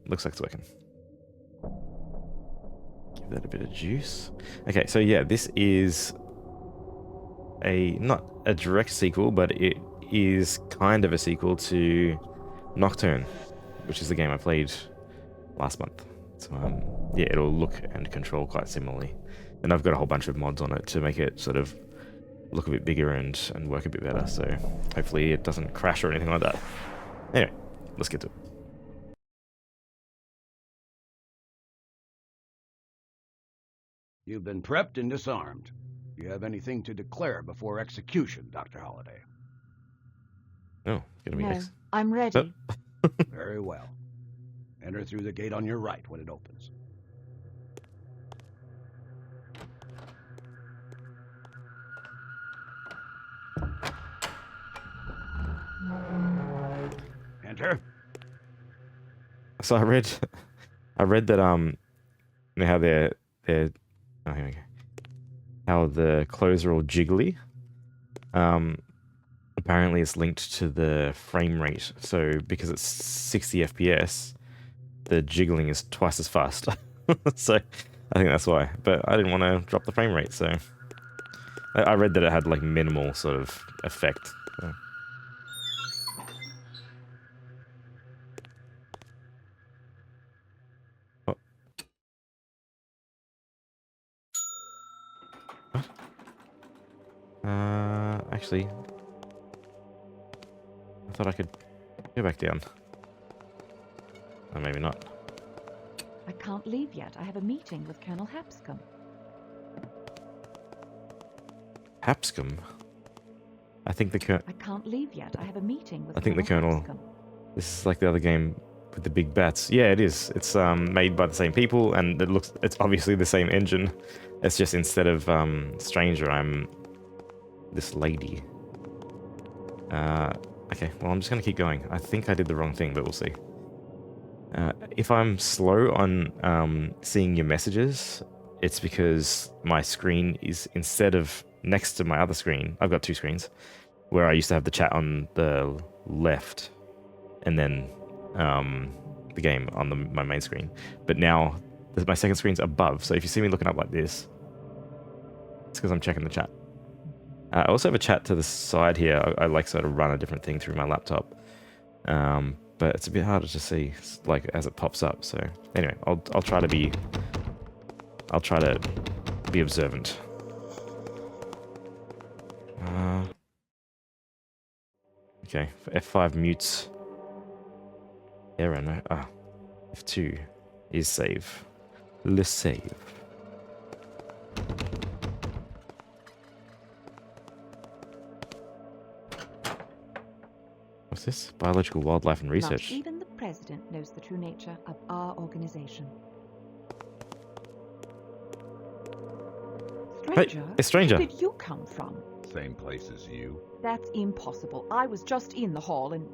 looks like it's working. Give that a bit of juice. Okay, so yeah, this is not a direct sequel, but it is kind of a sequel to Nocturne, which is the game I played last month. So yeah, it'll look and control quite similarly. And I've got a whole bunch of mods on it to make it sort of look a bit bigger and work a bit better. So hopefully it doesn't crash or anything like that. Anyway, let's get to it. You've been prepped and disarmed. Do you have anything to declare before execution, Dr. Holliday? Oh, gonna be next. I'm ready. Oh. Very well. Enter through the gate on your right when it opens. Enter. So I read that you know how they're oh, here we go. How the clothes are all jiggly. Apparently it's linked to the frame rate. So because it's 60 FPS, the jiggling is twice as fast. So I think that's why. But I didn't want to drop the frame rate, so I read that it had like minimal sort of effect. So. Oh. What? Actually, I thought I could go back down. Or maybe not. I can't leave yet. I have a meeting with Colonel Hapscom. Hapscom? I think the I can't leave yet. I have a meeting with I think the Colonel Colonel... Hapscom. This is like the other game with the big bats. Yeah, it is. It's made by the same people, and it's obviously the same engine. It's just instead of Stranger, I'm this lady. Okay, well, I'm just gonna keep going. I think I did the wrong thing, but we'll see. If I'm slow on seeing your messages, it's because my screen is, instead of next to my other screen, I've got two screens, where I used to have the chat on the left, and then the game on my main screen. But now my second screen's above, so if you see me looking up like this, it's because I'm checking the chat. I also have a chat to the side here. I like sort of run a different thing through my laptop. But it's a bit harder to see, like, as it pops up. So anyway, I'll try to be observant. Okay, F5 mutes error. No, F2 is save. Let's save. What's this? Biological wildlife and research. Not even the president knows the true nature of our organization. Stranger? Hey, it's Stranger. Where did you come from? Same place as you. That's impossible. I was just in the hall and...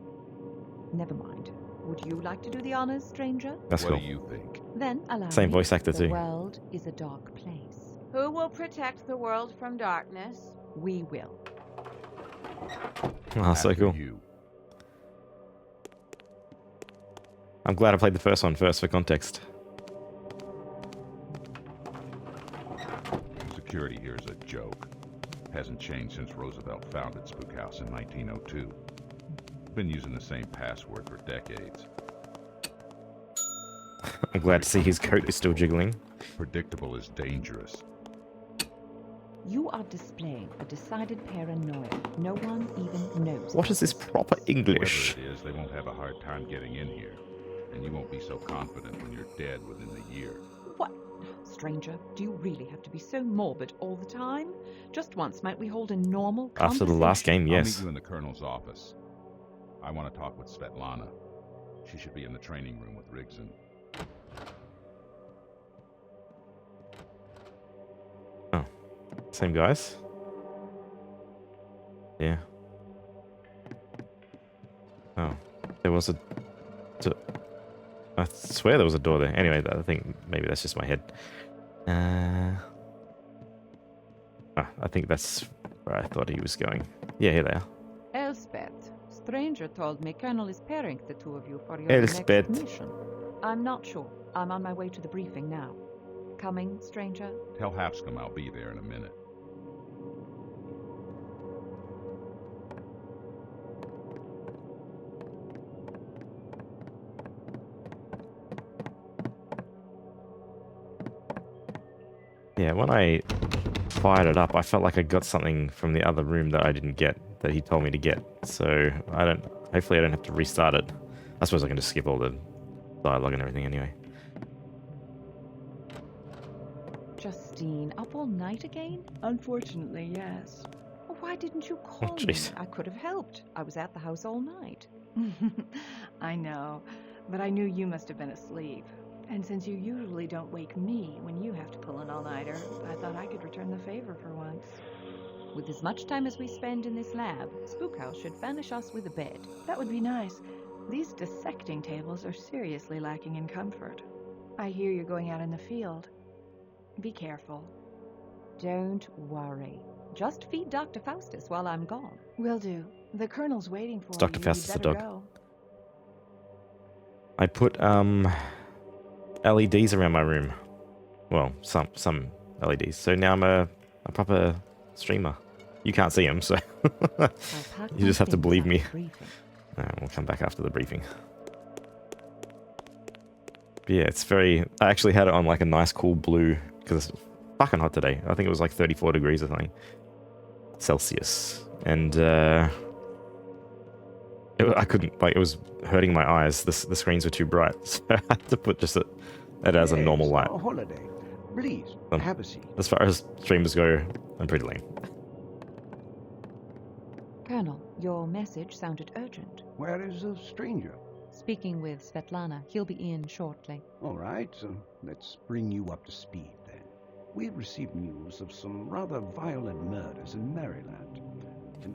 Never mind. Would you like to do the honors, Stranger? That's cool. What do you think? Then allow Same me. voice actor The too. world is a dark place. Who will protect the world from darkness? We will. Oh, so After cool. You. I'm glad I played the first one first for context. Security here is a joke. Hasn't changed since Roosevelt founded Spook House in 1902. Been using the same password for decades. I'm glad to see his coat is still jiggling. Predictable is dangerous. You are displaying a decided paranoia. No one even knows. What is this proper English? Whoever it is, they won't have a hard time getting in here. And you won't be so confident when you're dead within the year. What? Stranger, do you really have to be so morbid all the time? Just once might we hold a normal After the last game, I'll meet yes. you in the Colonel's office. I want to talk with Svetlana. She should be in the training room with Rigson. Oh. Same guys? Yeah. Oh. There was a... I swear there was a door there. Anyway, I think maybe that's just my head. I think that's where I thought he was going. Yeah, here they are. Elspeth, Stranger told me Colonel is pairing the two of you for your Elspeth. next mission. I'm not sure. I'm on my way to the briefing now. Coming, stranger? Tell Hapscom I'll be there in a minute. Yeah, when I fired it up, I felt like I got something from the other room that I didn't get, that he told me to get. So hopefully I don't have to restart it. I suppose I can just skip all the dialogue and everything anyway. Justine, up all night again? Unfortunately, yes. Well, why didn't you call me? jeez. I could have helped. I was at the house all night. I know, but I knew you must have been asleep. And since you usually don't wake me when you have to pull an all-nighter, I thought I could return the favor for once. With as much time as we spend in this lab, Spook House should furnish us with a bed. That would be nice. These dissecting tables are seriously lacking in comfort. I hear you're going out in the field. Be careful. Don't worry. Just feed Dr. Faustus while I'm gone. Will do. The Colonel's waiting for It's Dr. you. Faustus You'd the better dog. go. I put LEDs around my room. Well, some LEDs. So now I'm a proper streamer. You can't see them, so you just have to believe me. We'll come back after the briefing. But yeah, it's very... I actually had it on like a nice cool blue because it's fucking hot today. I think it was like 34 degrees or something. Celsius. And I couldn't... Like, it was hurting my eyes. The screens were too bright. So I had to put just it as a normal Yes, light. A holiday. Please, have a seat. As far as streamers go, I'm pretty lame. Colonel, your message sounded urgent. Where is the stranger? Speaking with Svetlana. He'll be in shortly. All right, let's bring you up to speed then. We've received news of some rather violent murders in Maryland.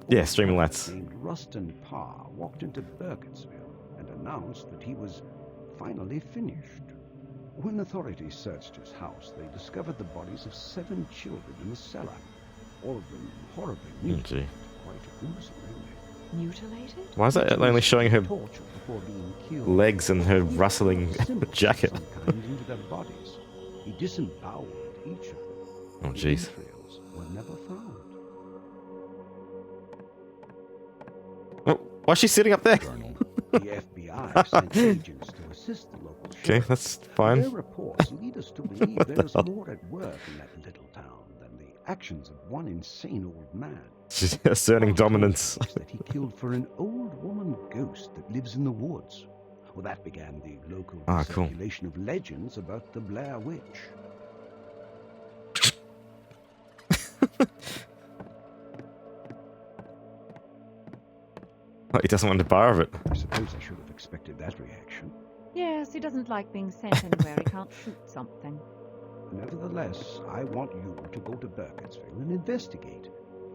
Yeah, streaming lights. Named Rustin Parr walked into Burkittsville and announced that he was finally finished. When authorities searched his house, they discovered the bodies of 7 children in the cellar. All of them horribly mutilated. Quite gruesome, really. Mutilated? Why is that only showing her Tortured before being killed. legs and her He rustling put symbols of jacket? some kind into their bodies. He disemboweled each of them. Oh, The jeez. entrails were never found. Oh, why's she sitting up there? Colonel, The FBI sent agents to assist the local Okay, sheriff. that's Their fine. reports lead us to believe What the there's hell? more at work in that little town than the actions of one insane old man. She's asserting dominance. Claims that he killed for an old woman ghost that lives in the woods. Well, that began the local Cool. circulation of legends about the Blair Witch. Oh, he doesn't want to bar of it. I suppose I should have expected that reaction. Yes, he doesn't like being sent anywhere he can't shoot something. Nevertheless, I want you to go to Burkittsville and investigate.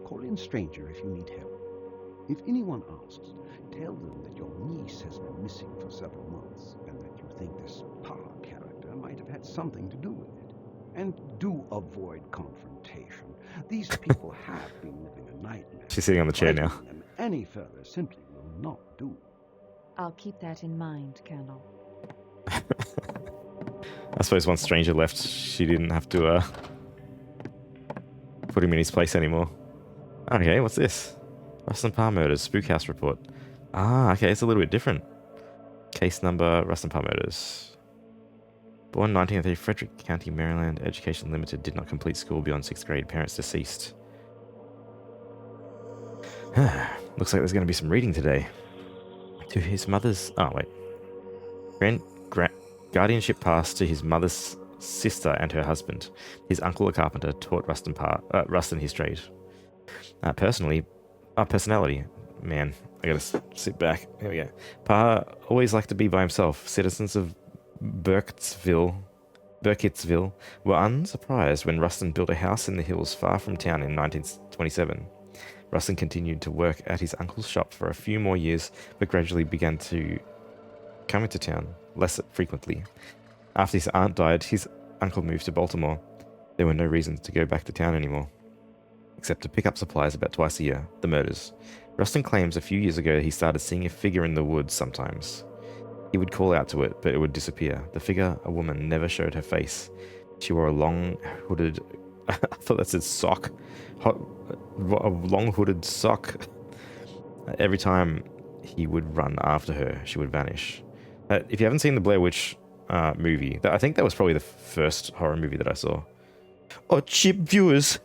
Call in stranger if you need help. If anyone asks, tell them that your niece has been missing for several months and that you think this Parr character might have had something to do with it. And do avoid confrontation. These people have been living a nightmare. She's sitting on the chair now. Fighting them any further simply will not do. I'll keep that in mind, Colonel. I suppose once Stranger left, she didn't have to put him in his place anymore. Okay, what's this? Rustin Parr murders, Spook House report. Okay, it's a little bit different. Case number, Rustin Parr murders. Born 1903, Frederick County, Maryland. Education limited, did not complete school beyond 6th grade. Parents deceased. Looks like there's going to be some reading today. To his mother's... Oh, wait. Guardianship passed to his mother's sister and her husband. His uncle, a carpenter, taught Rustin his trade. Personality. Man, I gotta sit back. Here we go. Parr always liked to be by himself. Citizens of Burkittsville were unsurprised when Rustin built a house in the hills far from town in 1927. Rustin continued to work at his uncle's shop for a few more years, but gradually began to come into town less frequently. After his aunt died, his uncle moved to Baltimore. There were no reasons to go back to town anymore, except to pick up supplies about twice a year. The murders. Rustin claims a few years ago he started seeing a figure in the woods sometimes. He would call out to it, but it would disappear. The figure, a woman, never showed her face. She wore a long hooded... I thought that said sock. A long hooded sock. Every time he would run after her, she would vanish. If you haven't seen the Blair Witch movie, I think that was probably the first horror movie that I saw. Oh, cheap viewers.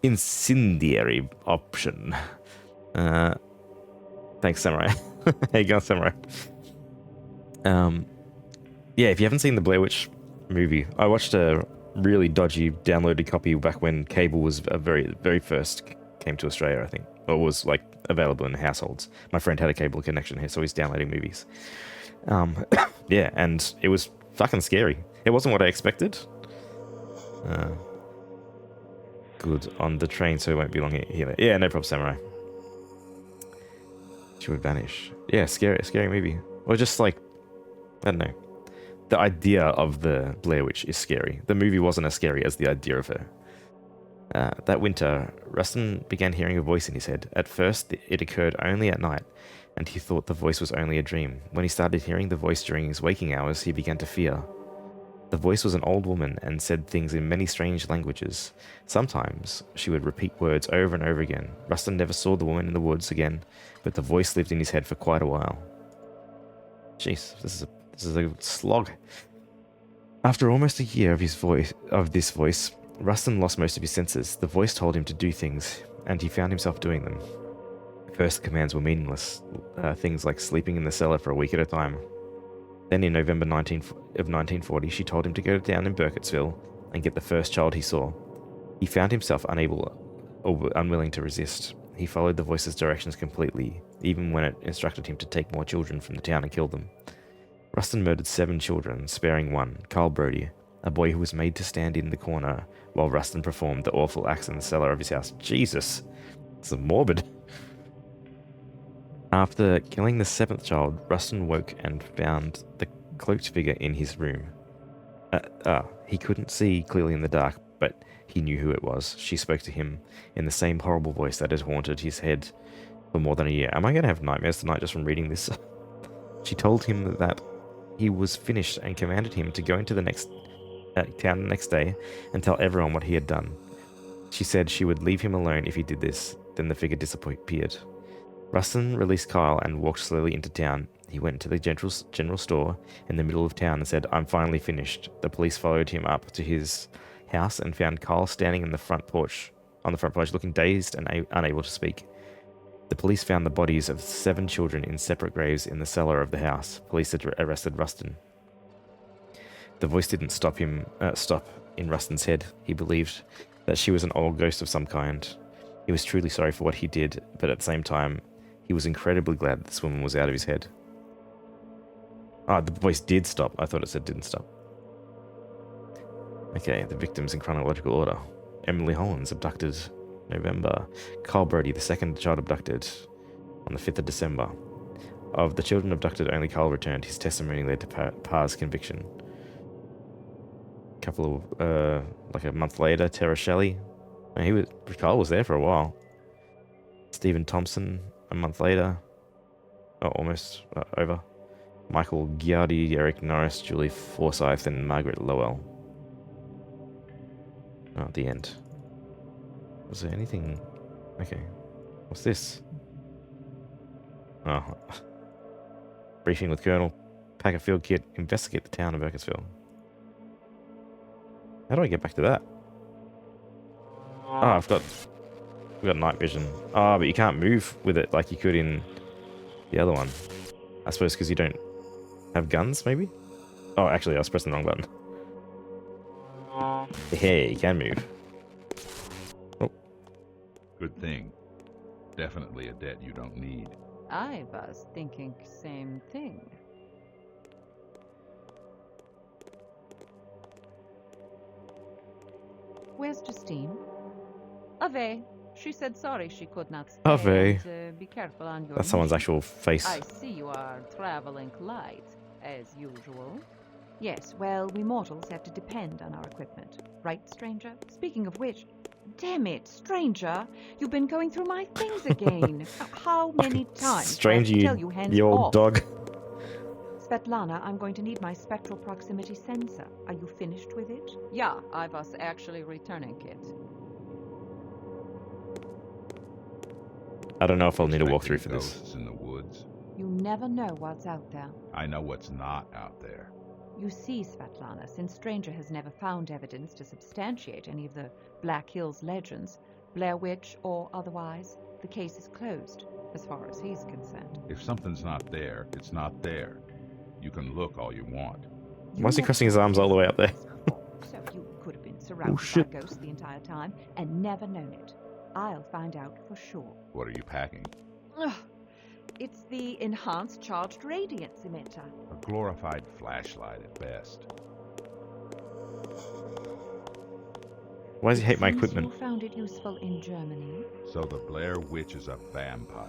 Incendiary option. Thanks, Samurai. Hey, go, Samurai. Yeah, if you haven't seen the Blair Witch movie, I watched a really dodgy downloaded copy back when cable was very first came to Australia, I think. Or was like available in households. My friend had a cable connection here, so he's downloading movies. Yeah, and it was fucking scary. It wasn't what I expected. Good, on the train, so it won't be long here. Yeah, no problem, Samurai. She would vanish. Yeah, scary movie. Or just like, I don't know. The idea of the Blair Witch is scary. The movie wasn't as scary as the idea of her. That winter, Rustin began hearing a voice in his head. At first, it occurred only at night, and he thought the voice was only a dream. When he started hearing the voice during his waking hours, he began to fear. The voice was an old woman and said things in many strange languages. Sometimes she would repeat words over and over again. Rustin never saw the woman in the woods again, but the voice lived in his head for quite a while. Jeez, this is a slog. After almost a year of this voice, Rustin lost most of his senses. The voice told him to do things, and he found himself doing them. First, commands were meaningless, things like sleeping in the cellar for a week at a time. Then in November of 1940, she told him to go down in Burkittsville and get the first child he saw. He found himself unable or unwilling to resist. He followed the voice's directions completely, even when it instructed him to take more children from the town and kill them. Rustin murdered 7 children, sparing one, Carl Brody, a boy who was made to stand in the corner while Rustin performed the awful acts in the cellar of his house. Jesus, it's morbid. After killing the 7th child, Rustin woke and found the cloaked figure in his room. He couldn't see clearly in the dark, but he knew who it was. She spoke to him in the same horrible voice that had haunted his head for more than a year. Am I going to have nightmares tonight just from reading this? She told him that he was finished and commanded him to go into the next town the next day and tell everyone what he had done. She said she would leave him alone if he did this. Then the figure disappeared. Rustin released Kyle and walked slowly into town. He went to the general store in the middle of town and said, "I'm finally finished." The police followed him up to his house and found Kyle standing on the front porch, looking dazed and unable to speak. The police found the bodies of 7 children in separate graves in the cellar of the house. Police had arrested Rustin. The voice didn't stop in Rustin's head. He believed that she was an old ghost of some kind. He was truly sorry for what he did, but at the same time, he was incredibly glad that this woman was out of his head. The voice did stop. I thought it said didn't stop. Okay, the victims in chronological order. Emily Hollins, abducted November. Carl Brody, the 2nd child, abducted on the 5th of December. Of the children abducted, only Carl returned. His testimony led to Parr's conviction. Like a month later, Tara Shelley. Carl was there for a while. Stephen Thompson, a month later. Almost over. Michael Giardi, Eric Norris, Julie Forsyth, and Margaret Lowell. At the end. Was there anything? Okay. What's this? Briefing with Colonel. Pack a field kit. Investigate the town of Burkittsville. How do I get back to that? We've got night vision. But you can't move with it like you could in the other one. I suppose because you don't have guns, maybe? Oh, actually, I was pressing the wrong button. Hey, you can move. Oh. Good thing. Definitely a debt you don't need. I was thinking same thing. Where's Justine? Away. She said sorry she could not stay. Away. And, be careful on your That's someone's knee. actual face. I see you are traveling light, as usual. Yes, well, we mortals have to depend on our equipment. Right, stranger? Speaking of which, damn it, stranger, you've been going through my things again. How many times Stranger, do I tell you hands you old off? dog. Svetlana, I'm going to need my spectral proximity sensor. Are you finished with it? Yeah, I was actually returning it. I don't know if I'll need a Expecting walkthrough for this. ghosts in the woods. You never know what's out there. I know what's not out there. You see, Svetlana, since Stranger has never found evidence to substantiate any of the Black Hills legends, Blair Witch or otherwise, the case is closed, as far as he's concerned. If something's not there, it's not there. You can look all you want. Why is he crossing his arms all the way up there? So you could have been surrounded shit. by ghosts the entire time and never known it. I'll find out for sure. What are you packing? Ugh. It's the enhanced charged radiance emitter. A glorified flashlight at best. Why does he hate my Seems equipment? You found it useful in Germany. So the Blair Witch is a vampire.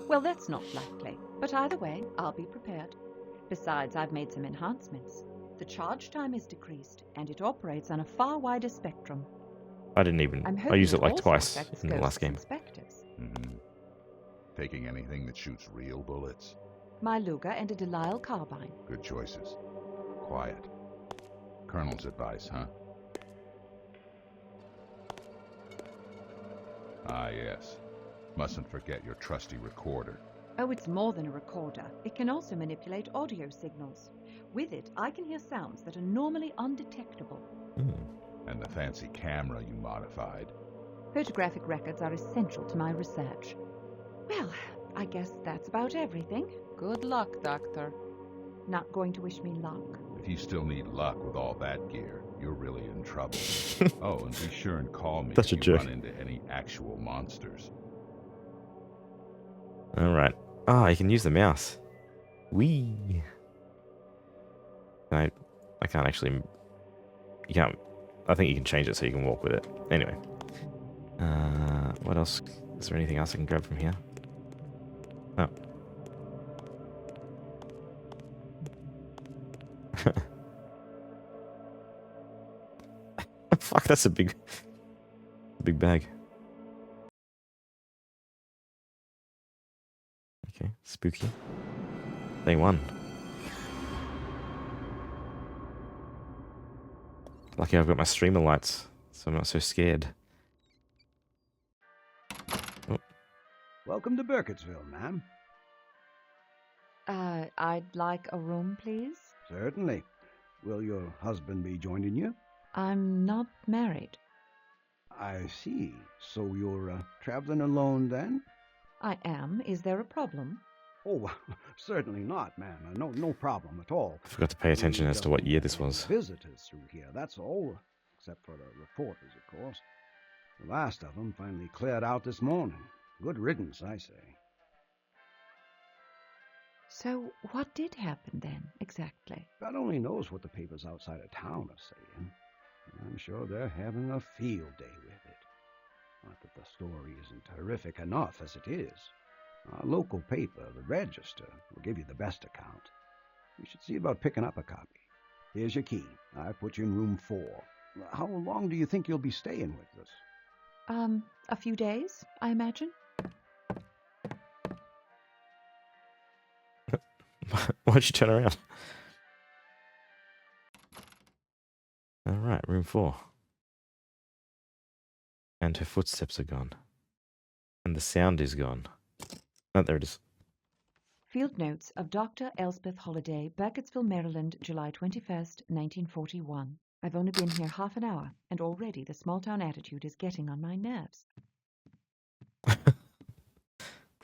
Well, that's not likely. But either way, I'll be prepared. Besides, I've made some enhancements. The charge time is decreased, and it operates on a far wider spectrum. I didn't even. I'm I hoping used it like also twice affects in the ghosts last game. and specters. Mm-hmm. Taking anything that shoots real bullets. My Luger and a Delisle carbine. Good choices. Quiet. Colonel's advice, huh? Ah, yes. Mustn't forget your trusty recorder. Oh, it's more than a recorder. It can also manipulate audio signals. With it, I can hear sounds that are normally undetectable. And the fancy camera you modified. Photographic records are essential to my research. Well, I guess that's about everything. Good luck, Doctor. Not going to wish me luck. If you still need luck with all that gear, you're really in trouble. Oh, and be sure and call me Such a if you jerk. run into any actual monsters. Alright. Ah, you can use the mouse. Whee! I can't actually... You can't... I think you can change it so you can walk with it. Anyway. What else? Is there anything else I can grab from here? Oh. Fuck, that's a big bag. Okay, spooky. Day one. Lucky I've got my streamer lights, so I'm not so scared. Welcome to Burkittsville, ma'am. I'd like a room, please. Certainly. Will your husband be joining you? I'm not married. I see. So you're traveling alone then? I am. Is there a problem? Oh, certainly not, ma'am. No problem at all. I forgot to pay attention as to what year this was. Visitors through here, that's all. Except for the reporters, of course. The last of them finally cleared out this morning. Good riddance, I say. So what did happen then, exactly? God only knows what the papers outside of town are saying. I'm sure they're having a field day with it. Not that the story isn't terrific enough as it is. Our local paper, the Register, will give you the best account. You should see about picking up a copy. Here's your key. I put you in room 4. How long do you think you'll be staying with us? A few days, I imagine. Why'd you turn around? Alright, room 4. And her footsteps are gone. And the sound is gone. Oh, there it is. Field notes of Dr. Elspeth Holliday, Burkittsville, Maryland, July 21st, 1941. I've only been here half an hour, and already the small-town attitude is getting on my nerves.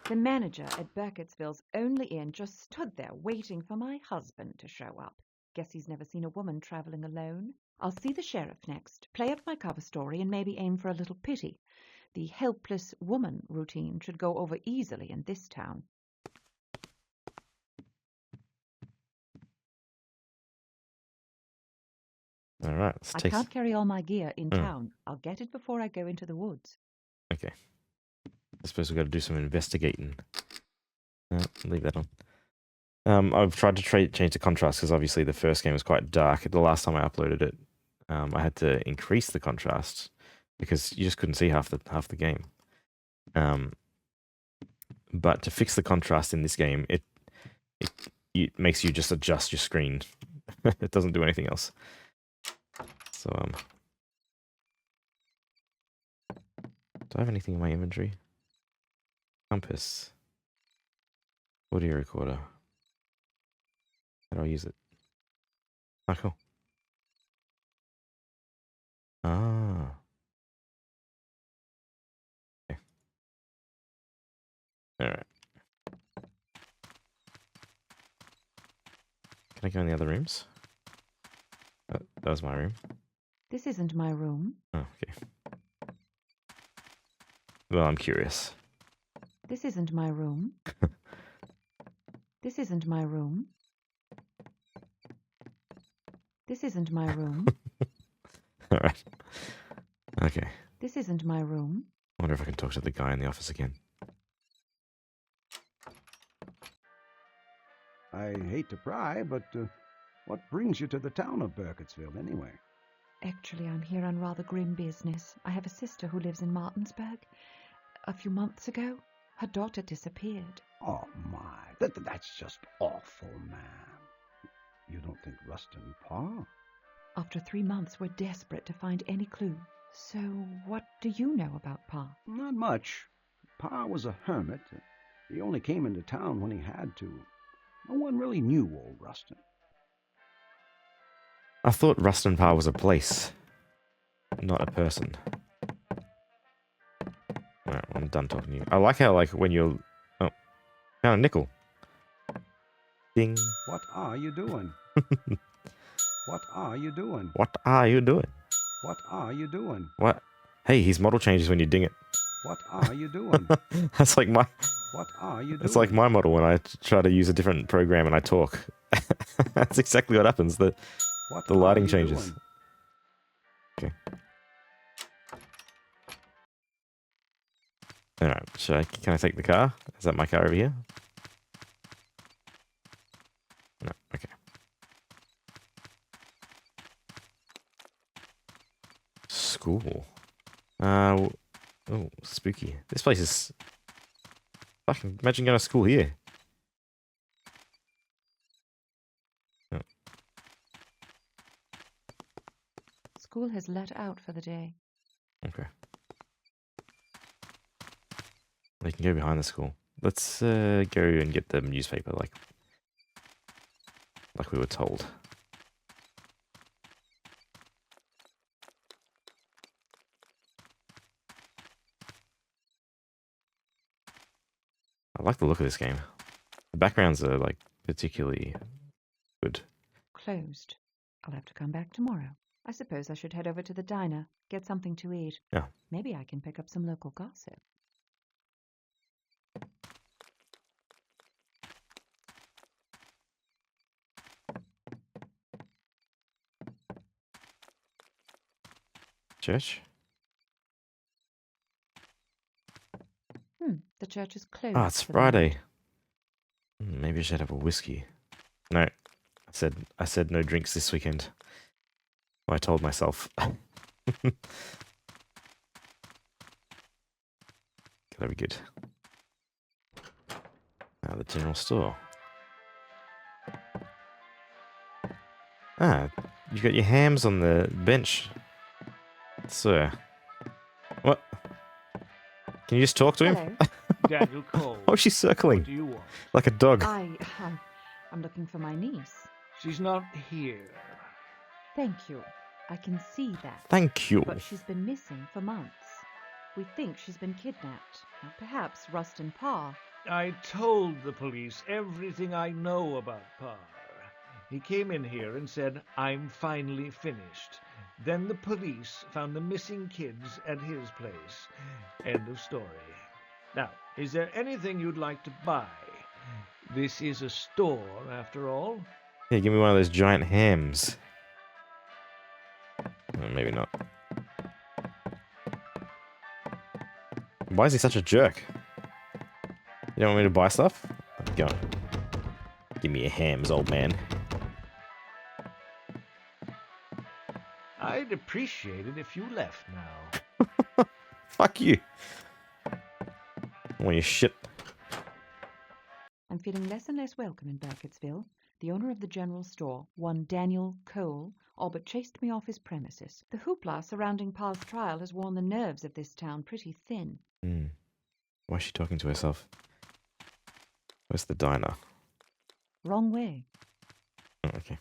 The manager at Burkittsville's only inn just stood there waiting for my husband to show up. Guess he's never seen a woman traveling alone. I'll see the sheriff next, play up my cover story, and maybe aim for a little pity. The helpless woman routine should go over easily in this town. Alright, let's I take... can't carry all my gear in town. I'll get it before I go into the woods. Okay. I suppose we've got to do some investigating. Leave that on. I've tried to change the contrast because obviously the first game was quite dark. The last time I uploaded it, I had to increase the contrast because you just couldn't see half the game. But to fix the contrast in this game, it it makes you just adjust your screen. It doesn't do anything else. So do I have anything in my inventory? Compass. Audio recorder. How do I use it? Ah, cool. Ah. Okay. Alright. Can I go in the other rooms? Oh, that was my room. This isn't my room. Oh, okay. Well, I'm curious. This isn't my room. This isn't my room. This isn't my room. Alright. Okay. This isn't my room. I wonder if I can talk to the guy in the office again. I hate to pry, but what brings you to the town of Burkittsville anyway? Actually, I'm here on rather grim business. I have a sister who lives in Martinsburg. A few months ago, her daughter disappeared. Oh my, that's just awful, ma'am. You don't think Rustin Parr? After 3 months, we're desperate to find any clue. So, what do you know about Pa? Not much. Parr was a hermit. He only came into town when he had to. No one really knew old Rustin. I thought Rustin Parr was a place, not a person. Alright, I'm done talking to you. I like how, like, when you're... Oh, found a nickel. Ding. What are you doing? What are you doing? What are you doing? What are you doing? What? Hey, his model changes when you ding it. What are you doing? That's like my... What are you doing? It's like my model when I try to use a different program and I talk. That's exactly what happens. The lighting changes. Okay. Alright, can I take the car? Is that my car over here? No, okay. School. Oh, spooky. This place is... Fucking imagine going to school here. Oh. School has let out for the day. Okay. They can go behind the school. Let's go and get the newspaper like we were told. I like the look of this game. The backgrounds are like particularly good. Closed. I'll have to come back tomorrow. I suppose I should head over to the diner, get something to eat. Yeah. Maybe I can pick up some local gossip. Church? The church is closed. Ah, it's for the night. Friday. Maybe I should have a whiskey. No, I said no drinks this weekend. I told myself. That'll be good. Now the general store. Ah, you got your hams on the bench, sir. What? Can you just talk to him? Hello. Daniel Cole. Oh, she's What circling do you want? like a dog. I'm looking for my niece. She's not here. Thank you. I can see that. Thank you. But she's been missing for months. We think she's been kidnapped. Now, perhaps Rustin Parr. I told the police everything I know about Parr. He came in here and said, "I'm finally finished." Then the police found the missing kids at his place. End of story. Now, is there anything you'd like to buy? This is a store, after all. Yeah, give me one of those giant hams. Oh, maybe not. Why is he such a jerk? You don't want me to buy stuff? Go on. Give me your hams, old man. I'd appreciate it if you left now. Fuck you. I want your shit. I'm feeling less and less welcome in Burkittsville. The owner of the general store, one Daniel Cole, all but chased me off his premises. The hoopla surrounding Parr's trial has worn the nerves of this town pretty thin. Why is she talking to herself? Where's the diner? Wrong way. Oh, okay.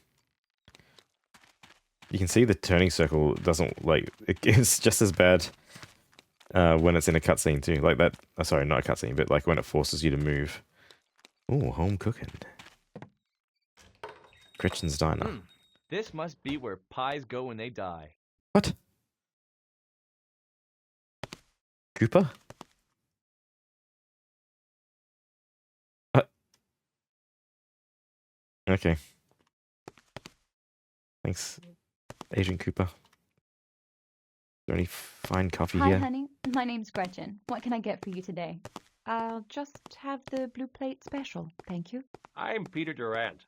You can see the turning circle doesn't, like, it's just as bad when it's in a cutscene too. Like that, sorry, not a cutscene, but like when it forces you to move. Ooh, home cooking. Gretchen's Diner. This must be where pies go when they die. What? Cooper? Okay. Thanks, Agent Cooper. Is there any fine coffee Hi, here? honey. My name's Gretchen. What can I get for you today? I'll just have the blue plate special, thank you. I'm Peter Durant.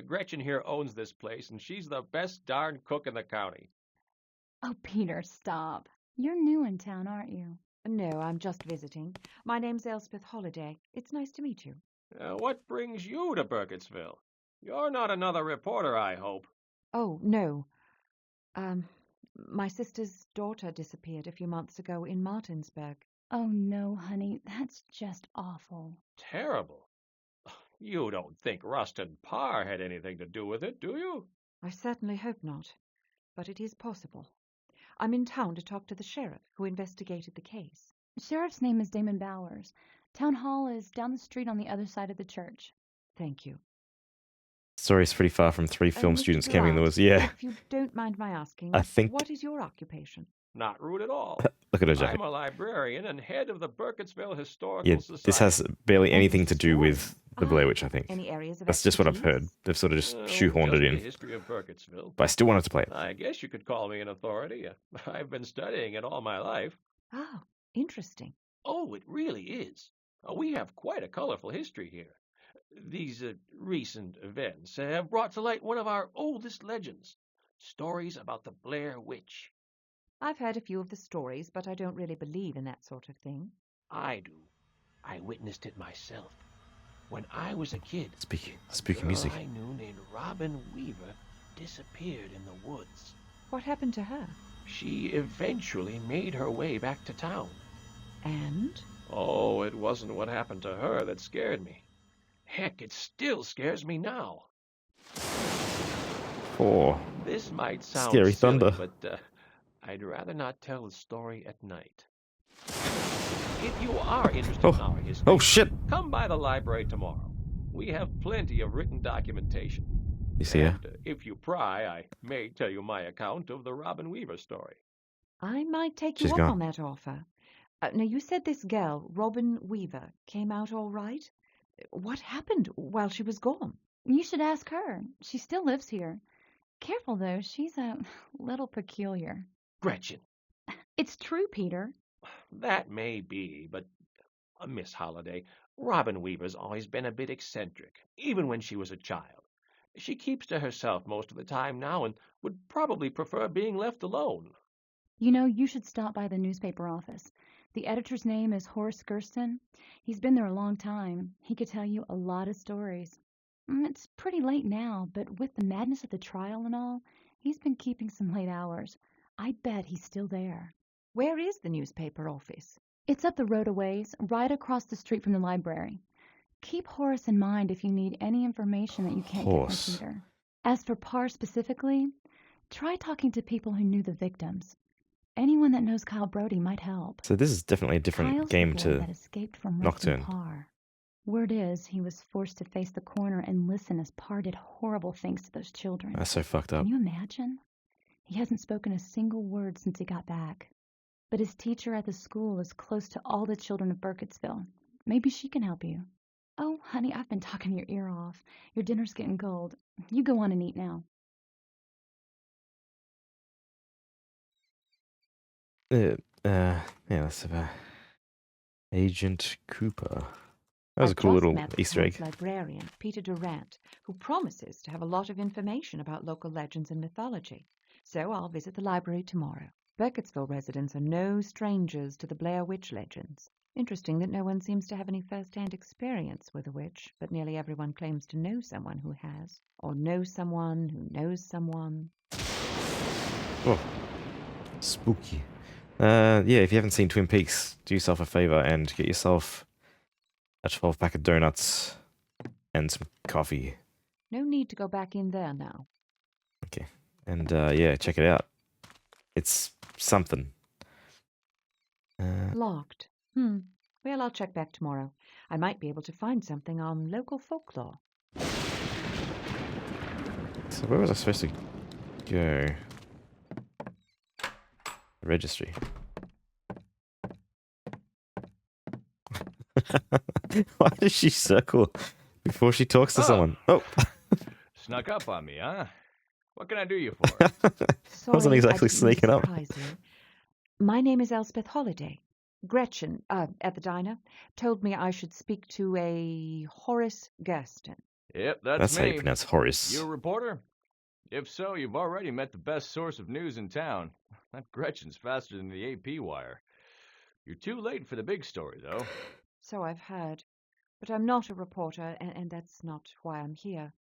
Gretchen here owns this place, and she's the best darn cook in the county. Oh, Peter, stop. You're new in town, aren't you? No, I'm just visiting. My name's Elspeth Holliday. It's nice to meet you. What brings you to Burkittsville? You're not another reporter, I hope. Oh, no. My sister's daughter disappeared a few months ago in Martinsburg. Oh, no, honey. That's just awful. Terrible. You don't think Rustin Parr had anything to do with it, do you? I certainly hope not, but it is possible. I'm in town to talk to the sheriff who investigated the case. The sheriff's name is Damon Bowers. Town hall is down the street on the other side of the church. Thank you. Story's pretty far from three film Mr. students camping in the Durant, woods. Yeah. If you don't mind my asking, I think- what is your occupation? Not rude at all. Look at her I'm jacket. a librarian and head of the Burkittsville Historical Yeah, Society. this has barely anything to do with the Blair Witch, I think. Any areas of That's just what I've heard. expertise? They've sort of just shoehorned just it the in. history of Burkittsville. But I still wanted to play it. I guess you could call me an authority. I've been studying it all my life. Oh, interesting. Oh, it really is. We have quite a colorful history here. These recent events have brought to light one of our oldest legends, stories about the Blair Witch. I've heard a few of the stories, but I don't really believe in that sort of thing. I do. I witnessed it myself. When I was a kid, Spooky a girl music. I knew named Robin Weaver disappeared in the woods. What happened to her? She eventually made her way back to town. And? Oh, it wasn't what happened to her that scared me. Heck, it still scares me now. Oh, This might sound Scary silly, thunder. but I'd rather not tell the story at night. If you are interested in our history, oh shit! come by the library tomorrow. We have plenty of written documentation. You see her? And, if you pry, I may tell you my account of the Robin Weaver story. I might take She's you up gone. on that offer. Now, you said this girl, Robin Weaver, came out all right? What happened while she was gone? You should ask her. She still lives here. Careful, though. She's a little peculiar. Gretchen, It's true, Peter. that may be, but Miss Holliday, Robin Weaver's always been a bit eccentric, even when she was a child. She keeps to herself most of the time now and would probably prefer being left alone. You know, you should stop by the newspaper office. The editor's name is Horace Gurston. He's been there a long time. He could tell you a lot of stories. It's pretty late now, but with the madness of the trial and all, he's been keeping some late hours. I bet he's still there. Where is the newspaper office? It's up the road a ways, right across the street from the library. Keep Horace in mind if you need any information that you can't Horace. get from Peter. As for Parr specifically, try talking to people who knew the victims. Anyone that knows Kyle Brody might help. So this is definitely a different Kyle's game the boy to that escaped from Rustin Nocturne. Parr. Word is he was forced to face the coroner and listen as Parr did horrible things to those children. That's so fucked up. Can you imagine? He hasn't spoken a single word since he got back. But his teacher at the school is close to all the children of Burkittsville. Maybe she can help you. Oh, honey, I've been talking your ear off. Your dinner's getting cold. You go on and eat now. Yeah, that's about Agent Cooper. That was I a cool just little met the Easter egg. town's librarian, Peter Durant, who promises to have a lot of information about local legends and mythology. So I'll visit the library tomorrow. Burkittsville residents are no strangers to the Blair Witch legends. Interesting that no one seems to have any first-hand experience with a witch, but nearly everyone claims to know someone who has, or knows someone who knows someone. Oh, spooky. Yeah, if you haven't seen Twin Peaks, do yourself a favor and get yourself a 12-pack of donuts and some coffee. No need to go back in there now. Okay. And yeah, check it out. It's something. Locked. Well, I'll check back tomorrow. I might be able to find something on local folklore. So where was I supposed to go? The registry. Why does she circle before she talks to someone? Oh! Snuck up on me, huh? What can I do you for? Sorry, wasn't exactly I didn't mean to sneaking up. surprise you. My name is Elspeth Holliday. Gretchen, at the diner, told me I should speak to a Horace Gersten. Yep, That's me. how you pronounce Horace. You a reporter? If so, you've already met the best source of news in town. That Gretchen's faster than the AP wire. You're too late for the big story, though. So I've heard. But I'm not a reporter, and that's not why I'm here.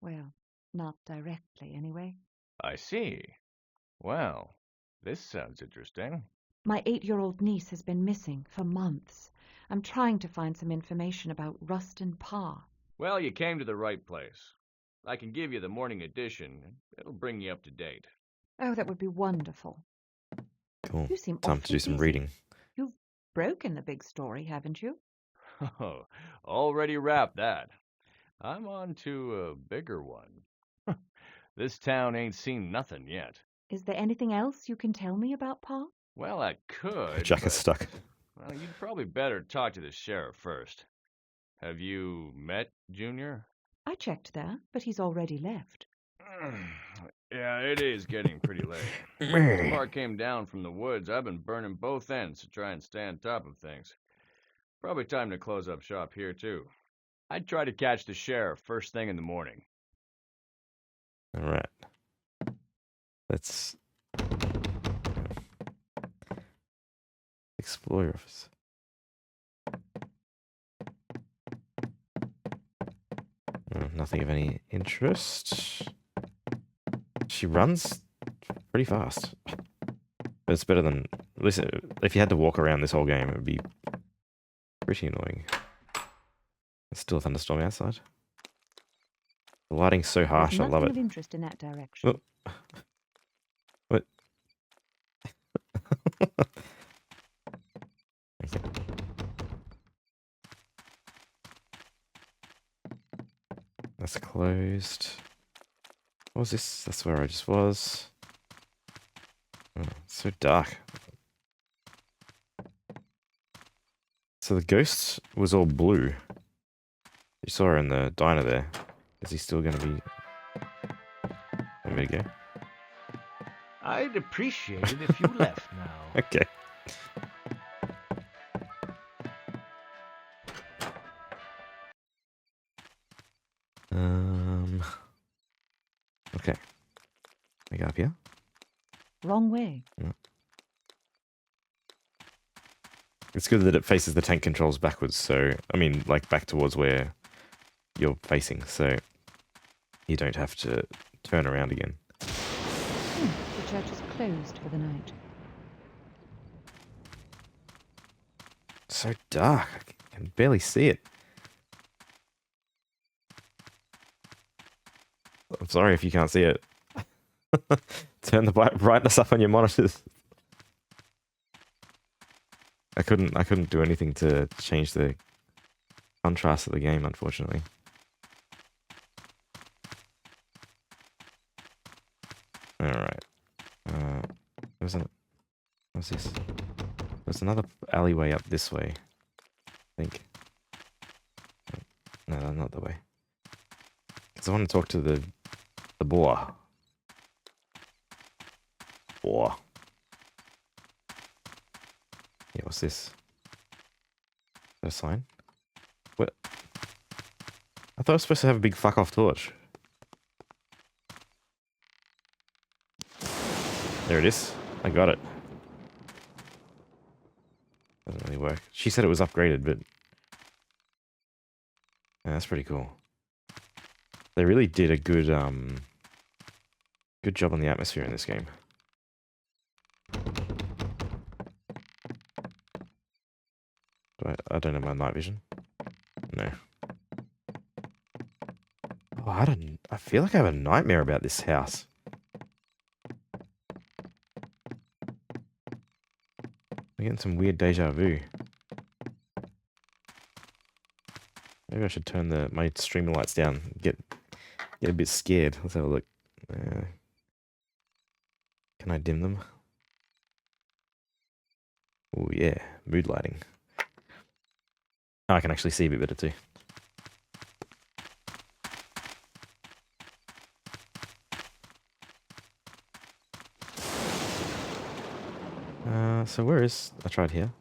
Well, not directly, anyway. I see. Well, this sounds interesting. My 8-year-old niece has been missing for months. I'm trying to find some information about Rustin Parr. Well, you came to the right place. I can give you the morning edition. It'll bring you up to date. Oh, that would be wonderful. Cool. You seem Time to awfully do some busy. reading. You've broken the big story, haven't you? Oh, already wrapped that. I'm on to a bigger one. This town ain't seen nothing yet. Is there anything else you can tell me about Parr? Well, I could, Jack but... is stuck. Well, you'd probably better talk to the sheriff first. Have you met Junior? I checked there, but he's already left. Yeah, it is getting pretty late. Since Parr came down from the woods, I've been burning both ends to try and stay on top of things. Probably time to close up shop here, too. I'd try to catch the sheriff first thing in the morning. Alright. Let's explore your office. Nothing of any interest. She runs pretty fast. But it's better than... Listen, if you had to walk around this whole game, it would be pretty annoying. There's still a thunderstorm outside. The lighting's so harsh, I love Nothing it. of interest in that direction. Oh. What? Okay. That's closed. What was this? That's where I just was. Oh, it's so dark. So the ghost was all blue. You saw her in the diner there. Is he still going to be... Want me to go? I'd appreciate it if you left now. Okay. Okay. We go up here. Wrong way. Yeah. It's good that it faces the tank controls backwards, so... I mean, like, back towards where you're facing, so... You don't have to turn around again. The church is closed for the night. So dark. I can barely see it. I'm sorry if you can't see it. Turn the brightness up on your monitors. I couldn't do anything to change the contrast of the game, unfortunately. Alright. What's this? There's another alleyway up this way. I think. No, that's not the way. Because I want to talk to the boar. Boar. Yeah, what's this? Is that a sign? What? I thought I was supposed to have a big fuck off torch. There it is. I got it. Doesn't really work. She said it was upgraded, but yeah, that's pretty cool. They really did a good good job on the atmosphere in this game. I don't know my night vision. No. Oh, I feel like I have a nightmare about this house. I'm getting some weird deja vu. Maybe I should turn my streaming lights down. Get a bit scared. Let's have a look. Can I dim them? Oh yeah, mood lighting. Oh, I can actually see a bit better too. So where is... I tried here.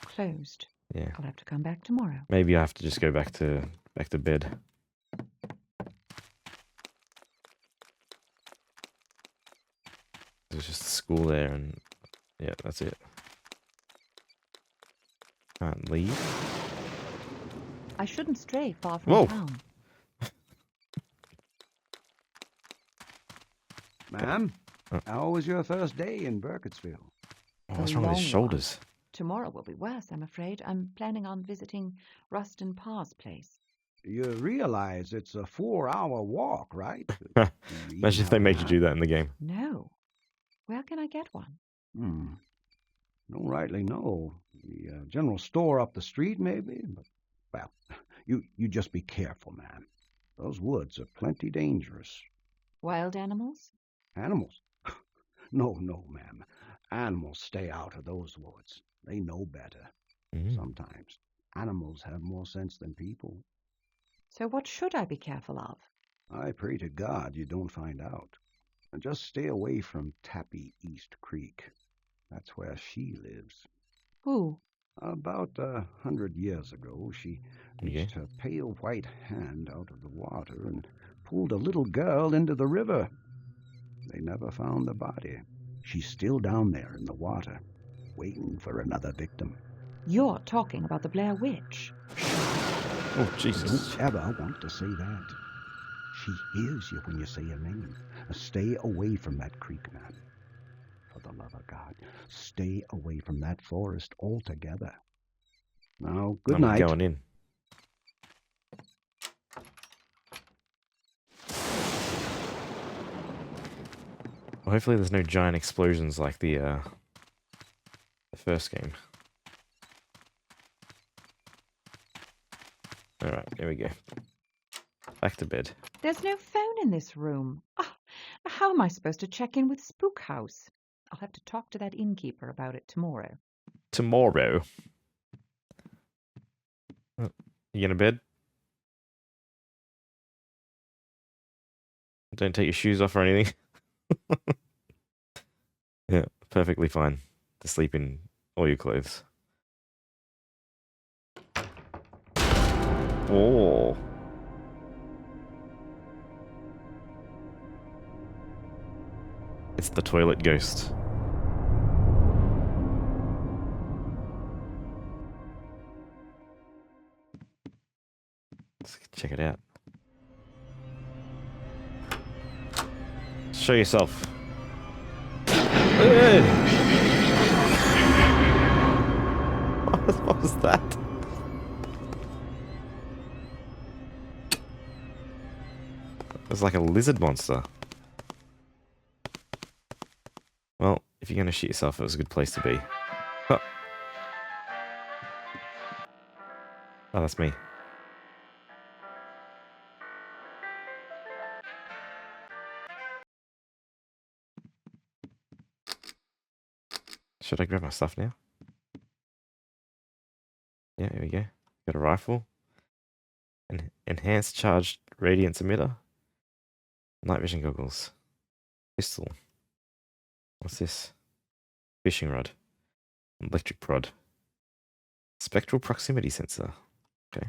Closed. Yeah. I'll have to come back tomorrow. Maybe I have to just go back to bed. There's just school there and... Yeah, that's it. Can't leave. I shouldn't stray far from Whoa. town. Ma'am, how was your first day in Burkittsville? Oh, what's wrong with his shoulders? Tomorrow will be worse, I'm afraid. I'm planning on visiting Rustin Parr's place. You realize it's a 4-hour walk, right? Imagine if they made you do that in the game. No. Where can I get one? Don't rightly know. The general store up the street, maybe? But, well, you just be careful, ma'am. Those woods are plenty dangerous. Wild animals? Animals? No, ma'am. Animals stay out of those woods. They know better. Sometimes animals have more sense than people. So what should I be careful of? I pray to God you don't find out. And just stay away from Tappy East Creek. That's where she lives. Who? About 100 years ago, she reached her pale white hand out of the water and pulled a little girl into the river. They never found the body. She's still down there in the water, waiting for another victim. You're talking about the Blair Witch. Oh, Jesus. Don't ever want to say that. She hears you when you say her name. Stay away from that creek, man. For the love of God, stay away from that forest altogether. Now, good night. I'm going in. Well, hopefully there's no giant explosions like the first game. Alright, here we go. Back to bed. There's no phone in this room. Oh, how am I supposed to check in with Spook House? I'll have to talk to that innkeeper about it tomorrow. Tomorrow? Oh, you going to bed? Don't take your shoes off or anything. Yeah, perfectly fine to sleep in all your clothes. Oh. It's the toilet ghost. Let's check it out. Show yourself. What was that? It was like a lizard monster. Well, if you're going to shoot yourself, it was a good place to be. Oh, that's me. Should I grab my stuff now? Yeah, here we go. Got a rifle. An enhanced charged radiance emitter. Night vision goggles. Pistol. What's this? Fishing rod. Electric prod. Spectral proximity sensor. Okay.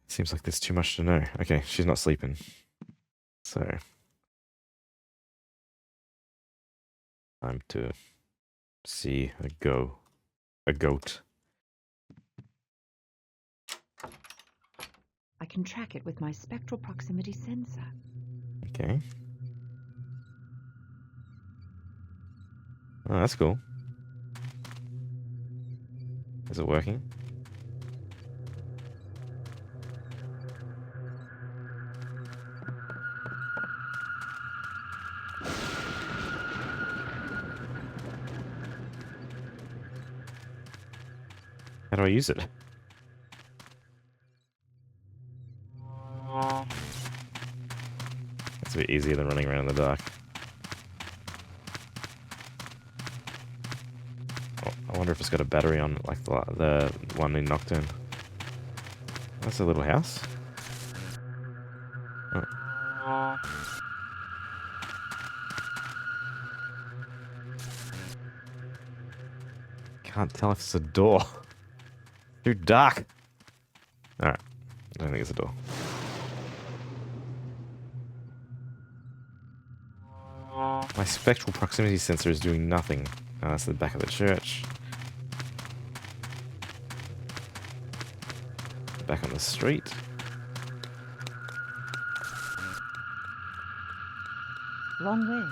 Seems like there's too much to know. Okay, she's not sleeping. So... time to see, a goat. I can track it with my spectral proximity sensor. Okay. Oh, that's cool. Is it working? How do I use it? It's a bit easier than running around in the dark. Oh, I wonder if it's got a battery on it, like the one in Nocturne. That's a little house. Oh. Can't tell if it's a door. Too dark. Alright. I don't think it's a door. My spectral proximity sensor is doing nothing. Oh, that's the back of the church. Back on the street. Wrong way.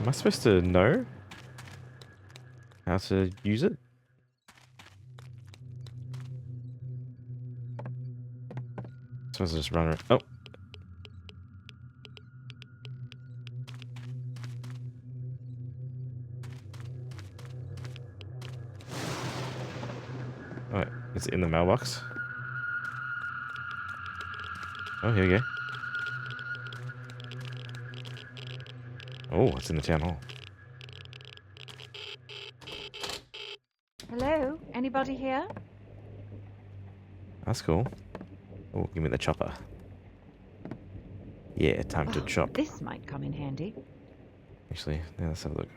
Am I supposed to know how to use it? I'm supposed to just run around. Oh. Alright, is it in the mailbox? Oh, here we go. Oh, it's in the town hall. Hello? Anybody here? That's cool. Oh, give me the chopper. Yeah, time to chop. This might come in handy. Actually, yeah, let's have a look.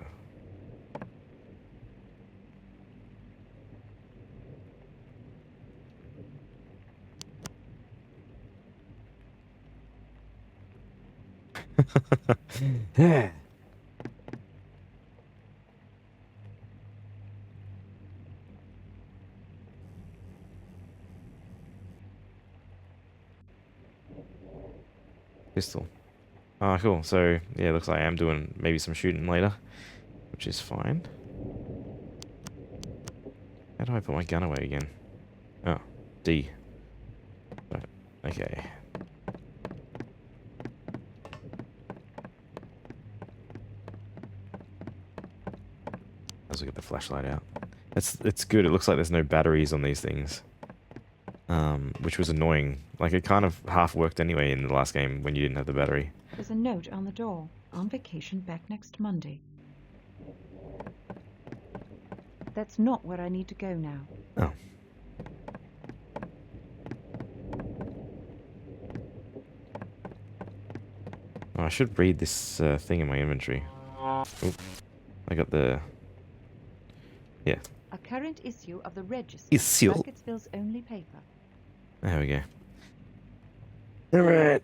Yeah. Pistol. Ah, cool. So, yeah, looks like I am doing maybe some shooting later, which is fine. How do I put my gun away again? Oh, D. Right. Okay. Let's get the flashlight out. It's good. It looks like there's no batteries on these things. Which was annoying. Like, it kind of half worked anyway in the last game when you didn't have the battery. There's a note on the door. On vacation back next Monday. That's not where I need to go now. Oh. Oh, I should read this thing in my inventory. Oop. I got the... Yeah. A current issue of the Register. Issue. Burkittsville's only paper. There we go. Alright.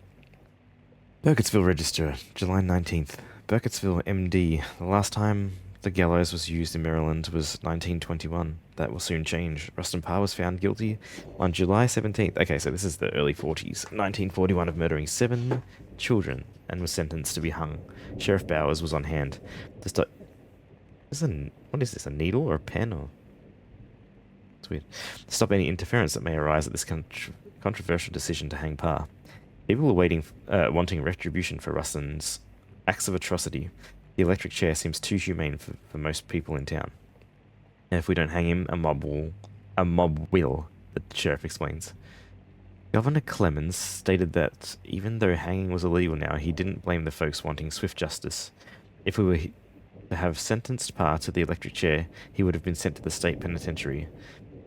Burkittsville Register, July 19th. Burkittsville MD. The last time the gallows was used in Maryland was 1921. That will soon change. Rustin Parr was found guilty on July 17th. Okay, so this is the early 40s. 1941 of murdering 7 children and was sentenced to be hung. Sheriff Bowers was on hand. What is this, a needle or a pen? Or it's weird. To stop any interference that may arise at this controversial decision to hang Parr. People are wanting retribution for Rustin's acts of atrocity. The electric chair seems too humane for most people in town. And if we don't hang him, a mob will, the sheriff explains. Governor Clemens stated that even though hanging was illegal now, he didn't blame the folks wanting swift justice. If we were to have sentenced Parr to the electric chair, he would have been sent to the state penitentiary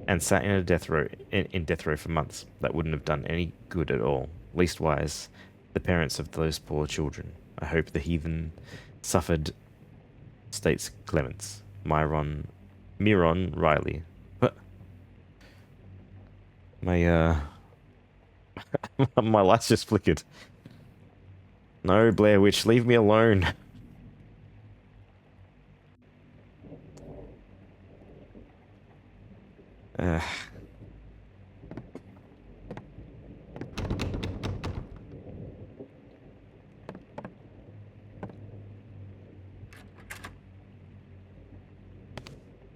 and sat in death row for months. That wouldn't have done any good at all. Leastwise, the parents of those poor children. I hope the heathen suffered, states Clemens. Miron Riley. What? My my lights just flickered. No, Blair Witch, leave me alone. Uh,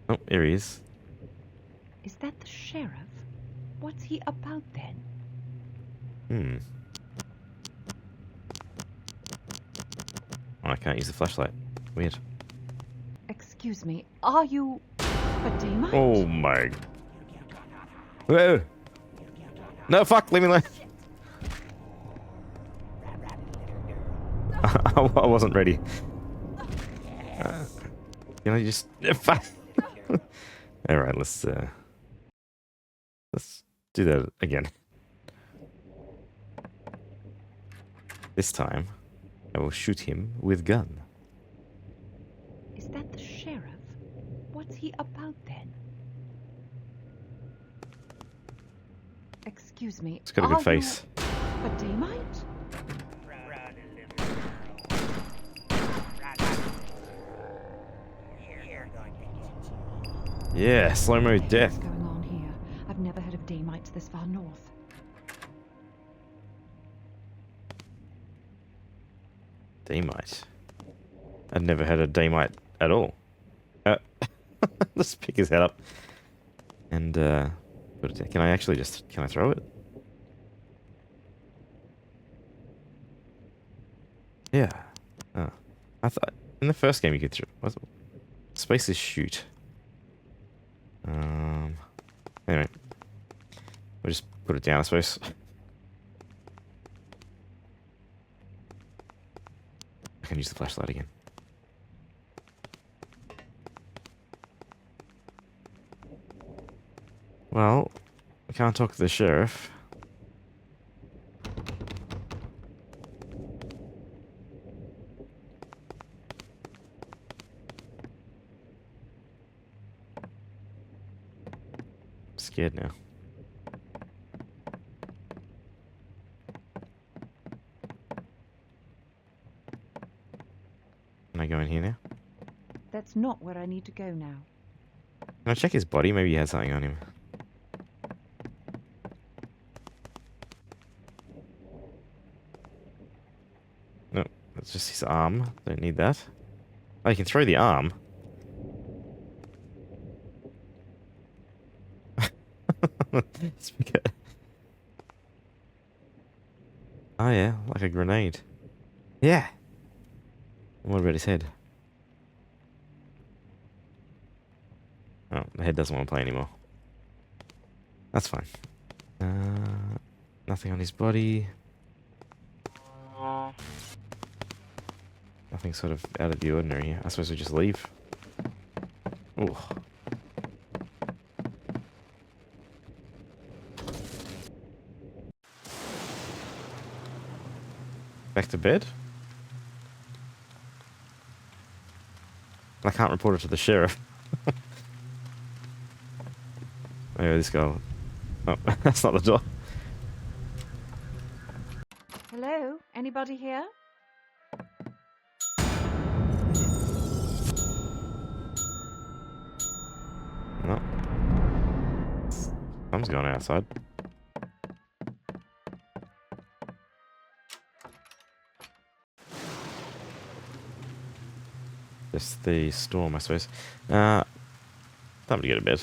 oh, here he is. Is that the sheriff? What's he about then? Hmm. Oh, I can't use the flashlight. Weird. Excuse me, are you a Damite? Oh my. Whoa! No, fuck, leave me alone. I wasn't ready. Can I just... Fuck. Alright, let's do that again. This time, I will shoot him with gun. Is that the sheriff? What's he about then? Excuse me, It's got a good are face. you a Damite? Yeah, slow-mo death. What's going on here? I've never heard of Damites this far north. Damite. I'd never had a Damite at all. Let's pick his head up. And, put it down. Can I actually just... Can I throw it? Yeah. Oh. I thought... In the first game you could throw... What's it? Space is shoot. Anyway. We'll just put it down, I suppose. I can use the flashlight again. Well, we can't talk to the sheriff. I'm scared now. Can I go in here now? That's not where I need to go now. Can I check his body? Maybe he had something on him. No, that's just his arm. Don't need that. Oh, you can throw the arm. Oh yeah, like a grenade. Yeah. What about his head? Oh, the head doesn't want to play anymore. That's fine. Nothing on his body. Nothing sort of out of the ordinary here. I suppose we just leave. Ooh. Back to bed? I can't report it to the sheriff. Anyway, this guy... Oh, that's not the door. Hello? Anybody here? No. Someone's gone outside. Just the storm, I suppose. Time to go to bed.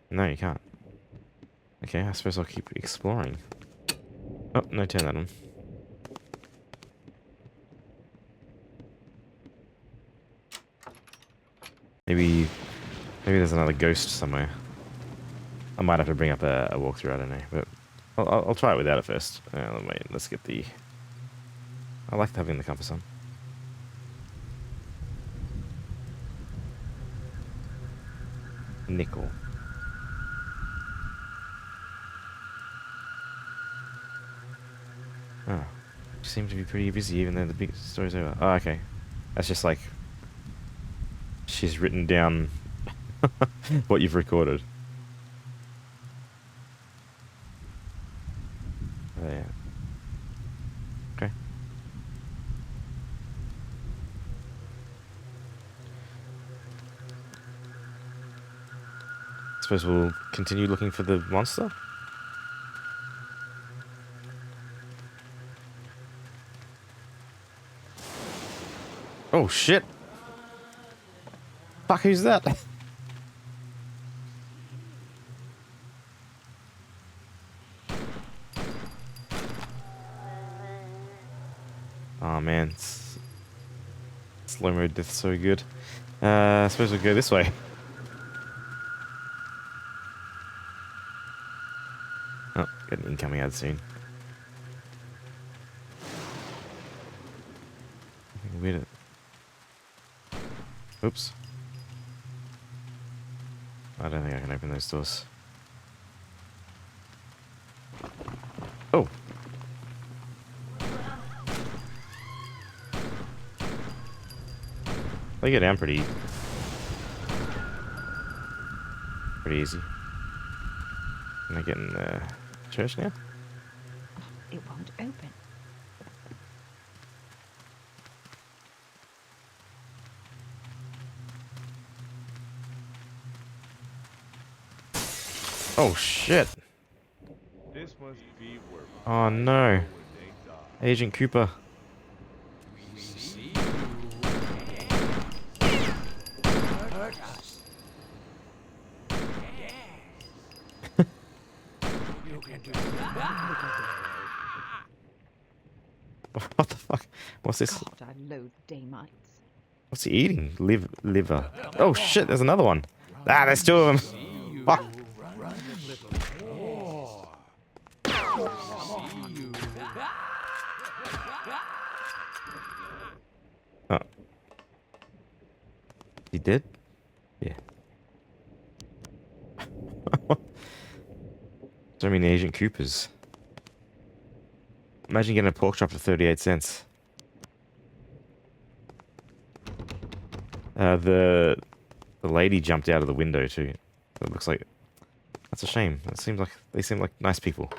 No, you can't. Okay, I suppose I'll keep exploring. Oh, no, turn that on. Maybe there's another ghost somewhere. I might have to bring up a walkthrough, I don't know. But I'll try it without it first. Wait, let's get the... I like having the compass on. Nickel. Oh. Seems to be pretty busy even though the big story's over. Oh, okay. That's just like... She's written down what you've recorded. Oh, yeah. Okay. suppose we'll continue looking for the monster. Oh shit! Fuck, who's that? Oh man, slow-mo death's so good. I suppose we'll go this way. Oh, got an incoming ad soon. Weird. Oops. I don't think I can open those doors. Oh. They get down pretty easy. Am I getting the church now? It won't open. Oh shit! This must be where Oh no! Agent Cooper. What the fuck? What's this? God, I loathe Damites. What's he eating? Liver. Oh shit, there's another one. Ah, there's two of them. Fuck. Oh. He did? Yeah. So many Agent Coopers. Imagine getting a pork chop for 38 cents. The lady jumped out of the window too. It looks like that's a shame. It seems like they seem like nice people.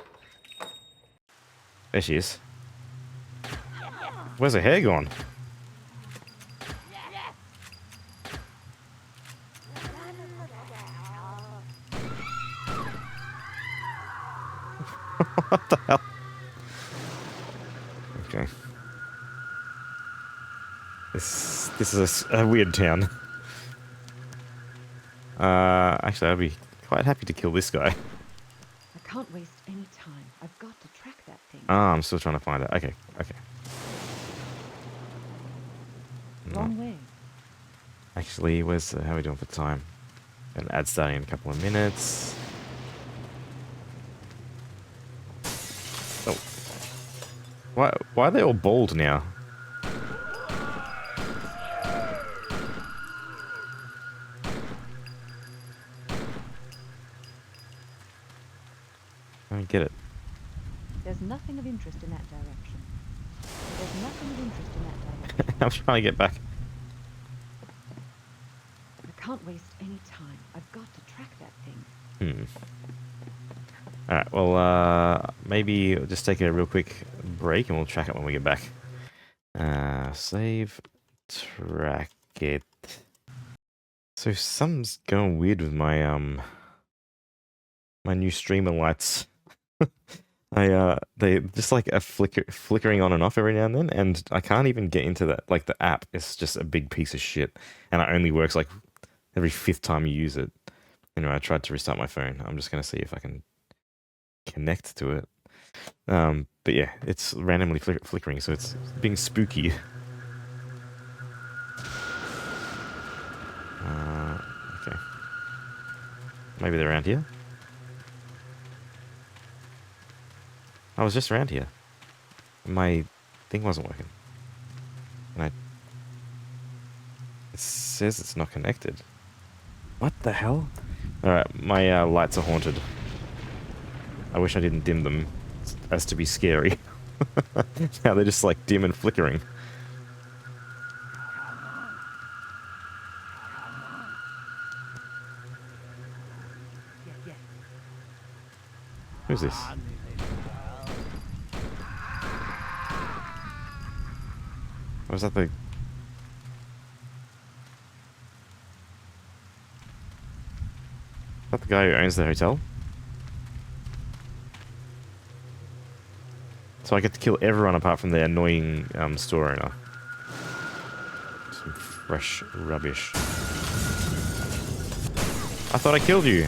There she is. Where's her hair gone? What the hell? Okay. This is a weird town. Actually, I'd be quite happy to kill this guy. I can't waste any time. I've got to track that thing. Ah, I'm still trying to find it. Okay, okay. Wrong way. Actually, how are we doing for time? An ad starting in a couple of minutes. Oh. Why are they all bald now? I don't get it. There's nothing of interest in that direction. There's nothing of interest in that direction. I'm trying to get back. I can't waste any time. I've got to track that thing. Alright, well, maybe we'll just take a real quick break and we'll track it when we get back. Save, track it. So something's going weird with my, my new streamer lights. They just like are flickering on and off every now and then, and I can't even get into that. Like the app is just a big piece of shit, and it only works like every 5th time you use it. Anyway, I tried to restart my phone. I'm just gonna see if I can connect to it. But yeah, it's randomly flickering, so it's being spooky. Okay. Maybe they're around here. I was just around here. My thing wasn't working. And it says it's not connected. What the hell? Alright, my lights are haunted. I wish I didn't dim them as to be scary. Now they're just like dim and flickering. Who's this? Was that the... that the guy who owns the hotel? So I get to kill everyone apart from the annoying store owner. Some fresh rubbish. I thought I killed you.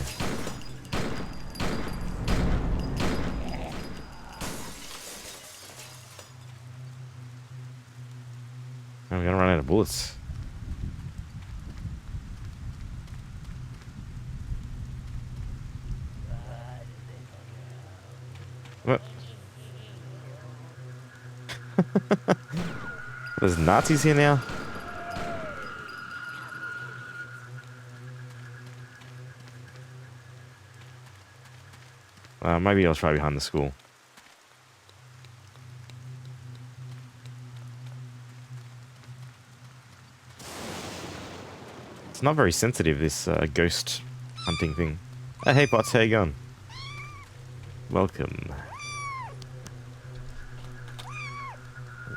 I'm gonna run out of bullets. What? There's Nazis here now? Maybe I'll try behind the school. It's not very sensitive, this ghost hunting thing. Oh, hey, Bots, how you going? Welcome.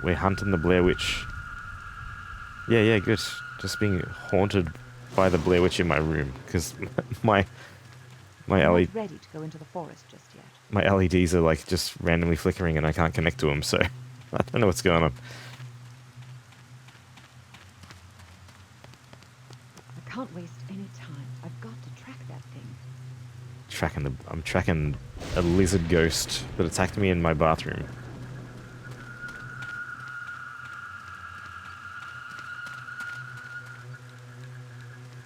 We're hunting the Blair Witch. Yeah, good. Just being haunted by the Blair Witch in my room, because my I'm not LED, ready to go into the forest just yet. my LEDs are like just randomly flickering and I can't connect to them, so I don't know what's going on. I can't waste any time. I've got to track that thing. I'm tracking a lizard ghost that attacked me in my bathroom.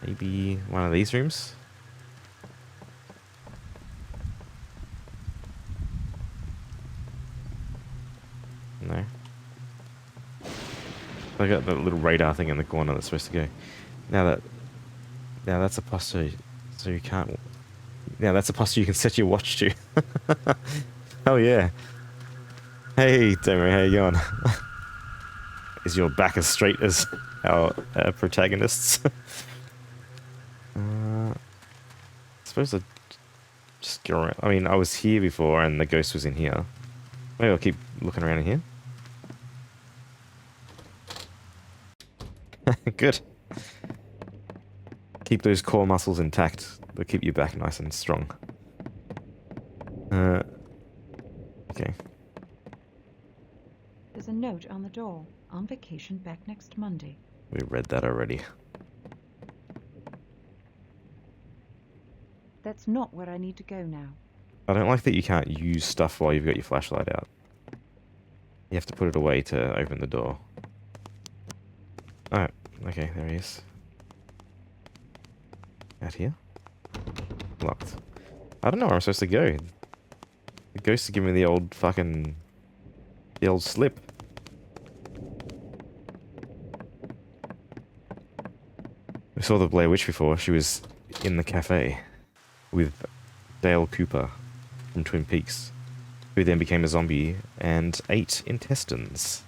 Maybe one of these rooms? No. I got that little radar thing in the corner that's supposed to go. Now that's a posture, so you can't. Now that's a posture you can set your watch to. Hell yeah. Hey, Tomo, how you going? Is your back as straight as our protagonists? I suppose I just go around. I mean, I was here before and the ghost was in here. Maybe I'll keep looking around in here. Good. Keep those core muscles intact. They'll keep your back nice and strong. Okay. There's a note on the door. On vacation back next Monday. We read that already. That's not where I need to go now. I don't like that you can't use stuff while you've got your flashlight out. You have to put it away to open the door. Oh, okay, there he is. Out here? Locked. I don't know where I'm supposed to go. The ghost is giving me the old fucking... the old slip. We saw the Blair Witch before. She was in the cafe with Dale Cooper from Twin Peaks, who then became a zombie and ate intestines.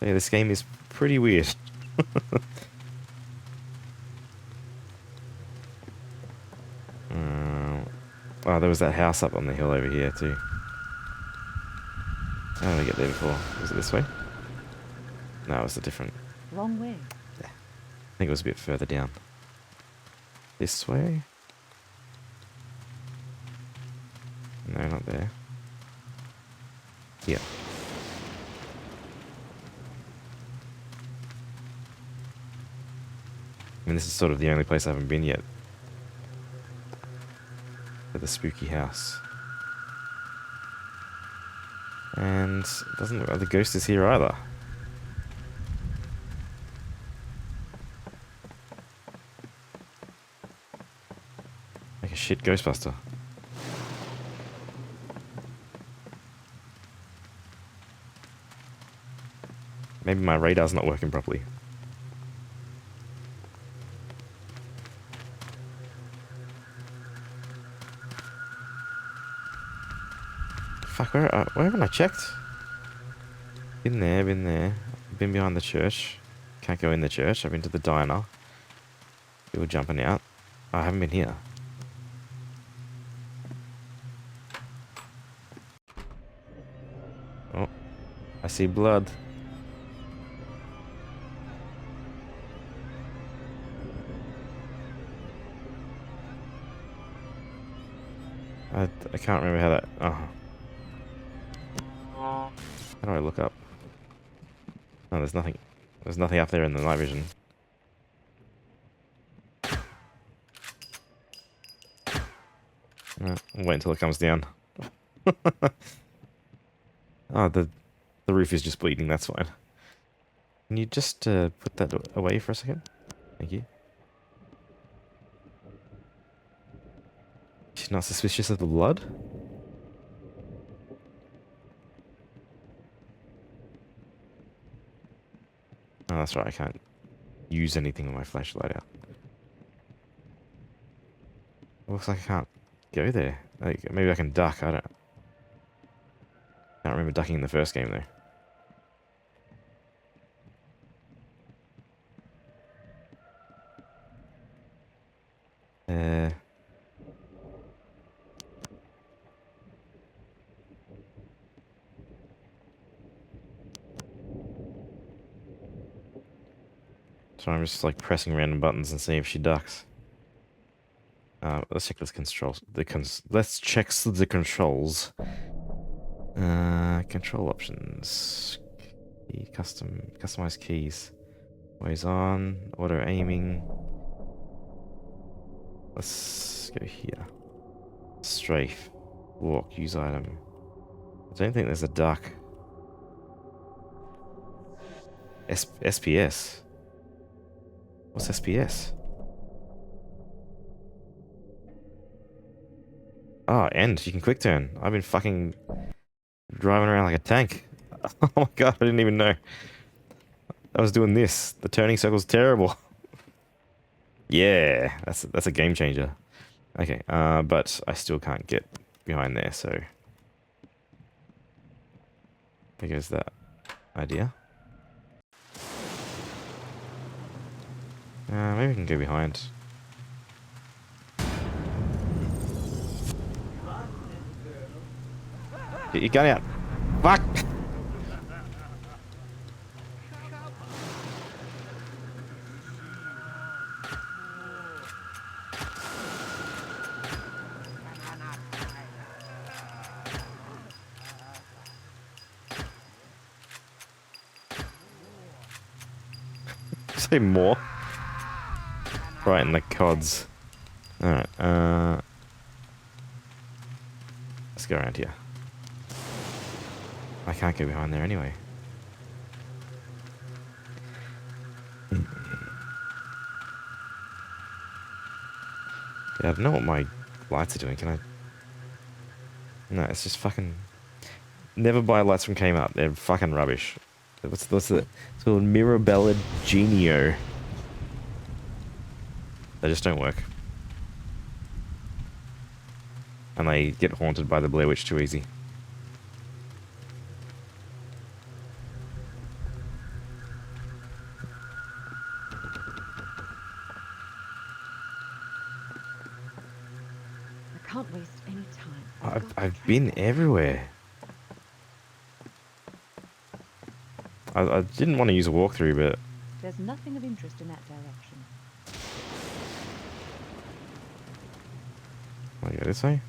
Yeah, this game is pretty weird. Oh, there was that house up on the hill over here too. How did I get there before? Was it this way? No, it was a different... Wrong way. I think it was a bit further down. This way? No, not there. Here. I mean, this is sort of the only place I haven't been yet. For the spooky house. And it doesn't look like the ghost is here either. Like a shit Ghostbuster. Maybe my radar's not working properly. Fuck, where haven't I checked? Been there, been there. Been behind the church. Can't go in the church. I've been to the diner. People jumping out. Oh, I haven't been here. Oh, I see blood. I can't remember how that... Oh. How do I look up? Oh, there's nothing. There's nothing up there in the night vision. I'll wait until it comes down. Oh, the roof is just bleeding, that's fine. Can you just put that away for a second? Thank you. She's not suspicious of the blood? Oh, that's right, I can't use anything with my flashlight out. It looks like I can't go there. Like, maybe I can duck, I can't remember ducking in the first game, though. So I'm just like pressing random buttons and seeing if she ducks. Let's check this controls. Let's check the controls. Control options. Key, customize keys. Ways on. Auto aiming. Let's go here. Strafe. Walk. Use item. I don't think there's a duck. SPS. What's SPS? Oh, and you can quick turn. I've been fucking driving around like a tank. Oh my god, I didn't even know. I was doing this. The turning circle's terrible. Yeah, that's a game changer. Okay, but I still can't get behind there, so there goes that idea. Maybe we can go behind. Get your gun out. Fuck! Say more. Right in the cods. Alright, let's go around here. I can't go behind there anyway. Yeah, I don't know what my lights are doing, can I? No, it's just fucking... Never buy lights from Kmart, they're fucking rubbish. What's the... It's called Mirabella Genio. They just don't work. And they get haunted by the Blair Witch too easy. I can't waste any time. I've been everywhere. I didn't want to use a walkthrough, but... There's nothing of interest in that direction. Can I go this way?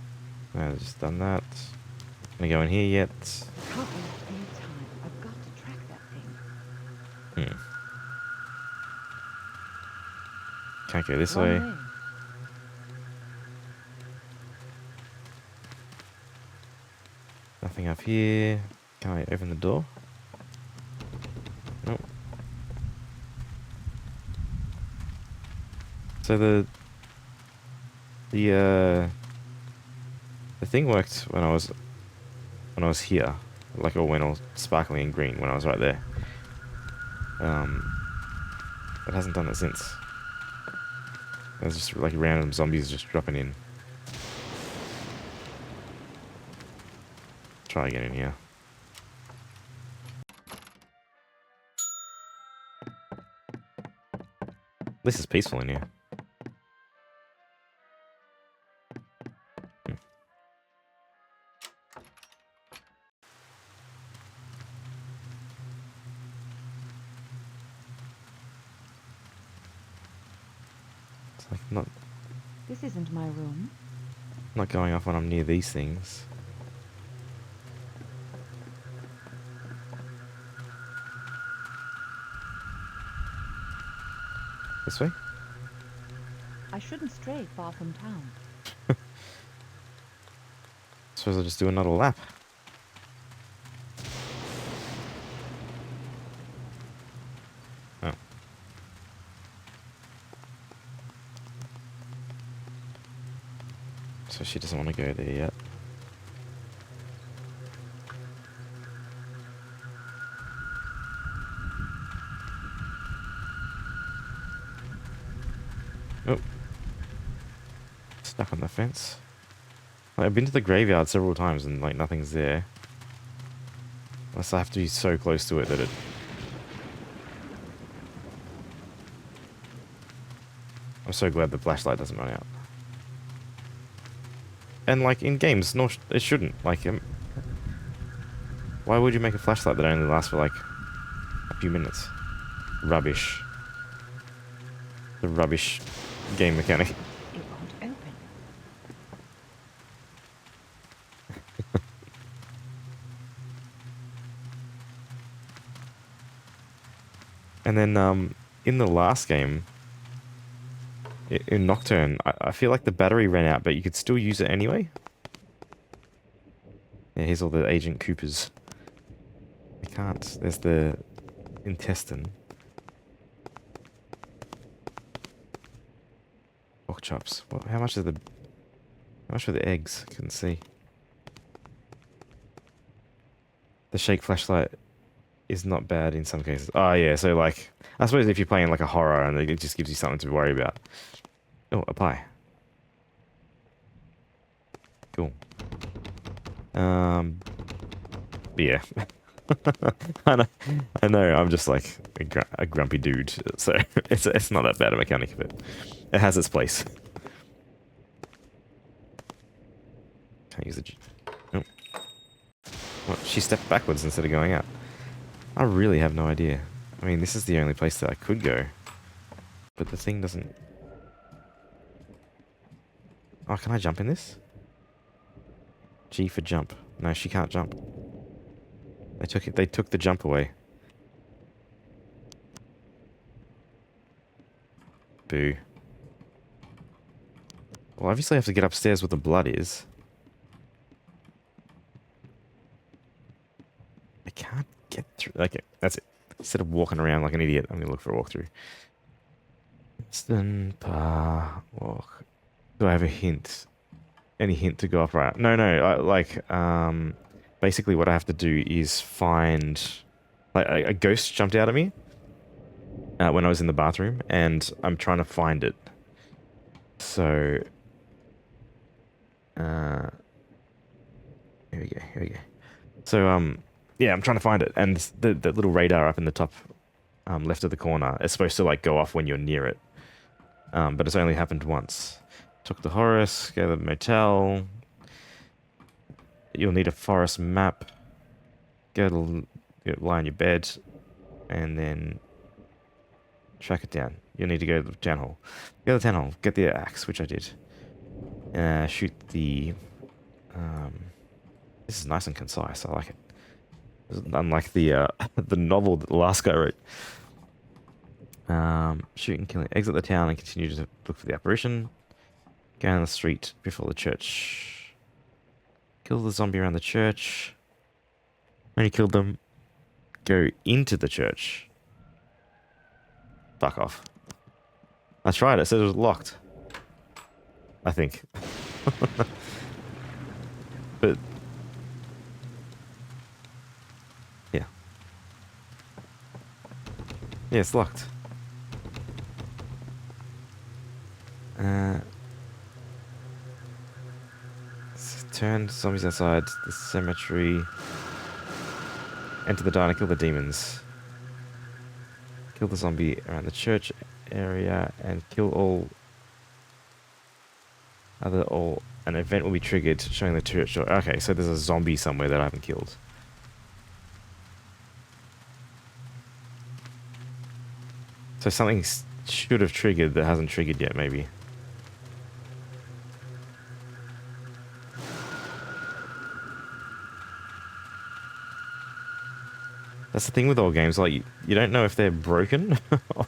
No, I've just done that. Can I go in here yet? I can't waste any time. I've got to track that thing. Can't go this One way. way. Nothing up here. Can I open the door? Nope. So the thing worked when I was here, like, or when I was sparkling in green when I was right there. It hasn't done it since. There's just like random zombies just dropping in. Try again in here. This is peaceful in here. It's like not... This isn't my room. not going off when I'm near these things. This way? I shouldn't stray far from town. Suppose I'll just do another lap. Oh. So she doesn't want to go there yet. Oh. Stuck on the fence. Like, I've been to the graveyard several times and like nothing's there. Unless I have to be so close to it that it... I'm so glad the flashlight doesn't run out. And like in games, no, it shouldn't. Like, why would you make a flashlight that only lasts for like a few minutes? Rubbish. The rubbish game mechanic. It won't open. And then in the last game, in Nocturne, I feel like the battery ran out, but you could still use it anyway. Yeah, here's all the Agent Coopers. I can't. There's the intestine. Pork chops. Well, how much are the... How much are the eggs? I couldn't see. The shake flashlight is not bad in some cases. Oh yeah, so like... I suppose if you're playing like a horror and it just gives you something to worry about. Oh, a pie. Cool. Yeah. I know, I'm just like a grumpy dude, so it's not that bad a mechanic, but it has its place. Can't use the... Oh. What, she stepped backwards instead of going out. I really have no idea. I mean, this is the only place that I could go. But the thing doesn't... Oh, can I jump in this? G for jump. No, she can't jump. They took it. They took the jump away. Boo. Well, obviously I have to get upstairs where the blood is. I can't get through. Okay, that's it. Instead of walking around like an idiot, I'm gonna look for a walkthrough. Rustin, Parr, walk. Do I have a hint? Any hint to go up right? No. Basically what I have to do is find... Like, a ghost jumped out at me when I was in the bathroom, and I'm trying to find it. So... here we go. So, yeah, I'm trying to find it, and the little radar up in the top left of the corner is supposed to, like, go off when you're near it. But it's only happened once. Took the Horus, go to the motel. You'll need a forest map. Go to lie on your bed, and then track it down. You'll need to go to the town hall. Go to the town hall. Get the axe, which I did. Shoot the... this is nice and concise. I like it. Unlike the the novel that the last guy wrote. Shoot and killing. Exit the town and continue to look for the apparition. Go down the street before the church. Kill the zombie around the church. When you killed them, go into the church. Fuck off. I tried it. It said it was locked. I think. But... Yeah. Yeah, it's locked. Turn zombies outside the cemetery. Enter the diner, kill the demons. Kill the zombie around the church area and kill all an event will be triggered showing the church door. Okay, so there's a zombie somewhere that I haven't killed. So something should have triggered that hasn't triggered yet, maybe. That's the thing with all games, like, you don't know if they're broken,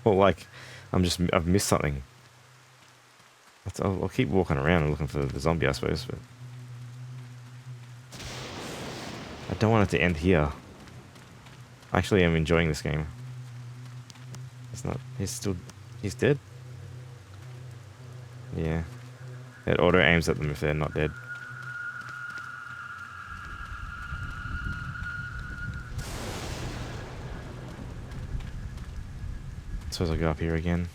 or like, I've missed something. I'll keep walking around and looking for the zombie, I suppose, but... I don't want it to end here. Actually, I'm enjoying this game. He's dead? Yeah. It auto-aims at them if they're not dead. Suppose I'll go up here again.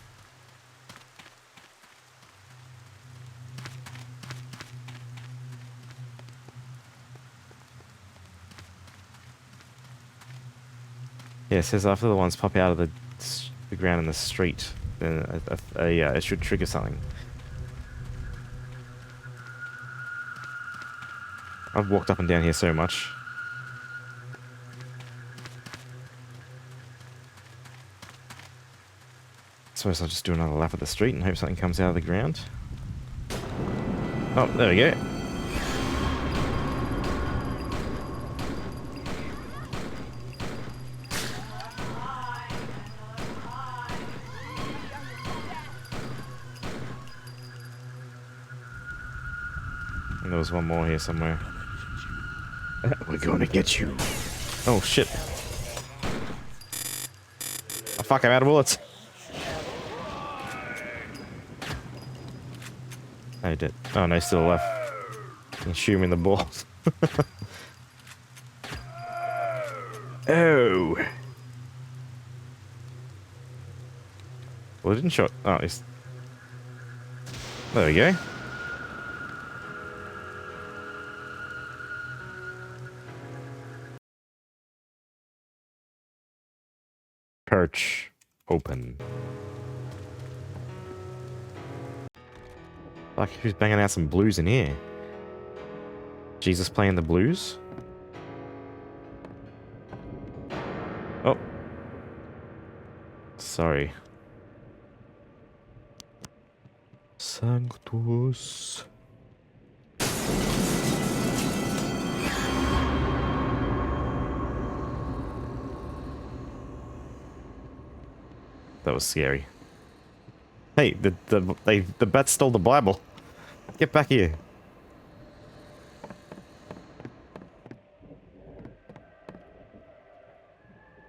Yeah, it says after the ones pop out of the ground in the street, then it should trigger something. I've walked up and down here so much. Suppose I'll just do another lap of the street and hope something comes out of the ground. Oh, there we go. And there was one more here somewhere. We're gonna get you. Oh shit. Oh fuck, I'm out of bullets. Oh, he did. Oh no, he's still alive. You can shoot him in the balls. Oh. Well, it didn't shot. Oh, he's. There we go. Perch open. Like, who's banging out some blues in here? Jesus playing the blues? Oh. Sorry. Sanctus. That was scary. Hey, the bat stole the Bible. Get back here.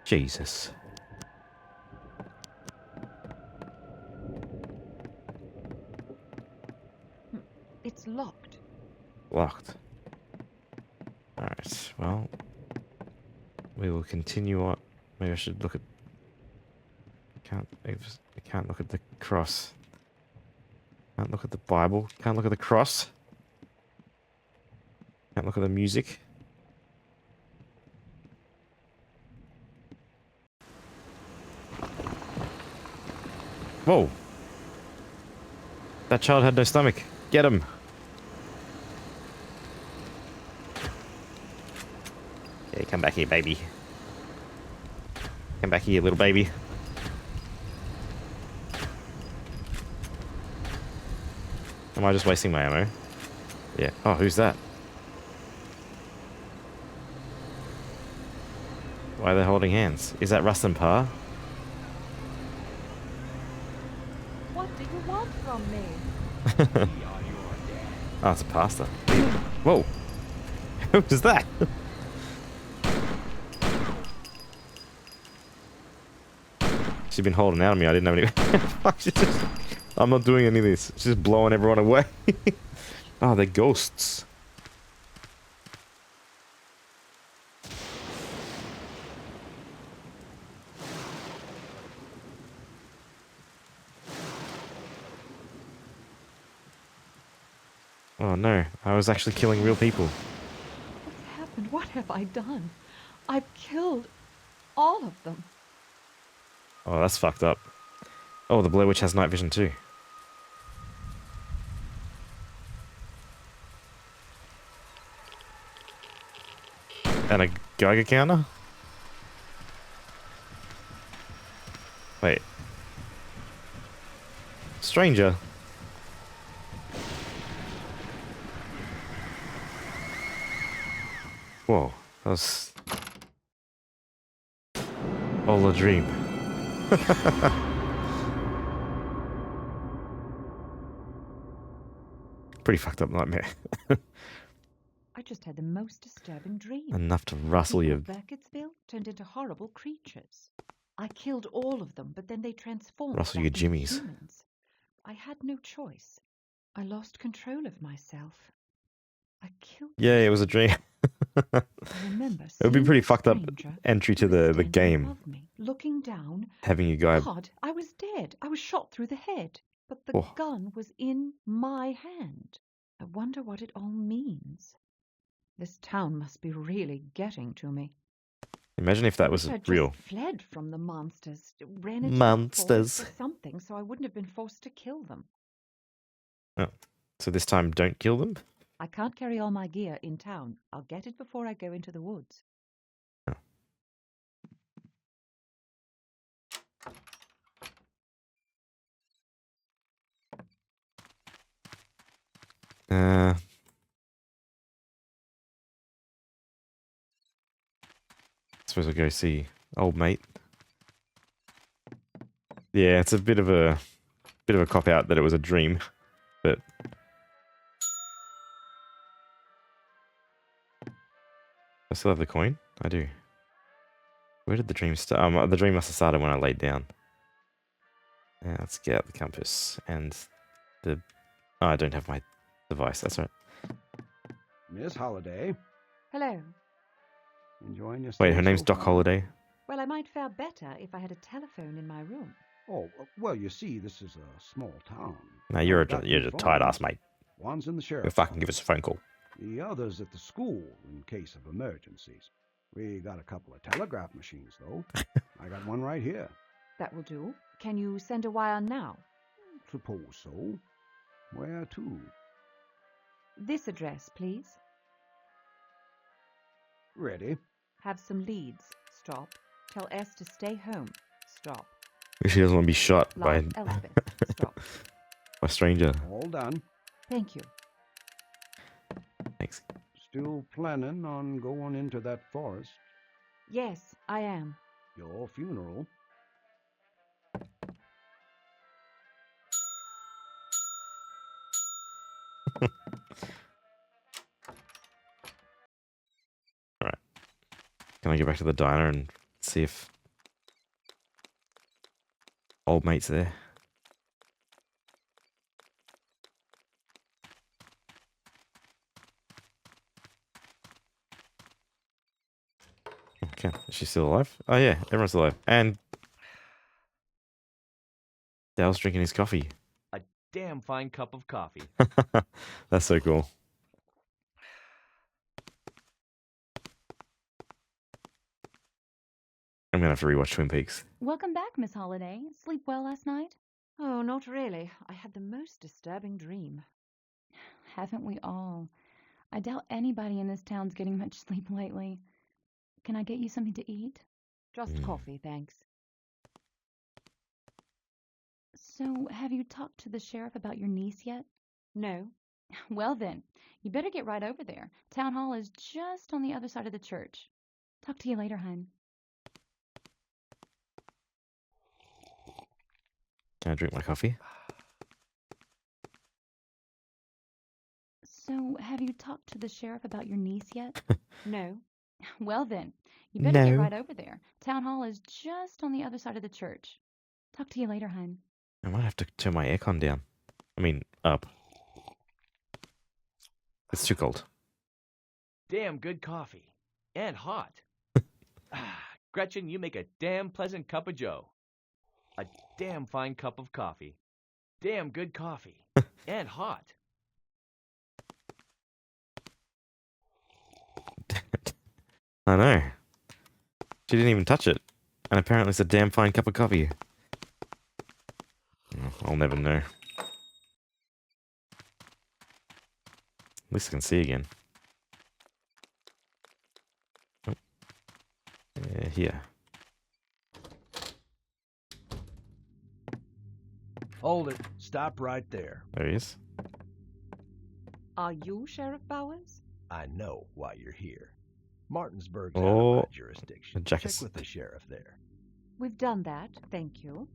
Jesus. It's locked. Locked. Alright, well. We will continue on. Maybe I should look at... I can't look at the cross. Can't look at the Bible. Can't look at the cross. Can't look at the music. Whoa. That child had no stomach. Get him. Yeah, come back here, baby. Come back here, little baby. Am I just wasting my ammo? Yeah. Oh, who's that? Why are they holding hands? Is that Rustin Parr? What do you want from me? Oh, it's a pastor. Whoa. Who was that? She's been holding out on me. I didn't have any... Fuck, she's just... I'm not doing any of this. She's just blowing everyone away. Oh, they're ghosts. Oh no, I was actually killing real people. What's happened? What have I done? I've killed all of them. Oh, that's fucked up. Oh, the Blair Witch has night vision too. And a Geiger counter? Wait. Stranger? Whoa, that was... All a dream. Pretty fucked up nightmare. I just had the most disturbing dream. Enough to rustle People your... of Burkittsville turned into horrible creatures. I killed all of them, but then they transformed Rustle back your into jimmies. humans. I had no choice. I lost control of myself. I killed Yeah, it was a dream. I remember It would be seeing pretty that fucked up stranger. entry He to was the standing game. above me, looking down. Having a guy... God, I was dead. I was shot through the head. But the Oh. gun was in my hand. I wonder what it all means. This town must be really getting to me. Imagine if that was I just real. fled from the monsters, ran into Monsters. the forest or something, so I wouldn't have been forced to kill them. Oh. So this time, don't kill them? I can't carry all my gear in town. I'll get it before I go into the woods. Oh. Suppose I'll go see old mate. Yeah, it's a bit of a cop out that it was a dream, but I still have the coin. I do. Where did the dream start? The dream must have started when I laid down. Yeah, let's get out the compass and the. Oh, I don't have my device. That's right. Miss Holliday, Hello. enjoying your Wait, stay her name's so Doc far? Holliday. Well, I might fare better if I had a telephone in my room. Oh, well, you see, this is a small town. No, you're I've got you're two a tight ass, phones. mate. One's in the You sheriff's fucking give us office. a phone call. The other's at the school in case of emergencies. We got a couple of telegraph machines, though. I got one right here. That will do. Can you send a wire now? Suppose so. Where to? This address, please. Ready. Have some leads. Stop. Tell S to stay home. Stop. She doesn't want to be shot by Like Elspeth. Stop. by a stranger. All done. Thank you. Thanks. Still planning on going into that forest? Yes, I am. Your funeral? Alright. Can I go back to the diner and see if old mate's there? Okay, is she still alive? Oh yeah, everyone's alive. And Dale's drinking his coffee. A damn fine cup of coffee. That's so cool. I'm gonna have to rewatch Twin Peaks. Welcome back, Miss Holliday. Sleep well last night? Oh, not really. I had the most disturbing dream. Haven't we all? I doubt anybody in this town's getting much sleep lately. Can I get you something to eat? Just coffee, thanks. So, have you talked to the sheriff about your niece yet? No. Well then, you better get right over there. Town hall is just on the other side of the church. Talk to you later, hun. Can I drink my coffee? So, have you talked to the sheriff about your niece yet? No. Well then, you better get No. right over there. Town hall is just on the other side of the church. Talk to you later, hun. I might have to turn my aircon down. I mean, up. It's too cold. Damn good coffee. And hot. Gretchen, you make a damn pleasant cup of joe. A damn fine cup of coffee. Damn good coffee. And hot. I know. She didn't even touch it. And apparently it's a damn fine cup of coffee. Oh, I'll never know. At least I can see again. Oh. Yeah, here. Hold it. Stop right there. There he is. Are you Sheriff Bowers? I know why you're here. Martinsburg's out Oh, of my jurisdiction. Jackets. Check with the sheriff there. We've done that, thank you.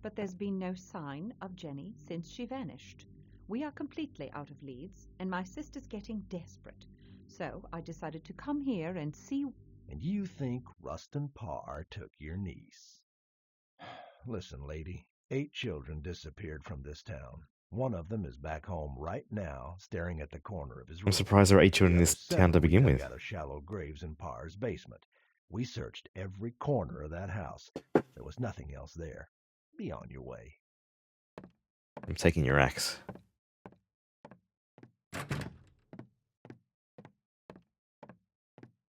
But there's been no sign of Jenny since she vanished. We are completely out of leads, and my sister's getting desperate. So I decided to come here and see... And you think Rustin Parr took your niece? Listen, lady, 8 children disappeared from this town. One of them is back home right now, staring at the corner of his room. I'm surprised there are 8 children in this town to begin with. Out of shallow graves in Parr's basement. We searched every corner of that house. There was nothing else there. Be on your way. I'm taking your axe.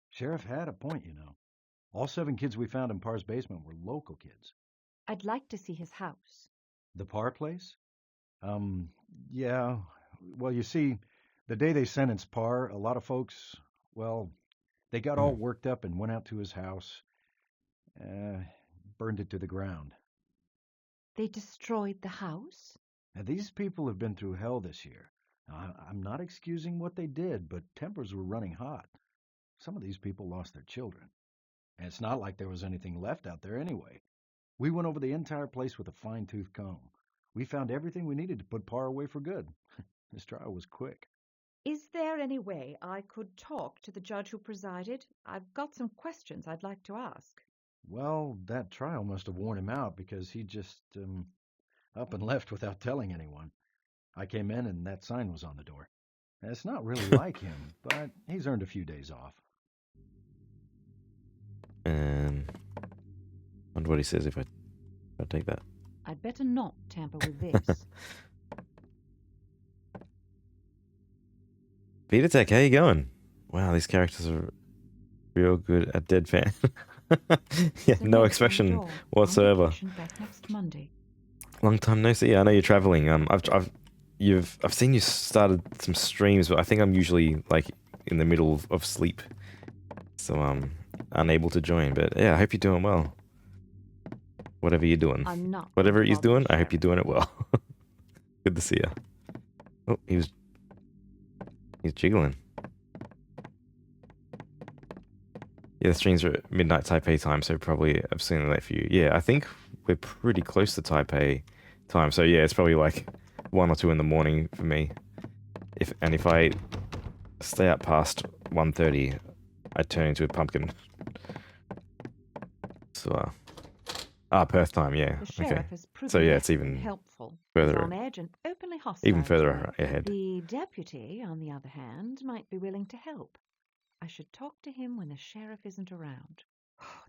Sheriff had a point, you know. All 7 kids we found in Parr's basement were local kids. I'd like to see his house. The Parr place? Yeah. Well, you see, the day they sentenced Parr, a lot of folks, well, they got all worked up and went out to his house. Burned it to the ground. They destroyed the house? Now, these people have been through hell this year. Now, I'm not excusing what they did, but tempers were running hot. Some of these people lost their children. And it's not like there was anything left out there anyway. We went over the entire place with a fine-tooth comb. We found everything we needed to put Parr away for good. This trial was quick. Is there any way I could talk to the judge who presided? I've got some questions I'd like to ask. Well, that trial must have worn him out because he just, up and left without telling anyone. I came in and that sign was on the door. It's not really like him, but he's earned a few days off. Wonder what he says if I take that. I'd better not tamper with this. Peter Tech, how you going? Wow, these characters are real good at deadpan. Yeah, no expression whatsoever. Back next Monday. Long time no see. I know you're traveling. I've seen you started some streams, but I think I'm usually like in the middle of sleep, so I'm unable to join. But yeah, I hope you're doing well. Whatever you're doing, whatever he's doing, I hope you're doing it well. Good to see you. Oh, he's jiggling. Yeah, the streams are at midnight Taipei time, so probably I've seen it late for you. Yeah, I think we're pretty close to Taipei time, so yeah, it's probably like 1 or 2 in the morning for me. If I stay up past 1:30, I turn into a pumpkin. So, Perth time, yeah. Okay. So yeah, it's even helpful, further, on edge and openly hostile. even further ahead. The deputy, on the other hand, might be willing to help. I should talk to him when the sheriff isn't around.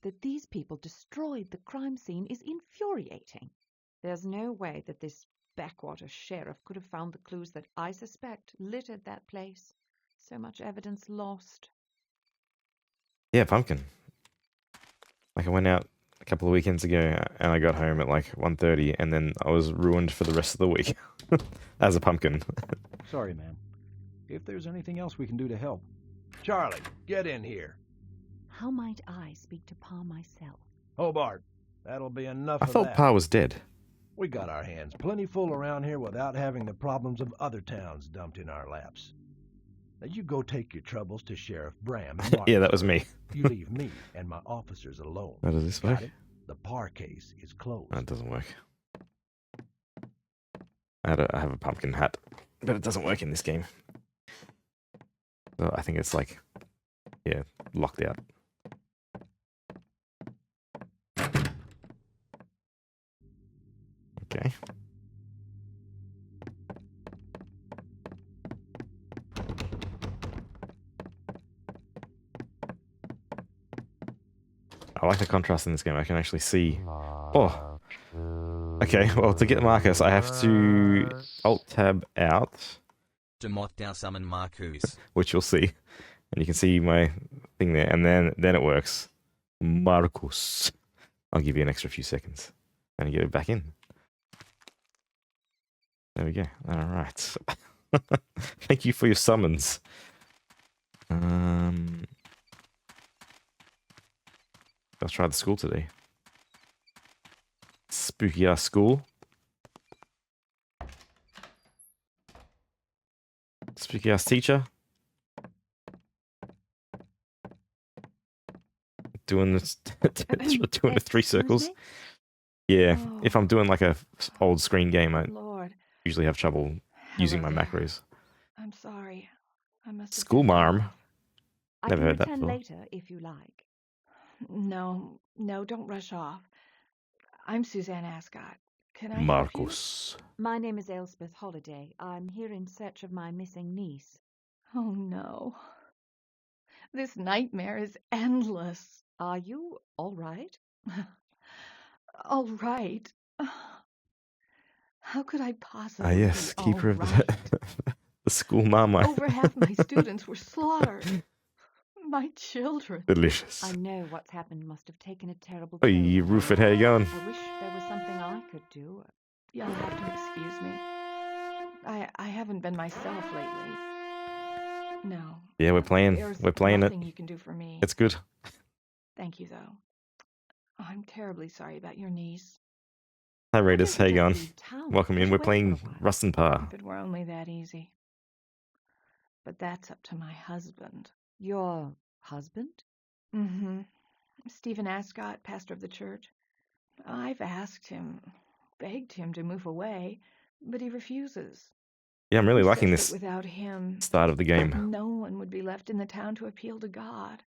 That these people destroyed the crime scene is infuriating. There's no way that this backwater sheriff could have found the clues that I suspect littered that place. So much evidence lost. Yeah, pumpkin. Like I went out a couple of weekends ago and I got home at like 1:30 and then I was ruined for the rest of the week as a pumpkin. Sorry, man. If there's anything else we can do to help. Charlie, get in here. How might I speak to Parr myself? Hobart, that'll be enough I of thought that. Parr was dead. We got our hands plenty full around here without having the problems of other towns dumped in our laps. Now you go take your troubles to Sheriff Bram. Yeah, that was me. You leave me and my officers alone. How does this work? Got it? The Parr case is closed. That doesn't work. I have a pumpkin hat, but it doesn't work in this game. So I think it's like, yeah, locked out. Okay. I like the contrast in this game. I can actually see. Oh. Okay, well, to get Marcus, I have to Alt-Tab out. To moth down summon Marcus. Which you'll see. And you can see my thing there. And then it works. Marcus. I'll give you an extra few seconds. And get it back in. There we go. Alright. Thank you for your summons. Let's try the school today. Spooky ass school. Spooky ass teacher. doing this, doing the 3 Excuse circles. me? Yeah, Oh, if I'm doing like a old screen game, I Lord. usually have trouble using Hello my there. macros. I'm sorry. I must have School drifted marm. off. I Never can heard that return before. later if you like. No, don't rush off. I'm Suzanne Ascot. Can I help you? Marcos. My name is Elspeth Holliday. I'm here in search of my missing niece. Oh, no. This nightmare is endless. Are you all right? All right. How could I Ah, possibly yes, be all keeper of right? the school marmite. Over half my students were slaughtered. My children. Delicious. I know what's happened must have taken a terrible Hey, toll on you. Rufus, how you going? I wish there was something I could do. You'll have to excuse me. I haven't been myself lately. No. Yeah, we're playing. There's We're playing it. nothing you can do for me. It's good. Thank you, though. I'm terribly sorry about your niece. Hi, Why Raiders. don't How we you just going? leave town? Welcome Get in. We're away playing for a while. Rustin Parr. If it were only that easy. But that's up to my husband. Your husband? Mm-hmm. Stephen Ascot, pastor of the church. I've asked him, begged him to move away, but he refuses. Yeah, I'm really He liking says this that without him, start of the game. no one would be left in the town to appeal to God.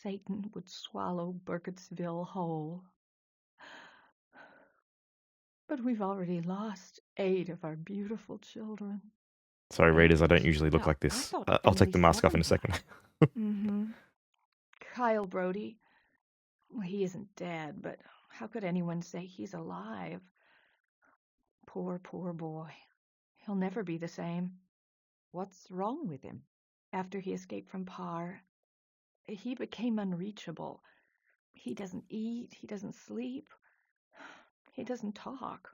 Satan would swallow Burkittsville whole. But we've already lost 8 of our beautiful children. Sorry, Raiders. I don't 8? usually look Now, like I this. thought I'll take only the mask off in 7 a second. died. Mm-hmm. Kyle Brody. Well, he isn't dead, but how could anyone say he's alive? Poor boy. He'll never be the same. What's wrong with him? After he escaped from Parr, he became unreachable. He doesn't eat, he doesn't sleep, he doesn't talk.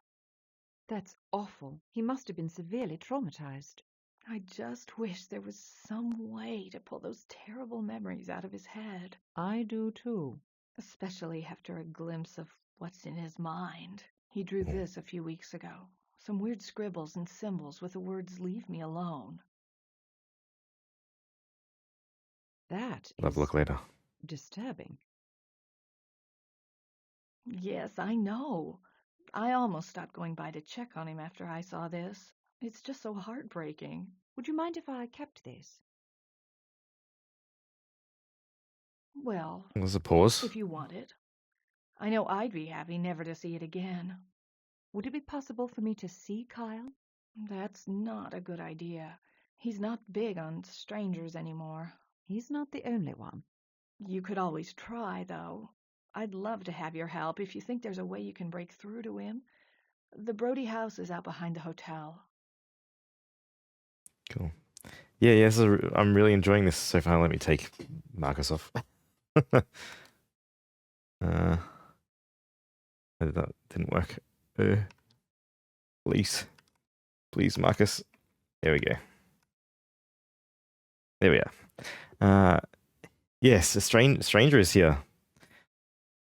That's awful. He must have been severely traumatized. I just wish there was some way to pull those terrible memories out of his head. I do too. Especially after a glimpse of what's in his mind. He drew this a few weeks ago. Some weird scribbles and symbols with the words, "Leave me alone." That Love is a look later. disturbing. Yes, I know. I almost stopped going by to check on him after I saw this. It's just so heartbreaking. Would you mind if I kept this? Well, There's a pause. if you want it. I know I'd be happy never to see it again. Would it be possible for me to see Kyle? That's not a good idea. He's not big on strangers anymore. He's not the only one. You could always try, though. I'd love to have your help if you think there's a way you can break through to him. The Brody house is out behind the hotel. Cool. Yeah. So I'm really enjoying this so far. Let me take Marcus off. That didn't work. Please, Marcus. There we go. There we are. Yes, a stranger is here.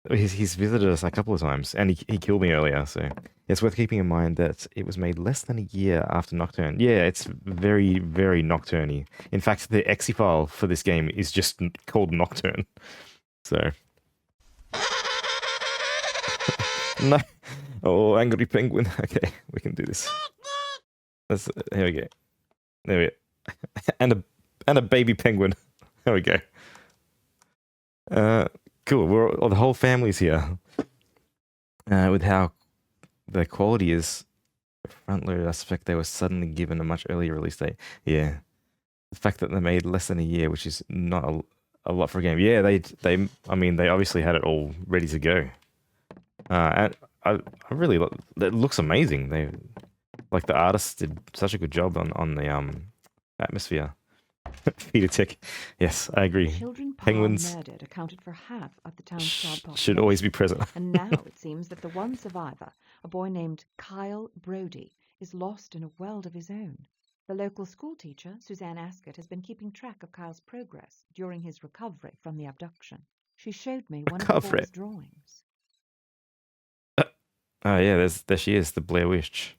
He's visited us a couple of times, and he killed me earlier. So it's worth keeping in mind that it was made less than a year after Nocturne. Yeah, it's very, very Nocturne-y. In fact, the exe file for this game is just called Nocturne. So. No. Oh, angry penguin. Okay, we can do this. Here we go. There we go. and a baby penguin. There we go. Cool. The whole family's here. With how the quality is front loaded, I suspect they were suddenly given a much earlier release date. Yeah. The fact that they made less than a year, which is not a lot for a game. Yeah, they obviously had it all ready to go. And I really it looks amazing. The artists did such a good job on the atmosphere. Peter Tick. Yes, I agree. Children Parr Penguins murdered accounted for half of the town's child population. should always be present. And now it seems that the one survivor, a boy named Kyle Brody, is lost in a world of his own. The local schoolteacher, Suzanne Ascot, has been keeping track of Kyle's progress during his recovery from the abduction. She showed me one of the boy's drawings. Oh yeah, there she is, the Blair Witch.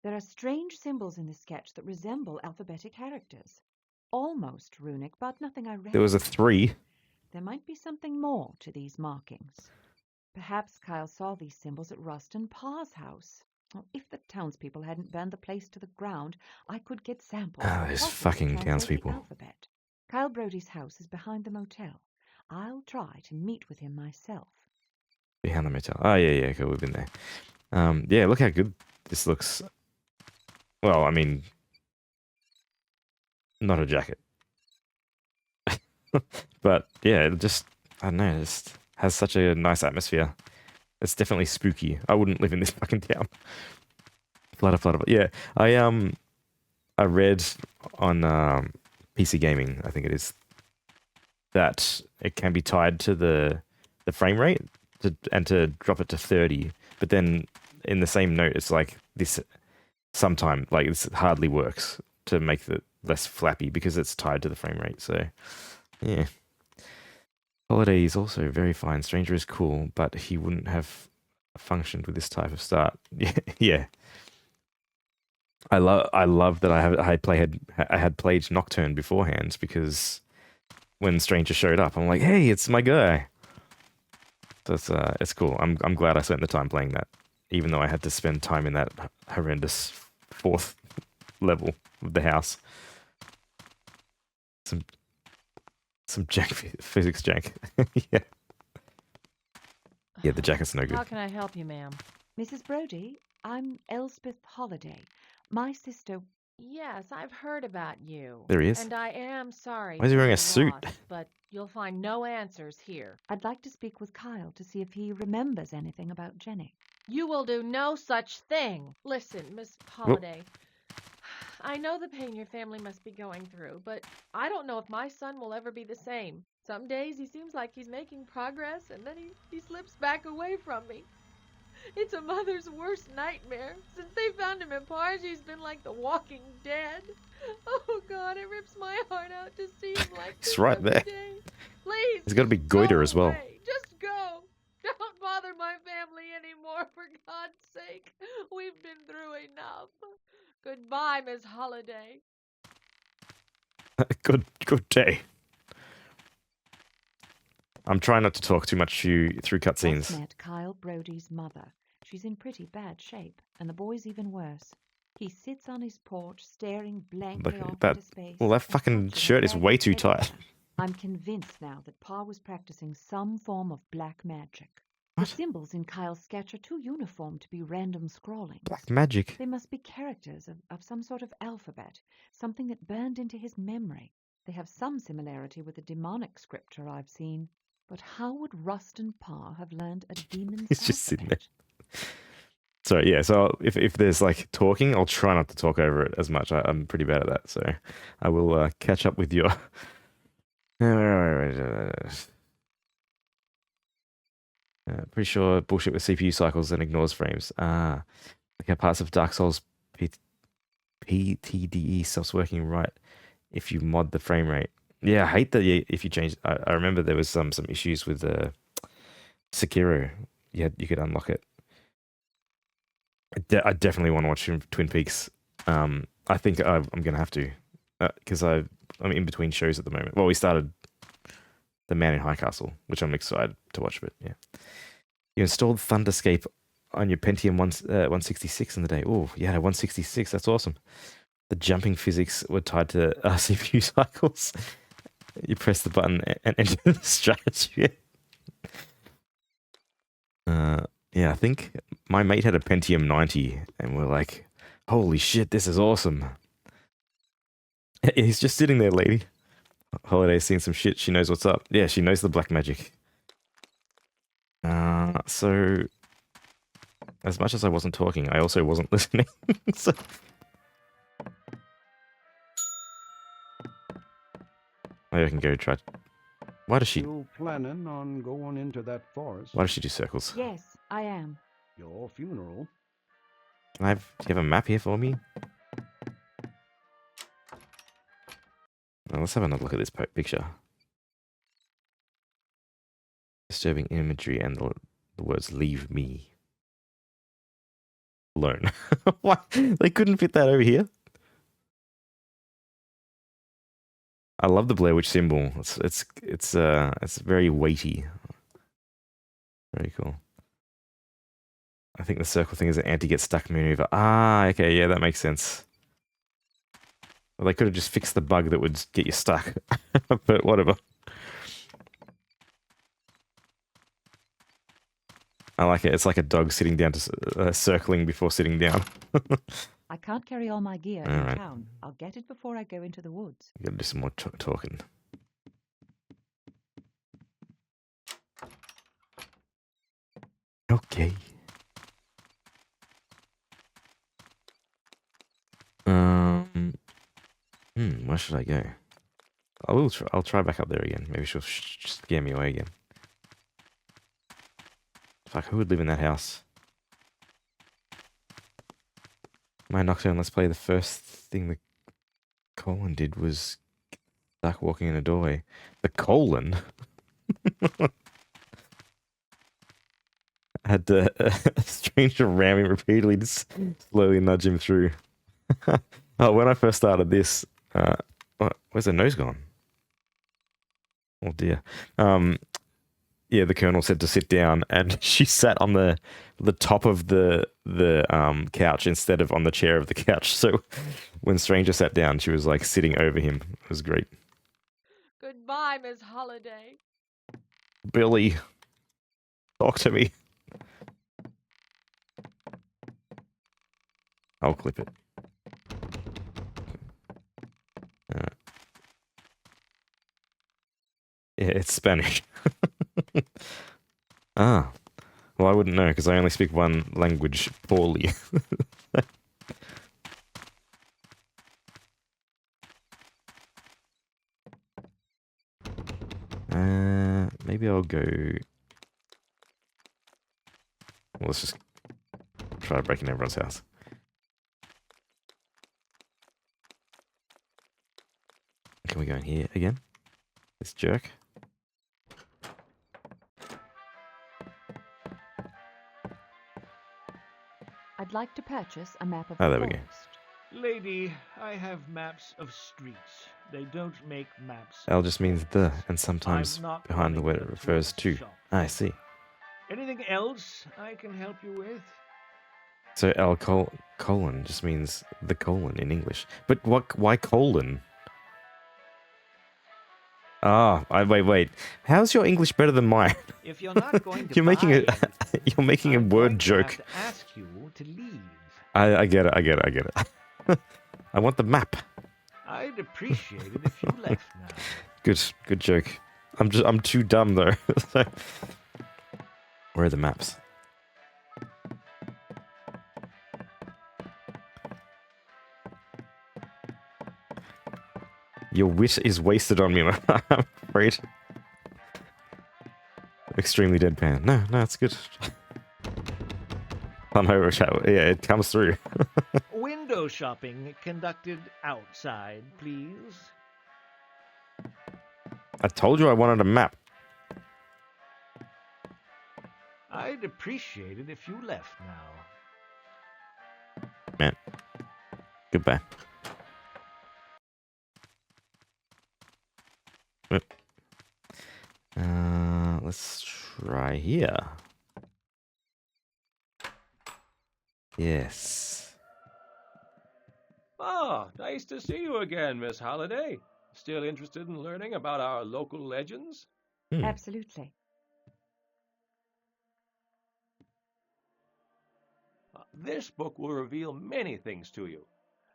There are strange symbols in this sketch that resemble alphabetic characters. almost runic, but nothing I There was a 3. There might be something more to these markings. Perhaps Kyle saw these symbols at Rustin Parr's house. Oh, if the townspeople hadn't burned the place to the ground, I could get samples. Ah, and those possibly fucking translate townspeople. The alphabet. Kyle Brody's house is behind the motel. I'll try to meet with him myself. Behind the motel. Oh, yeah, okay, we've been there. Yeah, look how good this looks. Well, I mean, not a jacket. But, yeah, it just, I don't know, it just has such a nice atmosphere. It's definitely spooky. I wouldn't live in this fucking town. Flutter. Yeah, I read on PC Gaming, I think it is, that it can be tied to the frame rate and to drop it to 30. But then in the same note, it's like this sometime, like this hardly works to make it less flappy because it's tied to the frame rate. So, yeah. Holiday is also very fine. Stranger is cool, but he wouldn't have functioned with this type of start. Yeah. I love that I had played Nocturne beforehand, because when Stranger showed up, I'm like, hey, it's my guy. So it's cool. I'm glad I spent the time playing that, even though I had to spend time in that horrendous 4th level of the house. Some physics jank. Yeah, the jacket's no good. How can I help you, ma'am? Mrs. Brody, I'm Elspeth Holliday. My sister... Yes, I've heard about you. There he is. And I am sorry. Why is he wearing a for your suit? loss, but you'll find no answers here. I'd like to speak with Kyle to see if he remembers anything about Jenny. You will do no such thing. Listen, Miss Holliday, I know the pain your family must be going through, but I don't know if my son will ever be the same. Some days he seems like he's making progress, and then he slips back away from me. It's a mother's worst nightmare. Since they found him in Parr, he's been like the walking dead. Oh, God, it rips my heart out to see him like He's this right every there. day. Please, He's got to be goiter as well. away. Just go. Don't bother my family anymore, for God's sake. We've been through enough. Goodbye, Miss Holliday. Good day. I'm trying not to talk too much through cutscenes. Just met Kyle Brody's mother. She's in pretty bad shape, and the boy's even worse. He sits on his porch, staring blankly Look off at that. into space. Well, that fucking shirt is way too tight. I'm convinced now that Parr was practicing some form of black magic. The symbols in Kyle's sketch are too uniform to be random scrawling. Black magic? They must be characters of some sort of alphabet, something that burned into his memory. They have some similarity with the demonic scripture I've seen. But how would Rustin Parr have learned a demon's He's just sitting there. Sorry, yeah, so if there's like talking, I'll try not to talk over it as much. I'm pretty bad at that, so I will catch up with your... pretty sure bullshit with CPU cycles and ignores frames. Okay, parts of Dark Souls PTDE stops working right if you mod the frame rate. Yeah, I hate that if you change... I remember there was some issues with Sekiro. You could unlock it. I definitely want to watch Twin Peaks. I think I'm going to have to, because I'm in between shows at the moment. Well, we started The Man in High Castle, which I'm excited to watch, but yeah. You installed Thunderscape on your Pentium 166 in the day. Oh, yeah, 166. That's awesome. The jumping physics were tied to CPU cycles. You press the button and enter the strategy. Yeah, I think my mate had a Pentium 90, and we're like, holy shit, this is awesome. He's just sitting there, lady. Holiday's seen some shit. She knows what's up. Yeah, she knows the black magic. So, as much as I wasn't talking, I also wasn't listening. So... Maybe I can go try... Why does she... You planning on going into that forest? Why does she do circles? Yes, I am. Your funeral? Do you have a map here for me? Now, let's have another look at this picture. Disturbing imagery and the words "leave me alone." What? They couldn't fit that over here? I love the Blair Witch symbol. It's very weighty. Very cool. I think the circle thing is an anti-get-stuck maneuver. Ah, okay, yeah, that makes sense. Well, they could have just fixed the bug that would get you stuck. But whatever. I like it. It's like a dog sitting down to circling before sitting down. I can't carry all my gear All in right. town. I'll get it before I go into the woods. Gotta do some more talking. Okay. Where should I go? I'll try back up there again. Maybe she'll scare me away again. Fuck, who would live in that house? My Nocturne, let's play. The first thing the colon did was stuck walking in a doorway. The colon? Had the stranger ram him repeatedly to slowly nudge him through. Oh, when I first started this, where's her nose gone? Oh dear. Yeah, the colonel said to sit down, and she sat on the top of the couch instead of on the chair of the couch. So when stranger sat down, she was like sitting over him. It was great. Goodbye, Miss Holiday. Billy, talk to me. I'll clip it. Yeah, it's Spanish. Ah. Well, I wouldn't know, because I only speak one language poorly. Maybe I'll go... Well, let's just try breaking everyone's house. Can we go in here again? This jerk. I'd like to purchase a map of Oh, the there we go. forest. Lady, I have maps of streets. They don't make maps. L just means the, and sometimes I'm not behind the word running it a refers tourist to. shop. I see. Anything else I can help you with? So L colon just means the colon in English. But why colon? Ah, wait. How's your English better than mine? If you're not going to You're making a buy anything, you're making a I'm word going to joke. have to ask you to leave. I get it. I want the map. I'd appreciate it if you left now. Good joke. I'm too dumb though. So, where are the maps? Your wit is wasted on me, I'm afraid. Extremely deadpan. No, it's good. On overshadow. Yeah, it comes through. Window shopping conducted outside, please. I told you I wanted a map. I'd appreciate it if you left now. Man. Goodbye. Let's try here. Yes. Ah, nice to see you again, Miss Holiday. Still interested in learning about our local legends? Absolutely. This book will reveal many things to you.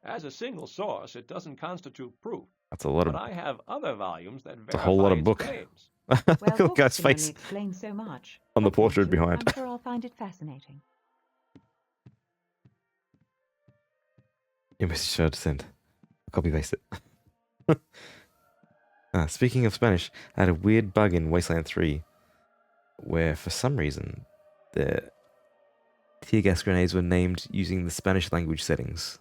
As a single source, it doesn't constitute proof. That's a lot of... But I have other volumes that It's a whole lot of book. claims. Well, Look at the books guy's can only face explain so much. on the But thank portrait you. behind. I'm sure I'll find it fascinating. Your message should send. Copy paste it. Speaking of Spanish, I had a weird bug in Wasteland 3 where for some reason the tear gas grenades were named using the Spanish language settings.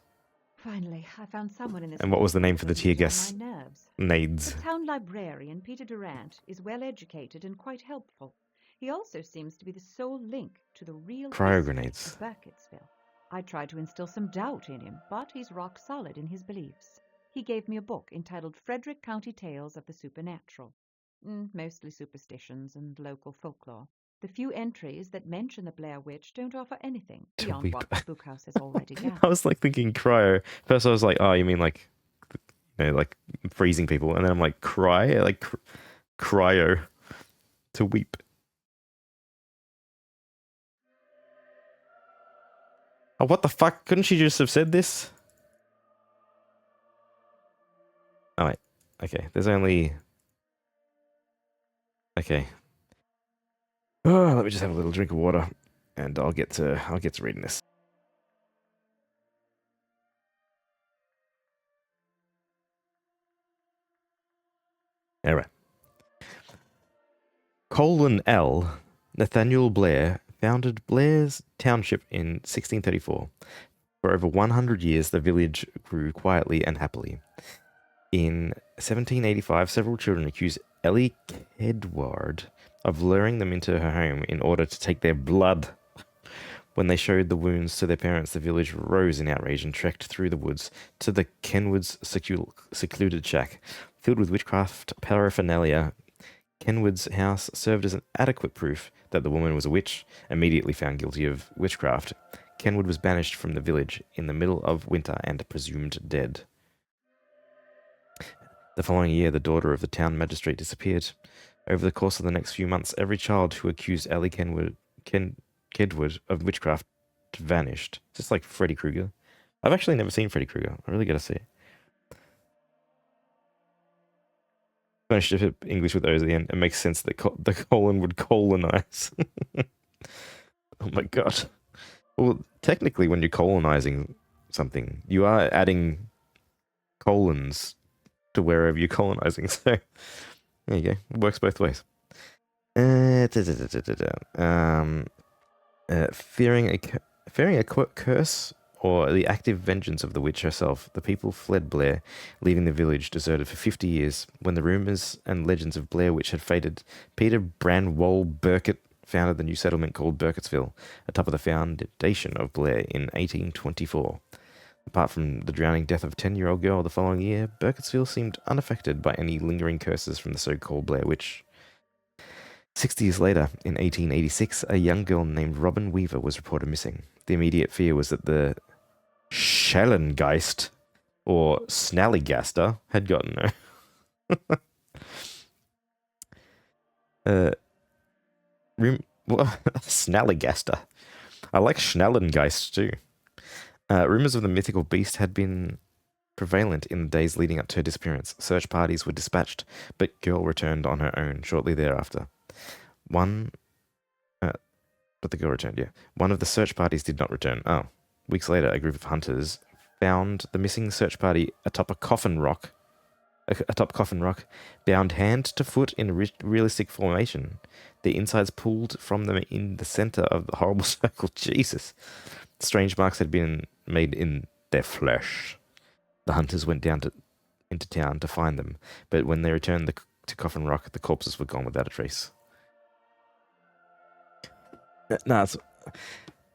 Finally, I found someone in this. And what was the name for the tear who was gas on my nerves. nades? The town librarian, Peter Durant, is well educated and quite helpful. He also seems to be the sole link to the real Cryo history grenades. of Burkittsville. I tried to instill some doubt in him, but he's rock solid in his beliefs. He gave me a book entitled Frederick County Tales of the Supernatural. Mostly superstitions and local folklore. The few entries that mention the Blair Witch don't offer anything beyond what the bookhouse has already gathered. I was like thinking cryo. First I was like, oh, you mean like, like freezing people. And then I'm like, cry? Like cryo. To weep. Oh, what the fuck? Couldn't she just have said this? Oh, wait. Okay, there's only... Okay. Oh, let me just have a little drink of water, and I'll get to reading this. All right. Colin L. Nathaniel Blair founded Blair's Township in 1634. For over 100 years, the village grew quietly and happily. In 1785, several children accused Ellie Kedward of luring them into her home in order to take their blood. When they showed the wounds to their parents, the village rose in outrage and trekked through the woods to the Kenwood's secluded shack. Filled with witchcraft paraphernalia, Kenwood's house served as an adequate proof that the woman was a witch. Immediately found guilty of witchcraft, Kenwood was banished from the village in the middle of winter and presumed dead. The following year, the daughter of the town magistrate disappeared. Over the course of the next few months, every child who accused Ellie Kedward of witchcraft vanished. Just like Freddy Krueger. I've actually never seen Freddy Krueger. I really gotta see it. Spanish English with O's at the end. It makes sense that the colon would colonize. Oh my god. Well, technically, when you're colonizing something, you are adding colons to wherever you're colonizing. So there you go. It works both ways. Fearing a curse or the active vengeance of the witch herself, the people fled Blair, leaving the village deserted for 50 years. When the rumors and legends of Blair Witch had faded, Peter Branwell Burkett founded the new settlement called Burkittsville, atop of the foundation of Blair in 1824. Apart from the drowning death of a 10-year-old girl the following year, Burkittsville seemed unaffected by any lingering curses from the so-called Blair Witch. 60 years later, in 1886, a young girl named Robin Weaver was reported missing. The immediate fear was that the Schellengeist, or Snallygaster, had gotten her. Snallygaster. I like Schnellengeist too. Rumors of the mythical beast had been prevalent in the days leading up to her disappearance. Search parties were dispatched, but girl returned on her own shortly thereafter. But the girl returned, yeah. One of the search parties did not return. Oh. Weeks later, a group of hunters found the missing search party atop Coffin Rock, bound hand to foot in a realistic formation. The insides pulled from them in the center of the horrible circle. Jesus. Strange marks had been made in their flesh. The hunters went down into town to find them, but when they returned to Coffin Rock, the corpses were gone without a trace. No,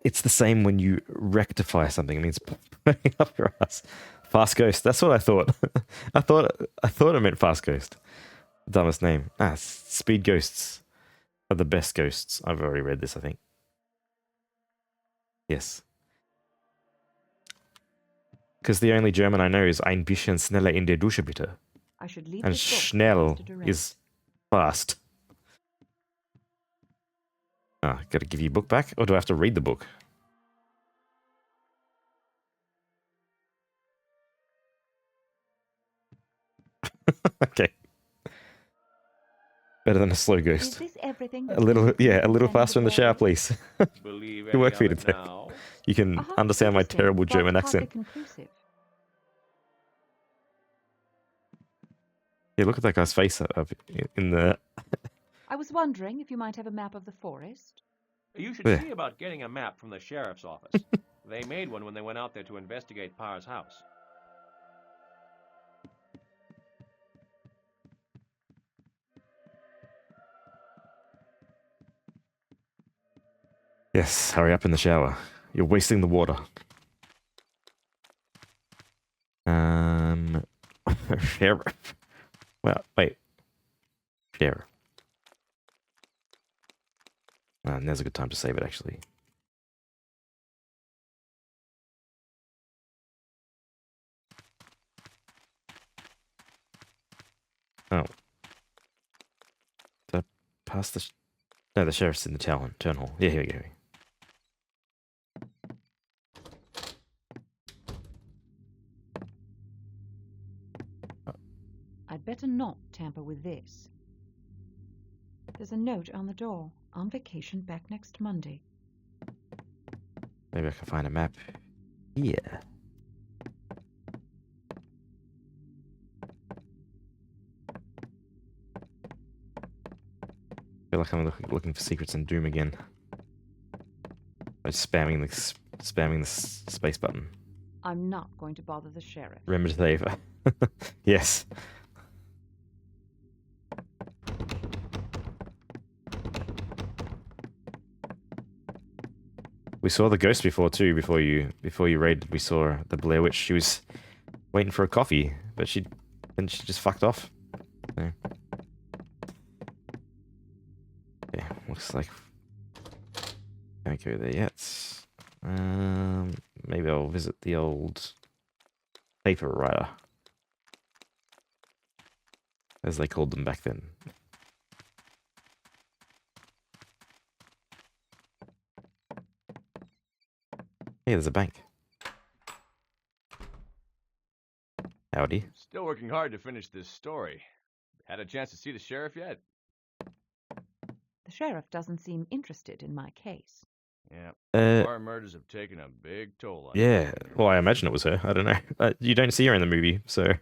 it's the same when you rectify something. It means putting up your ass. Fast Ghost. That's what I thought. I thought it meant Fast Ghost. Dumbest name. Speed Ghosts are the best ghosts. I've already read this, I think. Yes. Because the only German I know is ein bisschen schneller in der Dusche, bitte. I should leave And this book schnell to direct. is fast. Gotta give you a book back? Or do I have to read the book? Okay. Better than a slow Is ghost. this everything? A little faster in the shower, please. Believe Good work any for you of to it take. now? You can understand my terrible German accent. Conclusive. Yeah, look at that guy's face up in the... I was wondering if you might have a map of the forest. You should Where? see about getting a map from the sheriff's office. They made one when they went out there to investigate Parr's house. Yes, hurry up in the shower. You're wasting the water. Sheriff. Well, wait. Sheriff. Now's a good time to save it, actually. Oh. Did I pass the... No, the sheriff's in the town hall. Yeah, here we go. I'd better not tamper with this. There's a note on the door. On vacation back next Monday. Maybe I can find a map here. I feel like I'm looking for secrets in Doom again. By spamming the space button. I'm not going to bother the sheriff. Remember to save. Yes. We saw the ghost before too. Before you raided, we saw the Blair Witch. She was waiting for a coffee, but she just fucked off. So. Yeah, looks like can't go there yet. Maybe I'll visit the old paper writer, as they called them back then. Hey, there's a bank. Howdy. Still working hard to finish this story. Had a chance to see the sheriff yet? The sheriff doesn't seem interested in my case. Yeah. Our murders have taken a big toll on Yeah. Well, I imagine it was her. I don't know. You don't see her in the movie, so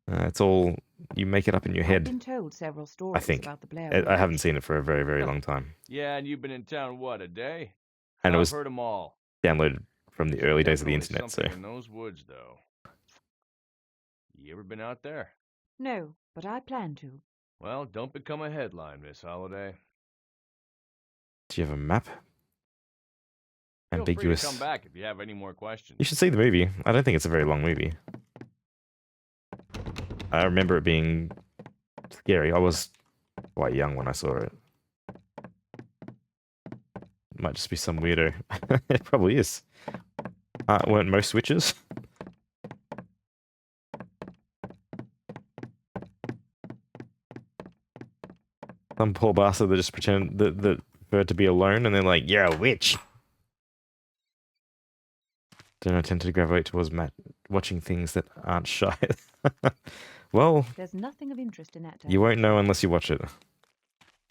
it's all you make it up in your head. I've been told several stories I think. about the Blair Witch. I haven't seen it for a very, very long time. Yeah, and you've been in town, what, a day? And it was I've heard them all. downloaded from the early days of the Definitely internet, so. something in those woods, though. You ever been out there? No, but I plan to. Well, don't become a headline, Miss Holliday. Do you have a map? Feel free to come back if you have any more questions. You should see the movie. I don't think it's a very long movie. I remember it being scary. I was quite young when I saw it. It might just be some weirdo. It probably is. Weren't most witches? Some poor bastard that just pretend that preferred to be alone, and they're like, "You're a witch." Don't I tend to gravitate towards watching things that aren't shy? Well, there's nothing of interest in that. You won't know unless you watch it.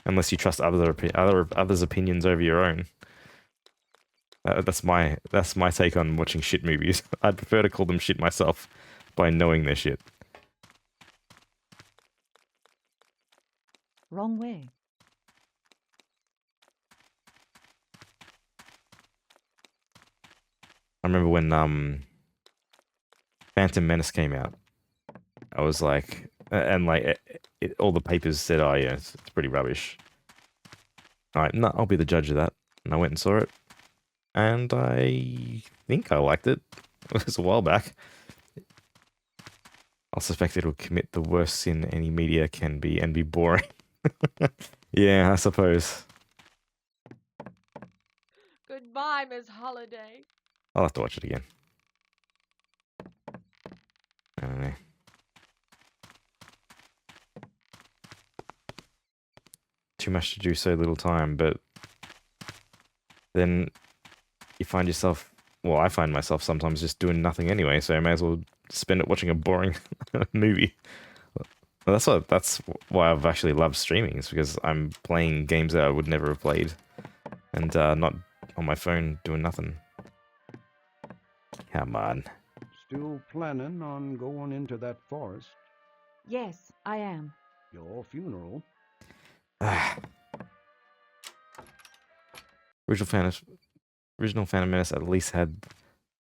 Unless you trust others' opinions over your own. That's my take on watching shit movies. I'd prefer to call them shit myself by knowing their shit. Wrong way. I remember when Phantom Menace came out. I was like, and like all the papers said, "Oh yeah, it's pretty rubbish." Alright, no, I'll be the judge of that. And I went and saw it, and I think I liked it. It was a while back. I'll suspect it'll commit the worst sin any media can be and be boring. Yeah, I suppose. Goodbye, Miss Holliday. I'll have to watch it again. I don't know. Too much to do, so little time, but then you find yourself, well, I find myself sometimes just doing nothing anyway, so I may as well spend it watching a boring movie. Well, that's why I've actually loved streaming, is because I'm playing games that I would never have played, and not on my phone doing nothing. Come on. Still planning on going into that forest? Yes, I am. Your funeral? Original Phantom Menace at least had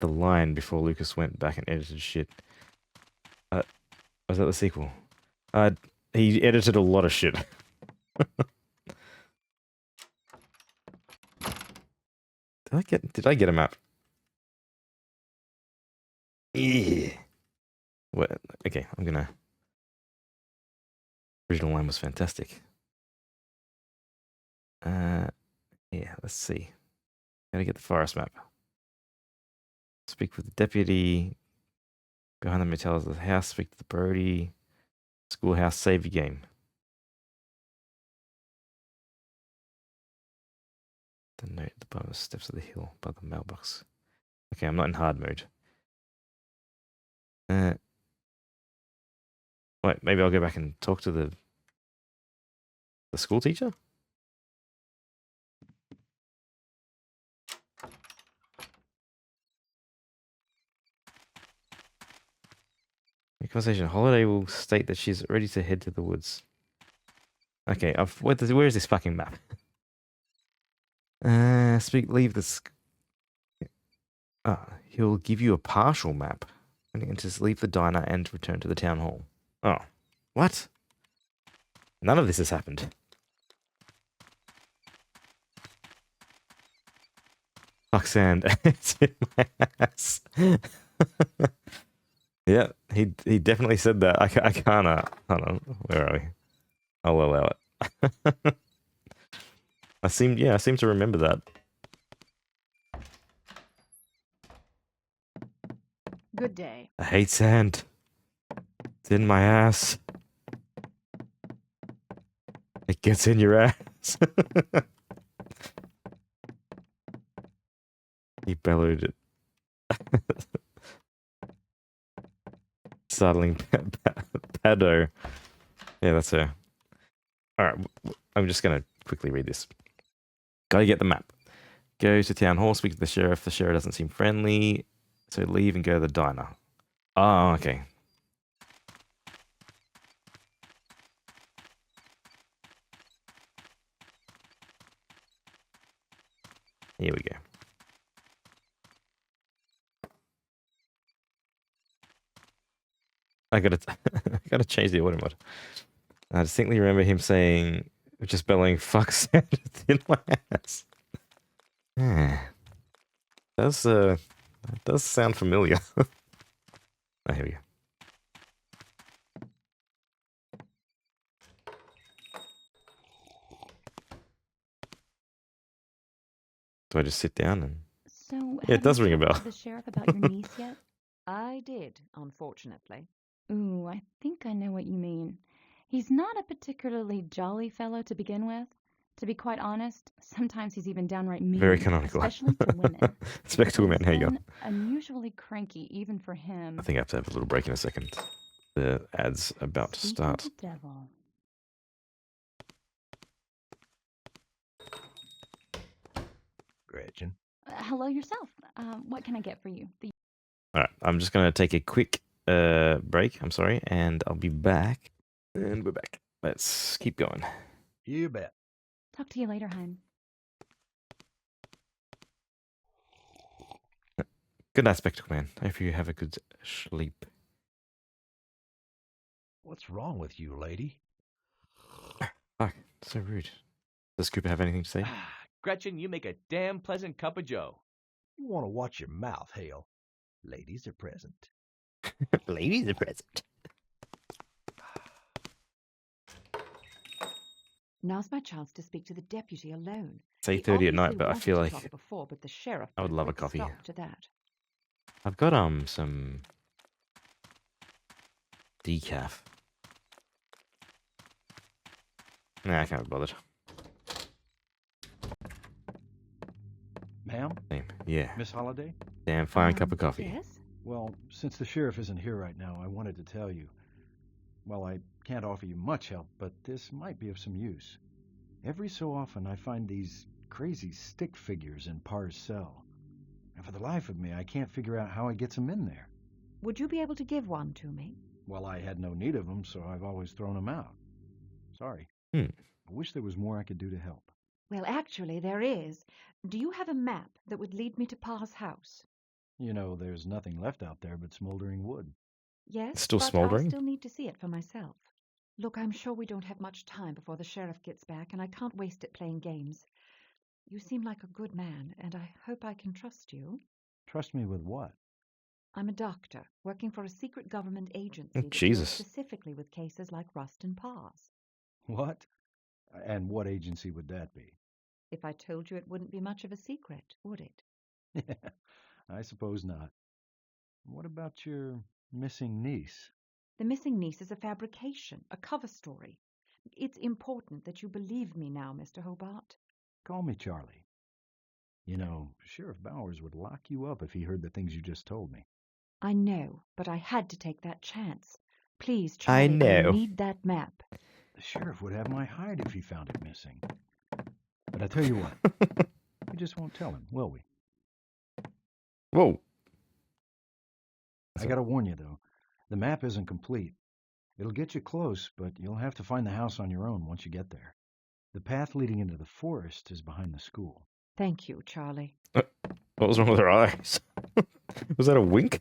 the line before Lucas went back and edited shit. Was that the sequel? He edited a lot of shit. Did I get a map? Yeah. What? Okay, I'm gonna. Original line was fantastic. Yeah, let's see. Gotta get the forest map. Speak with the deputy. Behind the motels of the house. Speak to the Brody. Schoolhouse. Save your game. The note at the bottom of the steps of the hill by the mailbox. Okay, I'm not in hard mode. Wait, maybe I'll go back and talk to the school teacher? The conversation. Holiday will state that she's ready to head to the woods. Okay, where is this fucking map? Leave this. He'll give you a partial map. And just leave the diner and return to the town hall. Oh, what? None of this has happened. Fuck sand. It's in my ass. Yeah, he definitely said that. I can't. Hold on. Where are we? I'll allow it. I seem to remember that. Good day. I hate sand. It's in my ass. It gets in your ass. He bellowed it. Saddling Pado. Yeah, that's her. Alright, I'm just going to quickly read this. Gotta get the map. Go to town hall, speak to the sheriff. The sheriff doesn't seem friendly, so leave and go to the diner. Oh, okay. Here we go. I gotta change the audio mode. I distinctly remember him saying, just bellowing, "Fuck sand, it's in my ass." Does sound familiar. Oh, here we go. Do I just sit down and? So, Yeah, it does ring a bell. The sheriff about your niece yet? I did, unfortunately. Ooh, I think I know what you mean. He's not a particularly jolly fellow to begin with. To be quite honest, sometimes he's even downright mean. Very canonical. Especially to women. Respect to women, here you go. Unusually cranky, even for him. I think I have to have a little break in a second. The ad's about to start. The devil. Gretchen. Hello yourself. What can I get for you? Alright, I'm just going to take a quick break, I'm sorry, and I'll be back. And we're back. Let's keep going. You bet. Talk to you later, hon. Good night, Spectacle Man. I hope you have a good sleep. What's wrong with you, lady? Fuck, so rude. Does Cooper have anything to say? Gretchen, you make a damn pleasant cup of joe. You want to watch your mouth, Hale. Ladies are present. Ladies are present. Now's my chance to speak to the deputy alone. It's 8:30 at night, but I feel like before, but the sheriff I would love a coffee. to that. I've got some decaf. Nah, I can't be bothered. Ma'am? Yeah. Miss Holliday? Damn fine cup of coffee. Yes? Well, since the sheriff isn't here right now, I wanted to tell you. Well, I can't offer you much help, but this might be of some use. Every so often I find these crazy stick figures in Parr's cell. And for the life of me, I can't figure out how he gets them in there. Would you be able to give one to me? Well, I had no need of them, so I've always thrown them out. Sorry. I wish there was more I could do to help. Well, actually, there is. Do you have a map that would lead me to Parr's house? You know, there's nothing left out there but smoldering wood. Yes, It's still but smoldering? I still need to see it for myself. Look, I'm sure we don't have much time before the sheriff gets back, and I can't waste it playing games. You seem like a good man, and I hope I can trust you. Trust me with what? I'm a doctor working for a secret government agency that deals Jesus. specifically with cases like Rustin Parr's. What? And what agency would that be? If I told you, it wouldn't be much of a secret, would it? I suppose not. What about your missing niece? The missing niece is a fabrication, a cover story. It's important that you believe me now, Mr. Hobart. Call me Charlie. You know, Sheriff Bowers would lock you up if he heard the things you just told me. I know, but I had to take that chance. Please, I Charlie, know. I need that map. The sheriff would have my hide if he found it missing. But I tell you what, we just won't tell him, will we? Whoa. I gotta warn you, though, the map isn't complete. It'll get you close, but you'll have to find the house on your own once you get there. The path leading into the forest is behind the school. Thank you, Charlie. What was wrong with her eyes? Was that a wink?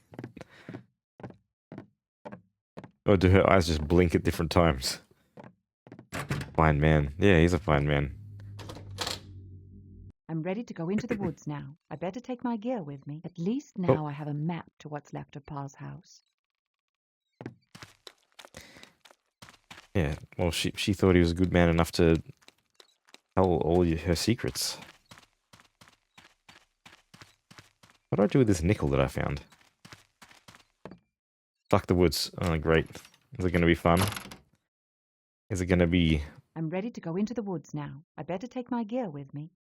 Or do her eyes just blink at different times? Fine man. Yeah, he's a fine man. I'm ready to go into the woods now. I better take my gear with me. At least now I have a map to what's left of Parr's house. Yeah, well, she thought he was a good man enough to tell all her secrets. What do I do with this nickel that I found? Fuck the woods. Oh, great. Is it going to be fun? Is it going to be... I'm ready to go into the woods now. I better take my gear with me.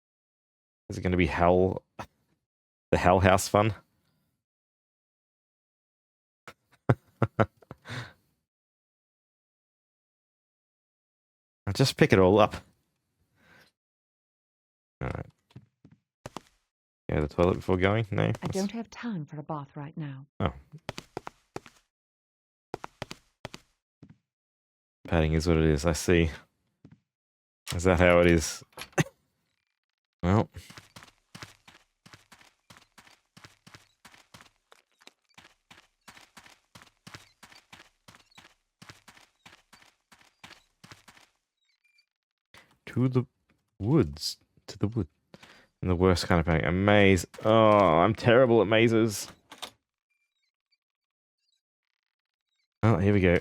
Is it going to be hell... The Hell House fun? I'll just pick it all up. Alright. Go to the toilet before going? No? I don't have time for a bath right now. Oh. Padding is what it is, I see. Is that how it is? Well. To the woods. To the wood. And the worst kind of padding. A maze. Oh, I'm terrible at mazes. Oh, here we go.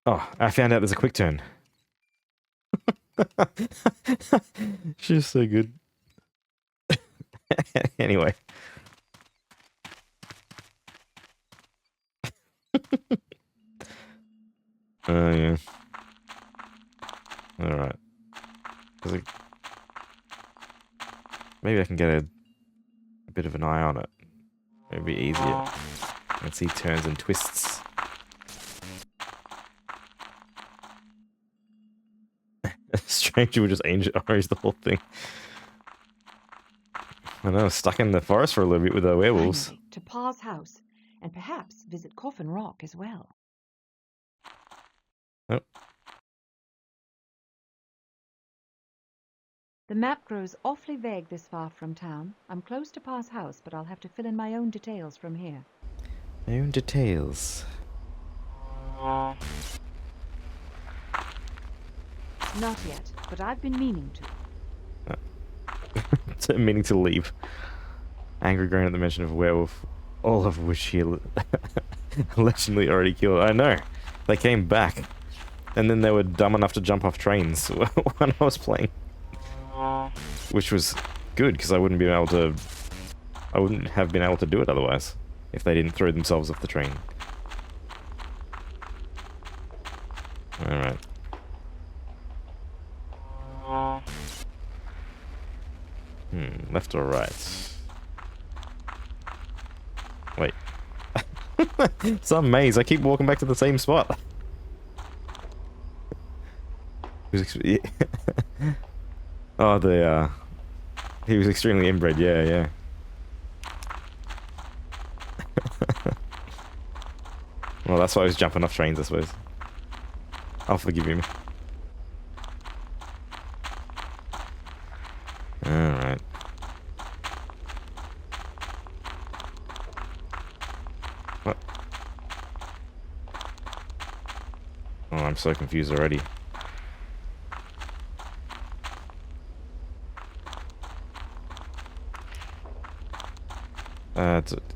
Oh, I found out there's a quick turn. She's so good. Anyway. Oh, yeah. Alright. Maybe I can get a bit of an eye on it. It'd be easier. Let's see turns and twists. Stranger would just orange the whole thing. I know, stuck in the forest for a little bit with the werewolves. Finally, to Parr's house, and perhaps visit Coffin Rock as well. Oh. The map grows awfully vague this far from town. I'm close to Parr's house, but I'll have to fill in my own details from here. My own details. Not yet, but I've been meaning to. Meaning to leave. Angry groan at the mention of a werewolf, all of which he allegedly already killed. I know. They came back. And then they were dumb enough to jump off trains when I was playing. Which was good, because I wouldn't have been able to do it otherwise, if they didn't throw themselves off the train. Alright. Left or right? Wait. Some maze, I keep walking back to the same spot. Oh, he was extremely inbred, yeah. Well, that's why I was jumping off trains, I suppose. I'll forgive him. Alright. What? Oh, I'm so confused already.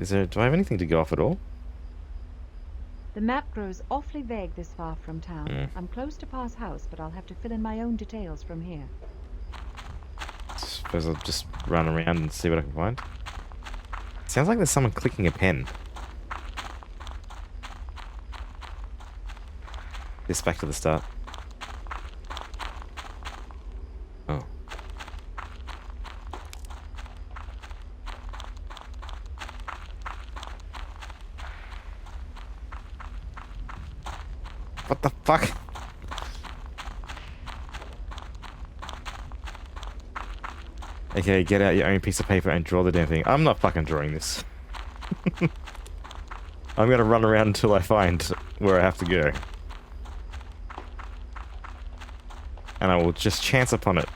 Do I have anything to go off at all? The map grows awfully vague this far from town. Mm. I'm close to Parr's house, but I'll have to fill in my own details from here. Suppose I'll just run around and see what I can find. Sounds like there's someone clicking a pen. This back to the start. Oh. What the fuck? Okay, get out your own piece of paper and draw the damn thing. I'm not fucking drawing this. I'm gonna run around until I find where I have to go. And I will just chance upon it.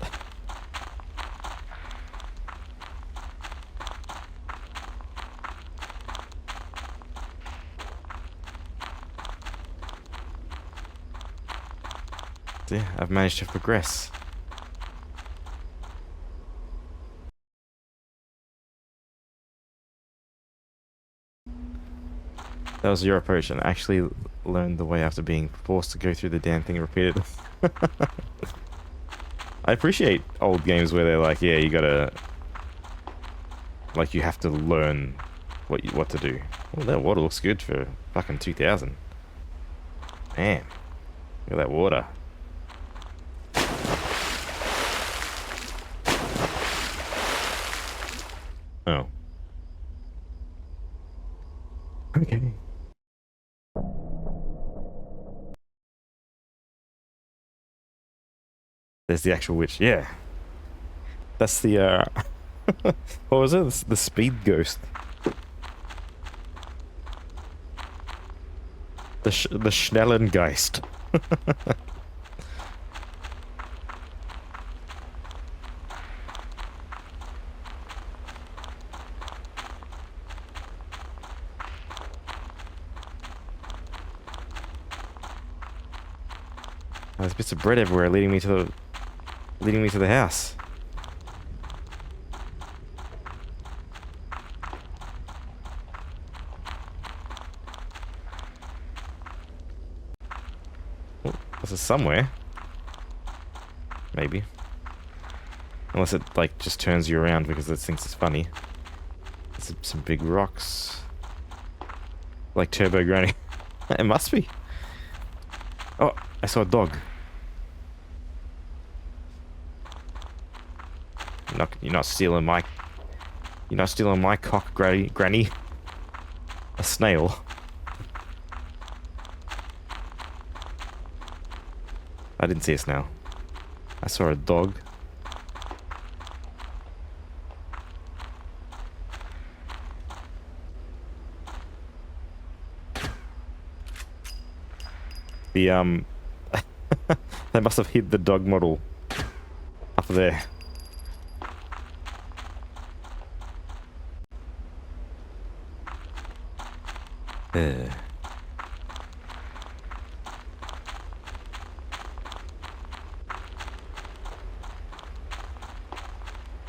Yeah, I've managed to progress. That was your approach, and actually learned the way after being forced to go through the damn thing repeatedly. I appreciate old games where they're like, yeah, you gotta... Like, you have to learn what to do. Well, that water looks good for fucking 2000. Man, look at that water. Oh. Okay. There's the actual witch. Yeah. That's the, what was it? The speed ghost. The Schnellengeist. There's bits of bread everywhere leading me to the house. Oh, this is somewhere. Maybe. Unless it like just turns you around because it thinks it's funny. There's some big rocks. Like Turbo Granny. It must be. Oh, I saw a dog. You're not stealing my cock, Granny. A snail. I didn't see a snail. I saw a dog. The they must have hid the dog model up there.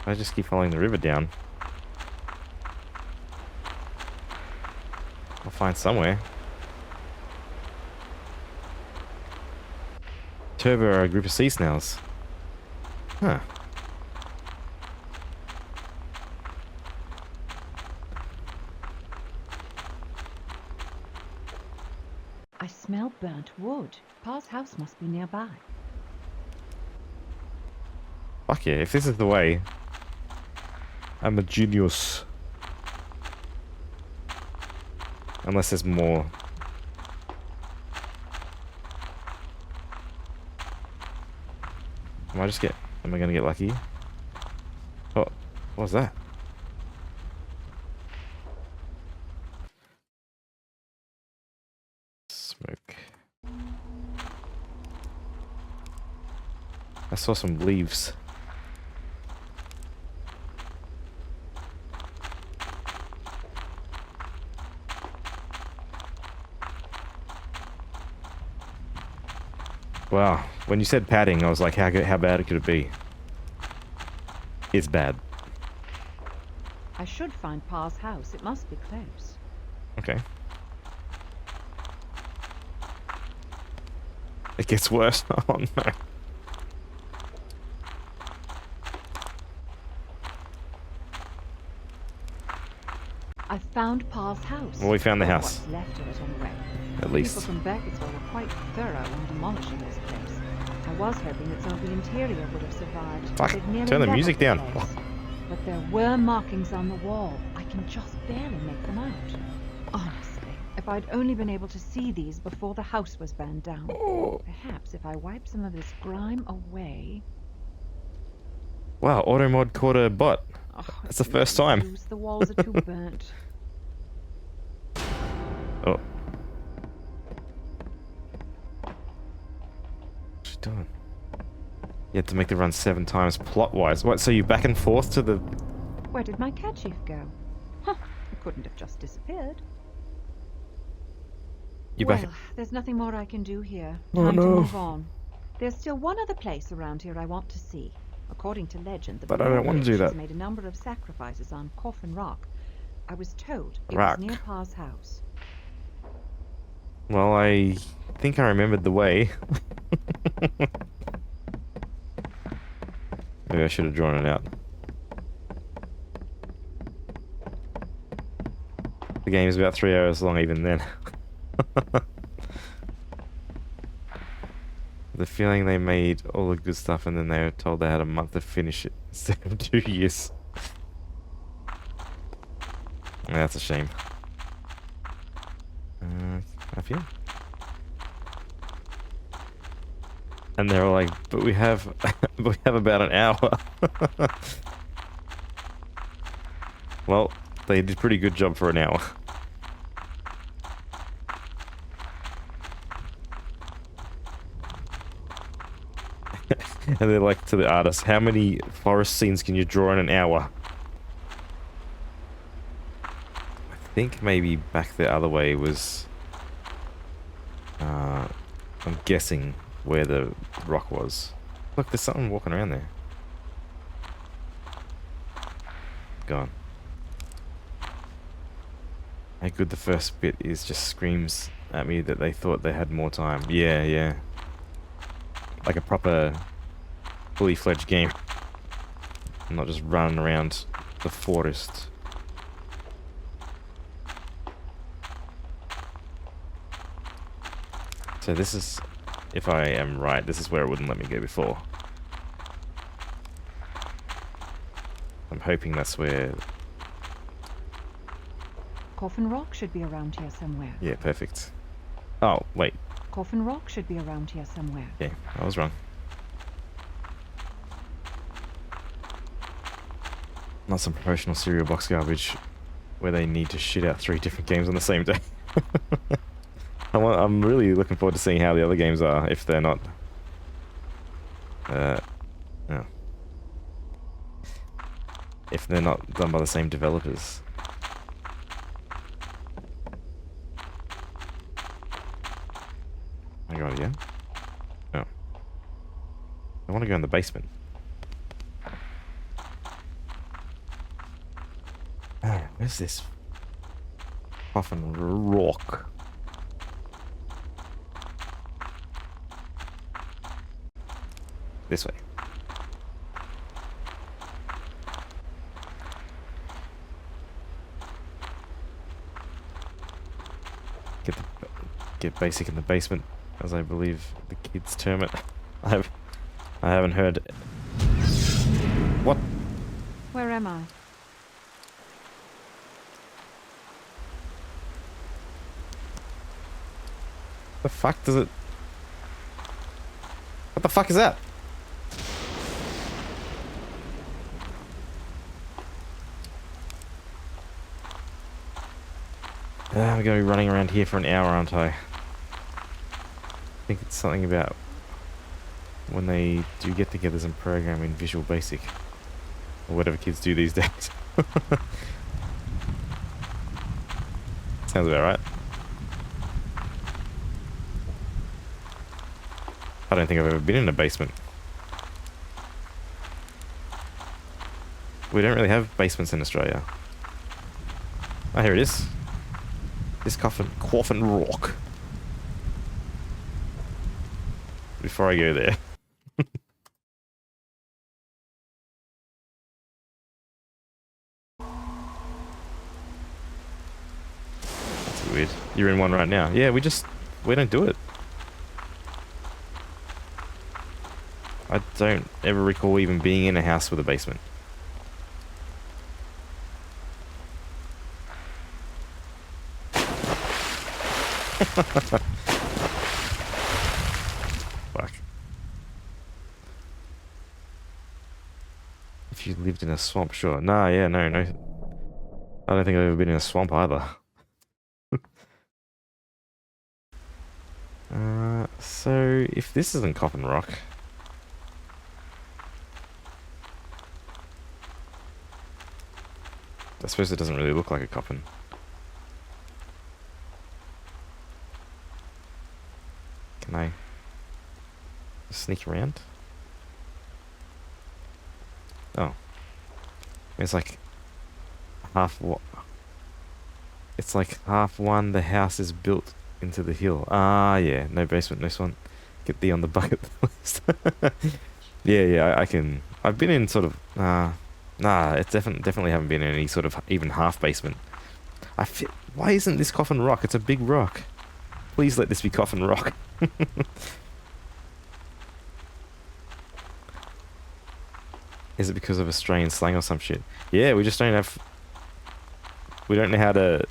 I just keep following the river down. I'll find somewhere. Turbo are a group of sea snails. Huh. I smell burnt wood. Parr's house must be nearby. Fuck yeah, if this is the way, I'm a genius. Unless there's more. Am I gonna get lucky? Oh, what was that? Smoke. I saw some leaves. Wow, when you said padding, I was like, how bad could it be? It's bad. I should find Parr's house. It must be close. Okay. It gets worse. Oh no. I found Parr's house. Well, we found the Or house. what's left of it, anyway. At People least. from Burkittsville were quite thorough in demolishing this place. I was hoping that some of the interior would have survived. Fuck, They'd nearly turn the leveled music down. place. But there were markings on the wall. I can just barely make them out. Honestly, if I'd only been able to see these before the house was burned down. Perhaps if I wipe some of this grime away... Wow, Automod caught a bot. Oh, That's the first time. the walls are too burnt. Oh. What's she doing? You had to make the run 7 times plot-wise. What, so you back and forth to the... Where did my kerchief go? Huh, it couldn't have just disappeared. You Well, back... there's nothing more I can do here. Oh, Time no. to move on. There's still one other place around here I want to see. According to legend, the But I don't want to do Blair that. made a number of sacrifices on Coffin Rock. I was told it Rock. was near Parr's house. Well, I think I remembered the way. Maybe I should have drawn it out. The game is about 3 hours long even then. The feeling they made all the good stuff and then they were told they had a month to finish it instead of 2 years. Yeah, that's a shame. I feel. And they're all like, but we have about an hour. Well, they did a pretty good job for an hour. And they're like to the artist, how many forest scenes can you draw in an hour? I think maybe back the other way was... I'm guessing where the rock was. Look, there's something walking around there. Gone. How good the first bit is just screams at me that they thought they had more time. Yeah, yeah. Like a proper fully fledged game. I'm not just running around the forest. So this is, if I am right, this is where it wouldn't let me go before. I'm hoping that's where... Coffin Rock should be around here somewhere. Yeah, perfect. Oh, wait. Coffin Rock should be around here somewhere. Yeah, I was wrong. Not some promotional cereal box garbage where they need to shit out 3 different games on the same day. I'm really looking forward to seeing how the other games are, if they're not... no. If they're not done by the same developers. I got it, yeah? No. I want to go in the basement. Ah, where's this? Coffin Rock. This way. Get basic in the basement, as I believe the kids term it. I haven't heard. What? Where am I? The fuck does it? What the fuck is that? I'm gonna be running around here for an hour, aren't I? I think it's something about when they do get-togethers and program in Visual Basic, or whatever kids do these days. Sounds about right. I don't think I've ever been in a basement. We don't really have basements in Australia. Oh, here it is. This coffin rock. before I go there. That's weird. You're in one right now. Yeah, we don't do it. I don't ever recall even being in a house with a basement. Fuck. If you lived in a swamp, sure. Nah, yeah, no. I don't think I've ever been in a swamp either. So if this isn't Coffin Rock, I suppose it doesn't really look like a coffin. Can I sneak around? Oh. It's like half what? It's like half one, the house is built into the hill. Ah, yeah, no basement, no swamp. Get thee on the bucket list. Yeah, I can. I've been in sort of, nah, it's definitely haven't been in any sort of even half basement. Why isn't this Coffin Rock? It's a big rock. Please let this be Coffin Rock. Is it because of Australian slang or some shit? Yeah, we just don't have... We don't know how to...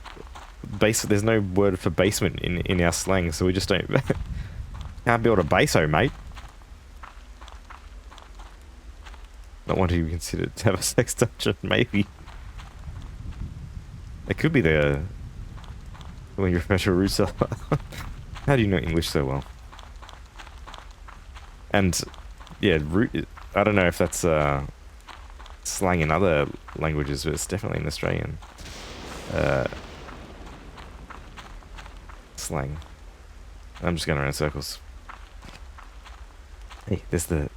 There's no word for basement in our slang, so we just don't... Can't build a baso, mate. Not one to be considered to have a sex dungeon, maybe. It could be the... When you refer to a root cellar. How do you know English so well? And... Yeah, root... I don't know if that's slang in other languages, but it's definitely an Australian slang. I'm just going around in circles. Hey, there's the...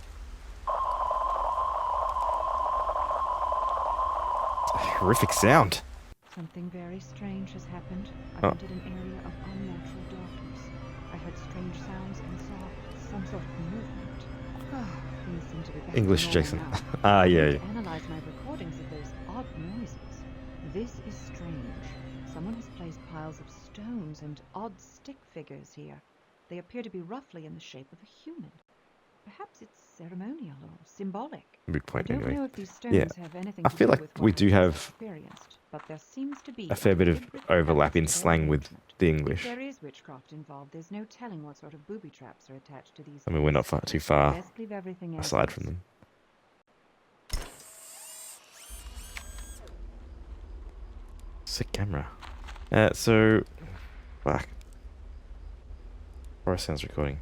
horrific sound. Something very strange has happened. I've entered an area of unnatural darkness. I heard strange sounds and saw some sort of movement. Things seem to be back English, to Jason. normal now. Ah, I yeah. need to analyze my recordings of those odd noises. This is strange. Someone has placed piles of stones and odd stick figures here. They appear to be roughly in the shape of a human. Perhaps it's ceremonial or symbolic. Big point, I don't anyway. know if these stones Yeah, have anything I to feel do like with we what do I've just have experienced, but there seems to be a fair bit of deliberate overlap in purpose to their slang with arrangement. the If English. there is witchcraft involved, there's no telling what sort of booby traps are attached to these I mean, we're not things. too far Best leave everything as aside is. from them. Sick camera. So... Fuck. Forest sounds recording.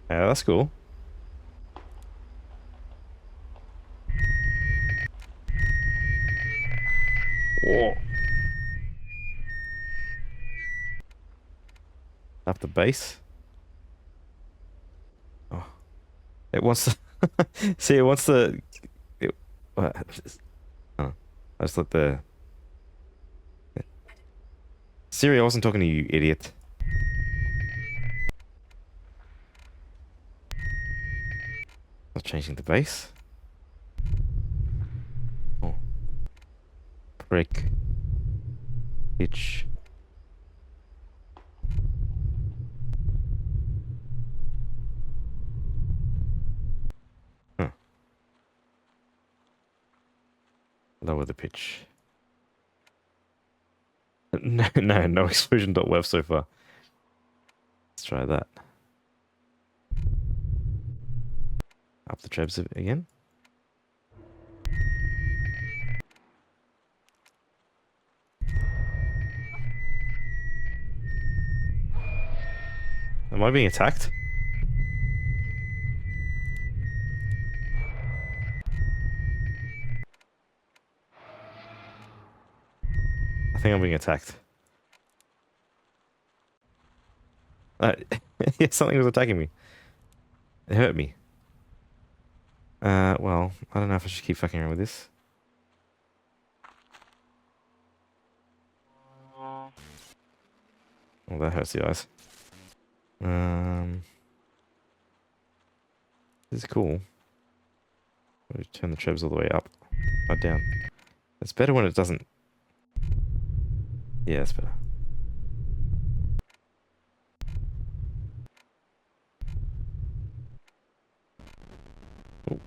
That's cool. Whoa. Up the base. Oh. It wants to... See, it wants to... I just let the... Siri, I wasn't talking to you, idiot. Not changing the base. Oh. Prick. Itch. Huh. Lower the pitch. No explosion.web so far. Let's try that. Up the trebs again. Am I being attacked? I think I'm being attacked. Yeah, something was attacking me. It hurt me. Well, I don't know if I should keep fucking around with this. Oh, that hurts the eyes. This is cool. Turn the trebs all the way up. Not down. It's better when it doesn't. Yeah, it's better. Ooh.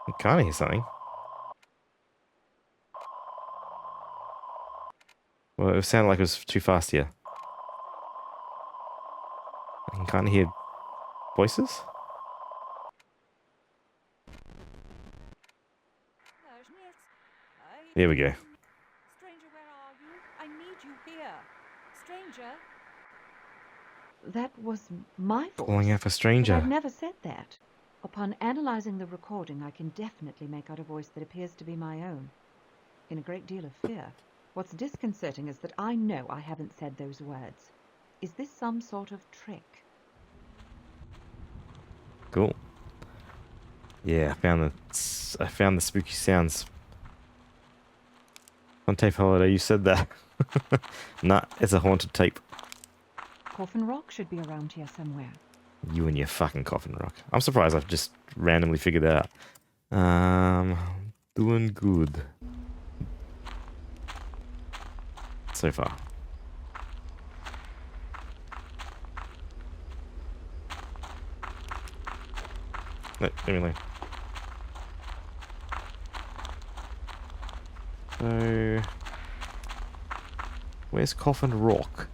I kind of hear something. Well, it sounded like it was too fast here. I can kind of hear voices. Here we go. Stranger, where are you? I need you here. Stranger? That was my voice. Calling out for But stranger. I've never said that. Upon analyzing the recording, I can definitely make out a voice that appears to be my own. In a great deal of fear. What's disconcerting is that I know I haven't said those words. Is this some sort of trick? Cool. Yeah, I found the spooky sounds. On tape holiday, you said that. Nah, it's a haunted tape. Coffin Rock should be around here somewhere. You and your fucking coffin rock. I'm surprised I've just randomly figured that out. Doing good. So far. Let me leave. So, where's Coffin Rock?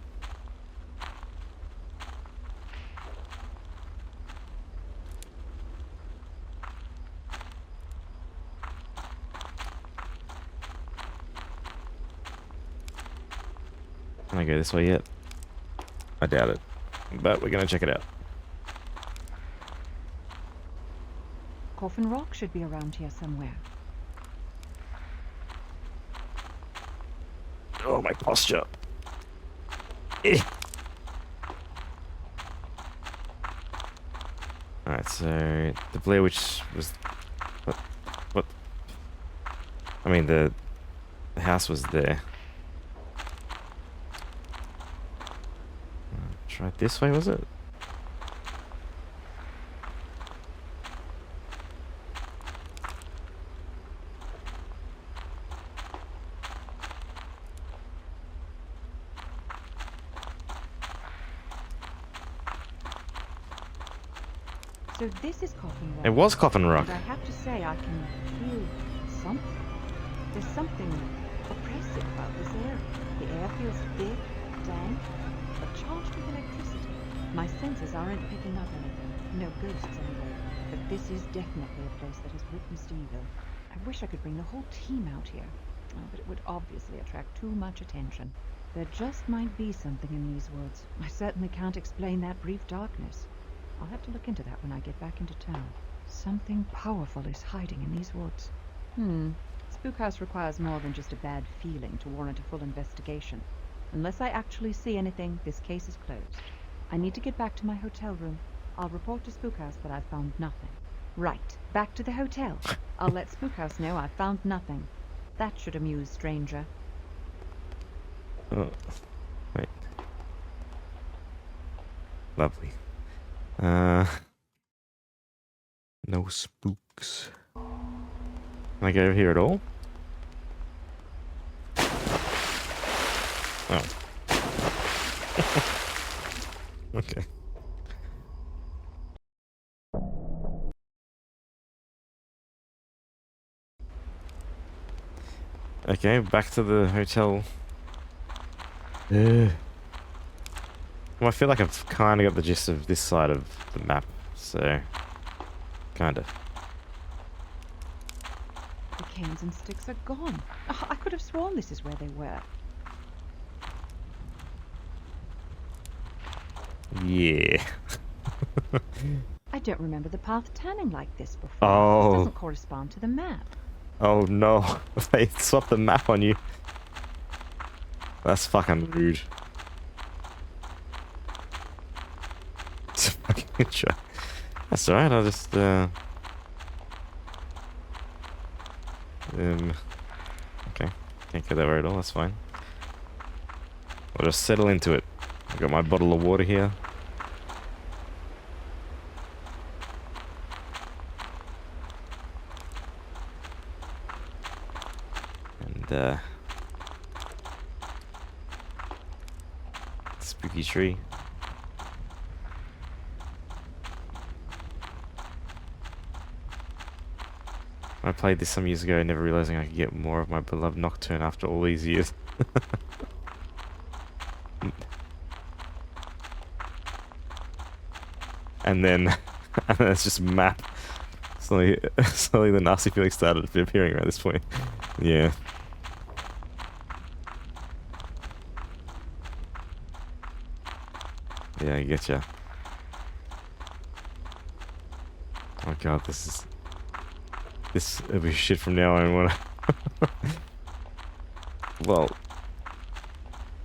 Can I go this way yet? I doubt it, but we're gonna check it out. Coffin Rock should be around here somewhere. Oh, my posture. Eh. Alright, so the Blair Witch was... What? I mean, the house was there. Try it this way, was it? So this is Coffin Rock. It was Coffin Rock. And I have to say, I can feel something. There's something oppressive about this area. The air feels thick, dank, but charged with electricity. My senses aren't picking up anything. No ghosts anyway. But this is definitely a place that has witnessed evil. I wish I could bring the whole team out here. But it would obviously attract too much attention. There just might be something in these woods. I certainly can't explain that brief darkness. I'll have to look into that when I get back into town. Something powerful is hiding in these woods. Spook House requires more than just a bad feeling to warrant a full investigation. Unless I actually see anything, this case is closed. I need to get back to my hotel room. I'll report to Spook House that I've found nothing. Right, back to the hotel. I'll let Spook House know I've found nothing. That should amuse Stranger. Oh, wait. Lovely. No spooks. Can I go over here at all? Oh. Okay. Okay, back to the hotel. Well, I feel like I've kind of got the gist of this side of the map, so kind of. The canes and sticks are gone. Oh, I could have sworn this is where they were. Yeah. I don't remember the path turning like this before. Oh. This doesn't correspond to the map. Oh no, they swapped the map on you. That's fucking rude. It's a fucking intro. That's alright, I'll just, okay. Can't get that right at all, that's fine. I'll just settle into it. I've got my bottle of water here. And, spooky tree. I played this some years ago, never realizing I could get more of my beloved Nocturne after all these years. And then it's just map. Slowly the nasty feeling started appearing around this point. Yeah. Yeah, I getcha. Oh god, this will be shit from now on. Well,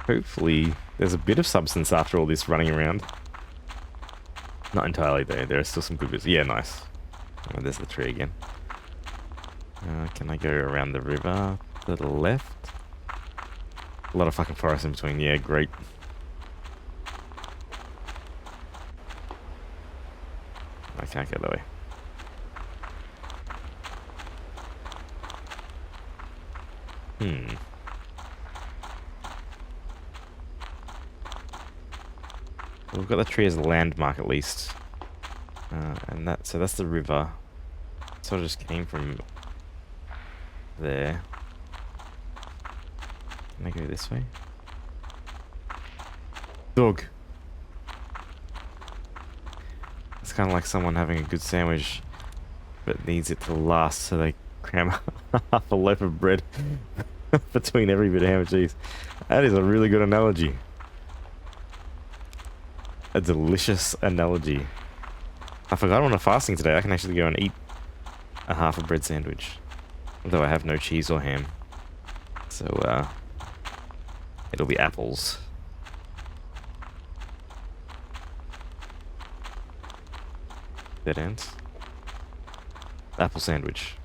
hopefully there's a bit of substance after all this running around. Not entirely though, there are still some good bits. Yeah, nice. Oh, there's the tree again. Can I go around the river to the left? A lot of fucking forest in between, yeah, great. I can't go that way. Well, we've got the tree as a landmark at least. And so that's the river. Sort of just came from there. Can I go this way? Dog. It's kind of like someone having a good sandwich, but needs it to last, so they cram half a loaf of bread between every bit of ham and cheese. That is a really good analogy. A delicious analogy. I forgot I'm on a fasting today. I can actually go and eat a half a bread sandwich. Although I have no cheese or ham. So, it'll be apples. Dead ends. Apple sandwich.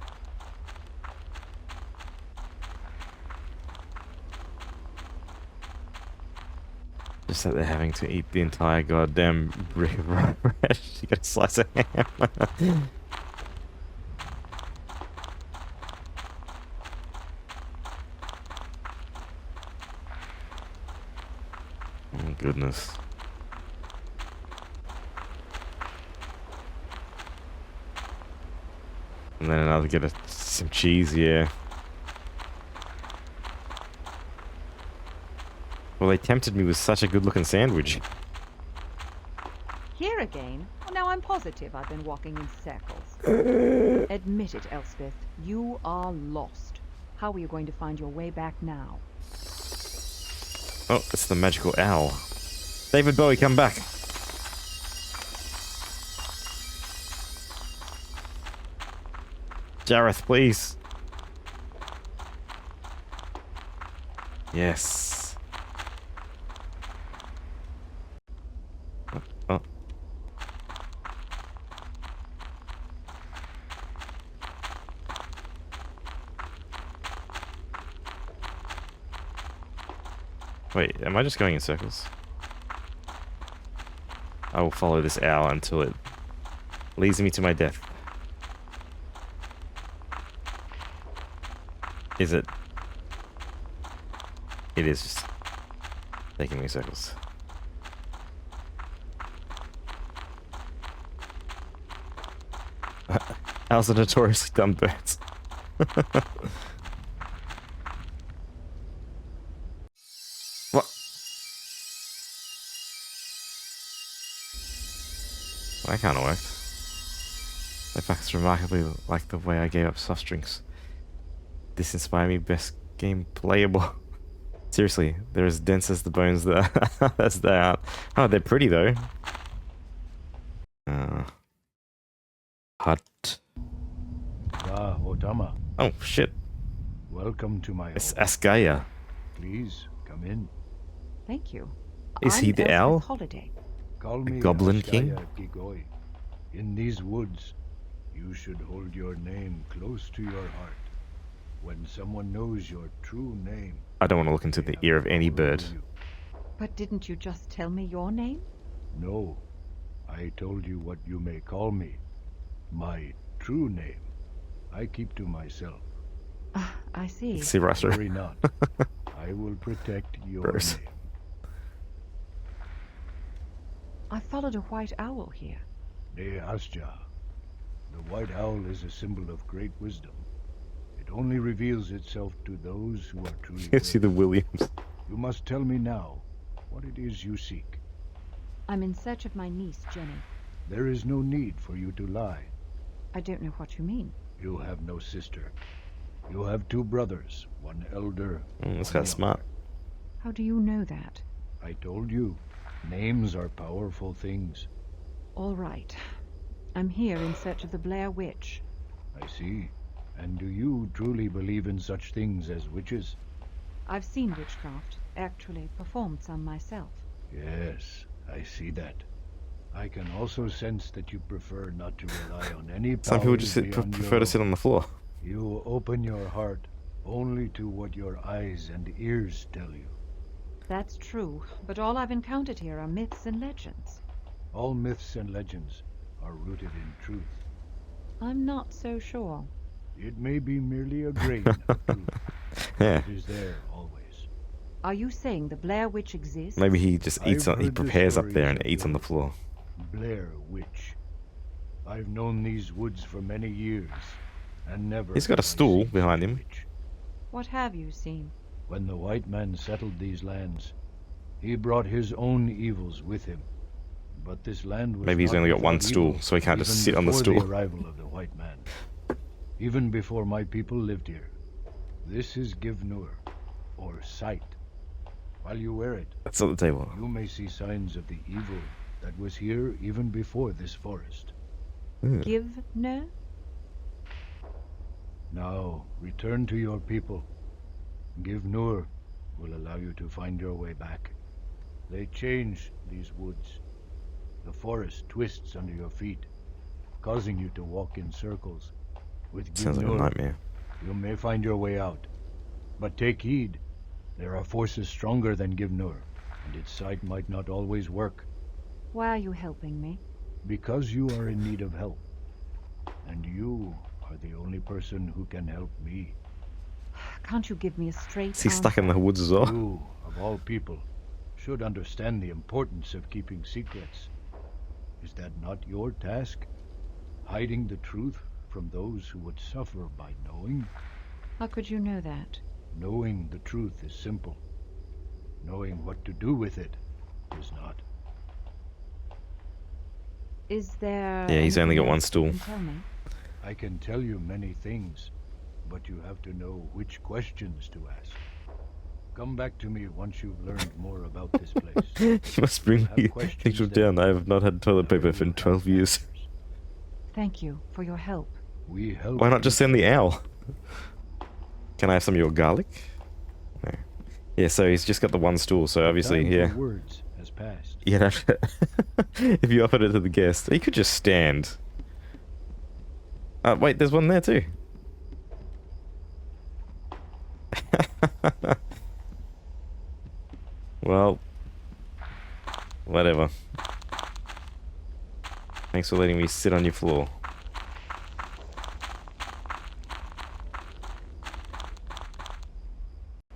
Just that they're having to eat the entire goddamn brick of bread. You got a slice of ham. Oh goodness. And then I'll get some cheese, yeah. Well, they tempted me with such a good-looking sandwich. Here again? Well, now I'm positive I've been walking in circles. Admit it, Elspeth. You are lost. How are you going to find your way back now? Oh, it's the magical owl. David Bowie, come back. Jareth, please. Yes. Oh. Wait, am I just going in circles? I will follow this owl until it leads me to my death. Is it? It is just taking me in circles. Owls are notoriously dumb birds. What? That kind of worked. That fact remarkably like the way I gave up soft drinks. This inspired me best game playable. Seriously, they're as dense as the bones that as they are. Oh, they're pretty though. Hut. Otama. Oh shit. Welcome to my It's home. Askaya. Please Come in. Thank you. Is I'm he the Elspeth owl? Holiday. Call The me Goblin King? Askaya Gigoy. In these woods, you should hold your name close to your heart. When someone knows your true name, I don't want to look into the ear of any bird. But didn't you just tell me your name? No, I told you what you may call me. My true name, I keep to myself. I see. See, Rustin. Worry not. I will protect your Gross. name. I followed a white owl here. De Asja. The white owl is a symbol of great wisdom. It only reveals itself to those who are truly You see the Williams. You must tell me now what it is you seek. I'm in search of my niece, Jenny. There is no need for you to lie. I don't know what you mean. You have no sister. You have 2 brothers, one elder. This one guy's smart. How do you know that? I told you, names are powerful things. All right. I'm here in search of the Blair Witch. I see. And do you truly believe in such things as witches? I've seen witchcraft, actually performed some myself. Yes, I see that. I can also sense that you prefer not to rely on any powers. Some people just beyond prefer your to sit on the floor. You open your heart only to what your eyes and ears tell you. That's true, but all I've encountered here are myths and legends. All myths and legends are rooted in truth. I'm not so sure. It may be merely a grain of truth. Yeah. It is there always. Are you saying the Blair Witch exists? Maybe he just eats I've on. He heard the prepares up there and stories of eats on the the floor. Blair Witch. I've known these woods for many years, and never. He's got a have I stool seen behind the him. witch. What have you seen? When the white man settled these lands, he brought his own evils with him. But this land was Maybe he's not only got one without stool, evil so he can't just even sit on the before stool. The arrival of the white man. Even before my people lived here. This is Givnur, or sight. While you wear it, That's on the table. you may see signs of the evil that was here even before this forest. Give no? Now, return to your people. Givnur will allow you to find your way back. They change these woods. The forest twists under your feet, causing you to walk in circles. With Sounds like a Givnur, nightmare. you may find your way out. But take heed. There are forces stronger than Givnur, and its sight might not always work. Why are you helping me? Because you are in need of help. And you are the only person who can help me. Can't you give me a straight Is he stuck in answer? the woods as well? You, of all people, should understand the importance of keeping secrets. Is that not your task? Hiding the truth from those who would suffer by knowing? How could you know that? Knowing the truth is simple. Knowing what to do with it is not. Is there... Yeah, he's only got anything one else stool. you can tell me? I can tell you many things, but you have to know which questions to ask. Come back to me once you've learned more about this place. You must bring Have me questions things from then. down. I have not had toilet paper for 12 years. Thank you for your help. We help. Why not just send the owl? Can I have some of your garlic? No. Yeah, so he's just got the one stool, so obviously, Time for yeah. words has passed. Yeah, if you offered it to the guest, he could just stand. Wait, there's one there too. Well, whatever. Thanks for letting me sit on your floor.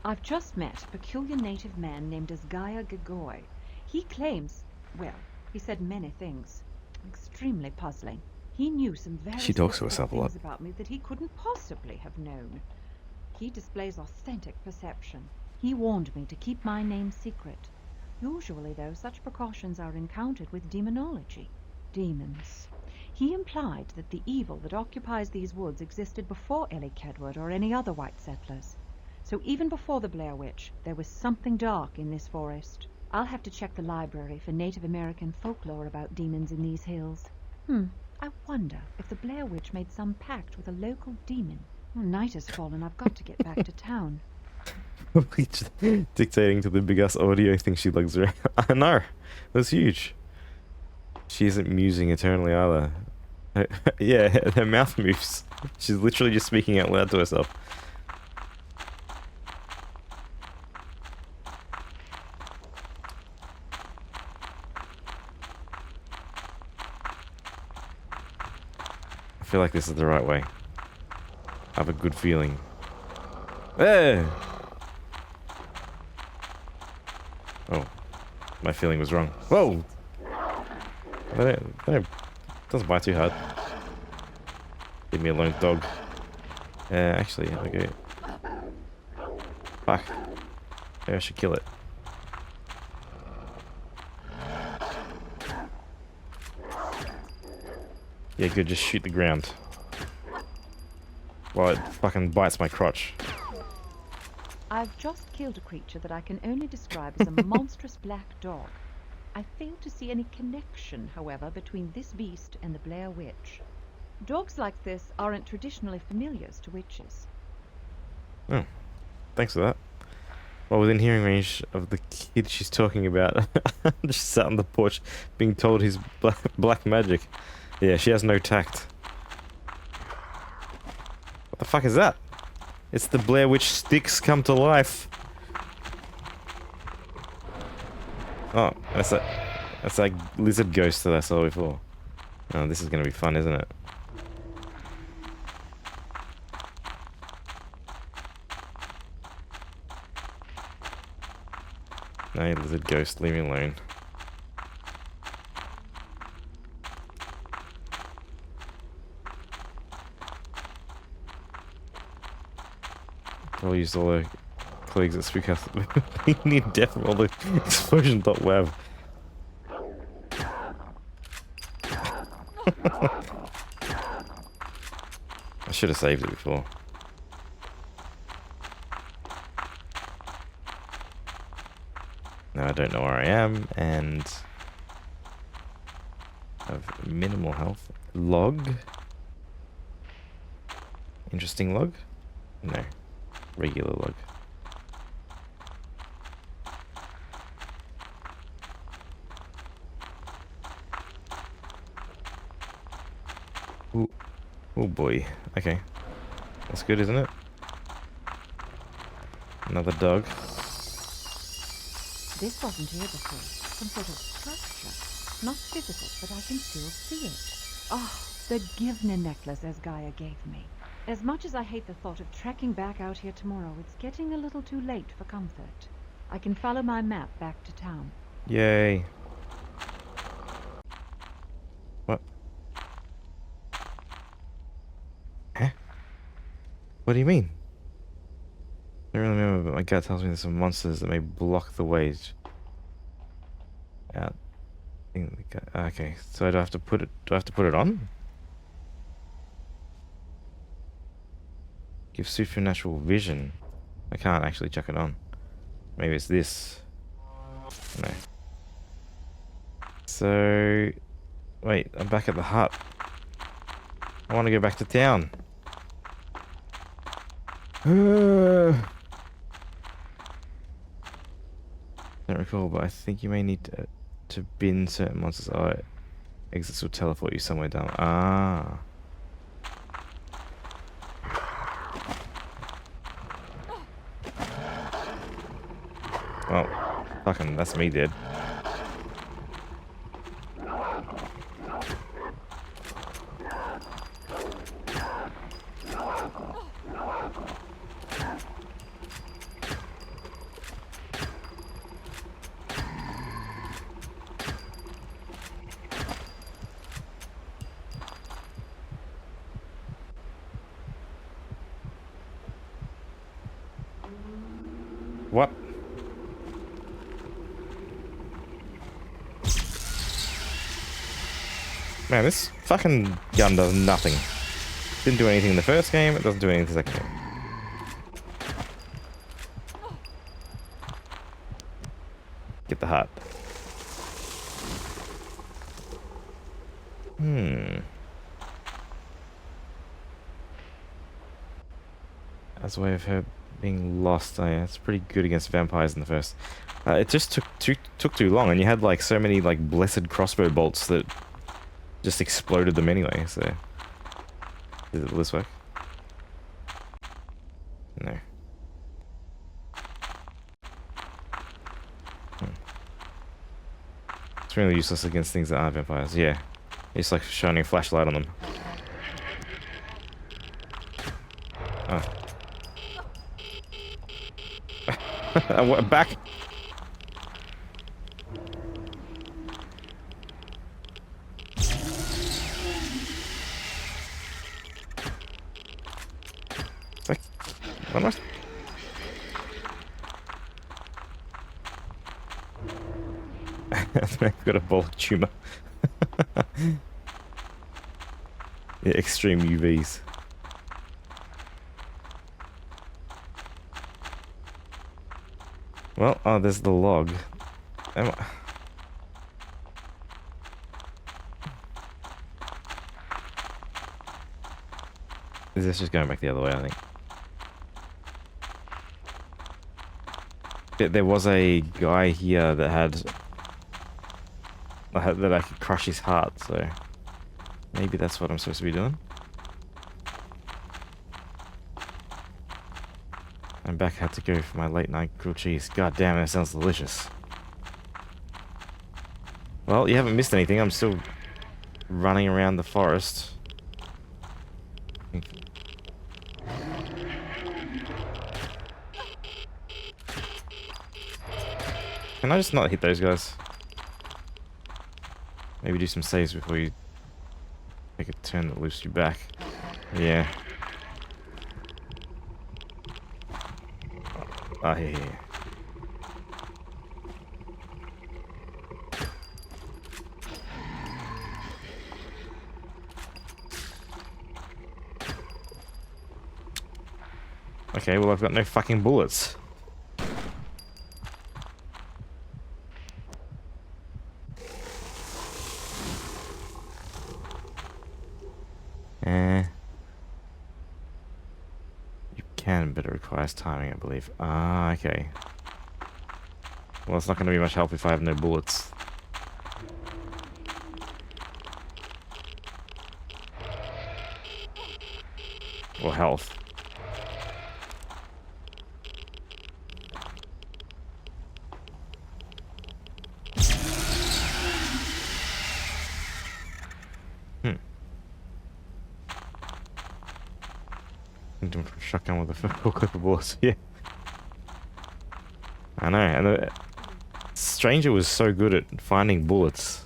I've just met a peculiar native man named Asgaya Gigoy. He claims, well, he said many things. Extremely puzzling. He knew some very She talks to specific herself a lot. things about me that he couldn't possibly have known. He displays authentic perception. He warned me to keep my name secret. Usually, though, such precautions are encountered with demonology. Demons. He implied that the evil that occupies these woods existed before Ellie Kedward or any other white settlers. So even before the Blair Witch, there was something dark in this forest. I'll have to check the library for Native American folklore about demons in these hills. I wonder if the Blair Witch made some pact with a local demon. Night has fallen. I've got to get back to town. Dictating to the big ass audio thing she lugs around. I know. That's huge. She isn't musing eternally either. Yeah, her mouth moves. She's literally just speaking out loud to herself. I feel like this is the right way. I have a good feeling. Hey! Oh, my feeling was wrong. Whoa! Doesn't bite too hard. Leave me alone, dog. Actually, okay. Fuck. Maybe I should kill it. Yeah, good, just shoot the ground. While it fucking bites my crotch. I've just killed a creature that I can only describe as a monstrous black dog. I fail to see any connection, however, between this beast and the Blair Witch. Dogs like this aren't traditionally familiars to witches. Oh, thanks for that. Well, within hearing range of the kid she's talking about, just sat on the porch being told he's black magic. Yeah, she has no tact. What the fuck is that? It's the Blair Witch sticks come to life. Oh, that's that lizard ghost that I saw before. Oh, this is gonna be fun, isn't it? No, lizard ghost, leave me alone. I'll use all the colleagues at Spookhouse. We need death from all the explosion.wav. I should have saved it before. Now I don't know where I am, and I have minimal health. Log. Interesting log? No. Regular log. Ooh. Oh boy. Okay. That's good, isn't it? Another dog. This wasn't here before. Some sort of structure. Not physical, but I can still see it. Oh, the Givna necklace as Gaia gave me. As much as I hate the thought of trekking back out here tomorrow, it's getting a little too late for comfort. I can follow my map back to town. Yay. What? Huh? What do you mean? I don't really remember, but my gut tells me there's some monsters that may block the way out. Okay, so do I have to put it on? Give supernatural vision. I can't actually chuck it on. Maybe it's this. No. So wait, I'm back at the hut. I want to go back to town. Don't recall, but I think you may need to bin certain monsters. Oh, exits will teleport you somewhere down. Ah. Well, fucking, that's me dead. What? Man, this fucking gun does nothing. Didn't do anything in the first game, it doesn't do anything in the second game. Get the heart. As a way of her Being lost, oh yeah, it's pretty good against vampires in the first. It just took too long, and you had like so many like blessed crossbow bolts that just exploded them anyway. So, will this work? No. It's really useless against things that aren't vampires. Yeah, it's like shining a flashlight on them. Oh. I'm back. It's like, what am I? I've got a bulk tumor. Yeah, extreme UVs. Well, oh, there's the log. Is this just going back the other way, I think? There was a guy here that had that I could crush his heart, so maybe that's what I'm supposed to be doing. I'm back. I had to go for my late night grilled cheese. God damn, it sounds delicious. Well, you haven't missed anything. I'm still running around the forest. Can I just not hit those guys? Maybe do some saves before you take a turn that lifts you back. Yeah. Ah, here. Okay, well I've got no fucking bullets. You can, but it requires timing, I believe. Ah, okay. Well, it's not going to be much help if I have no bullets. Or health. Shotgun with a full clip of bullets. Yeah. I know, and the Stranger was so good at finding bullets.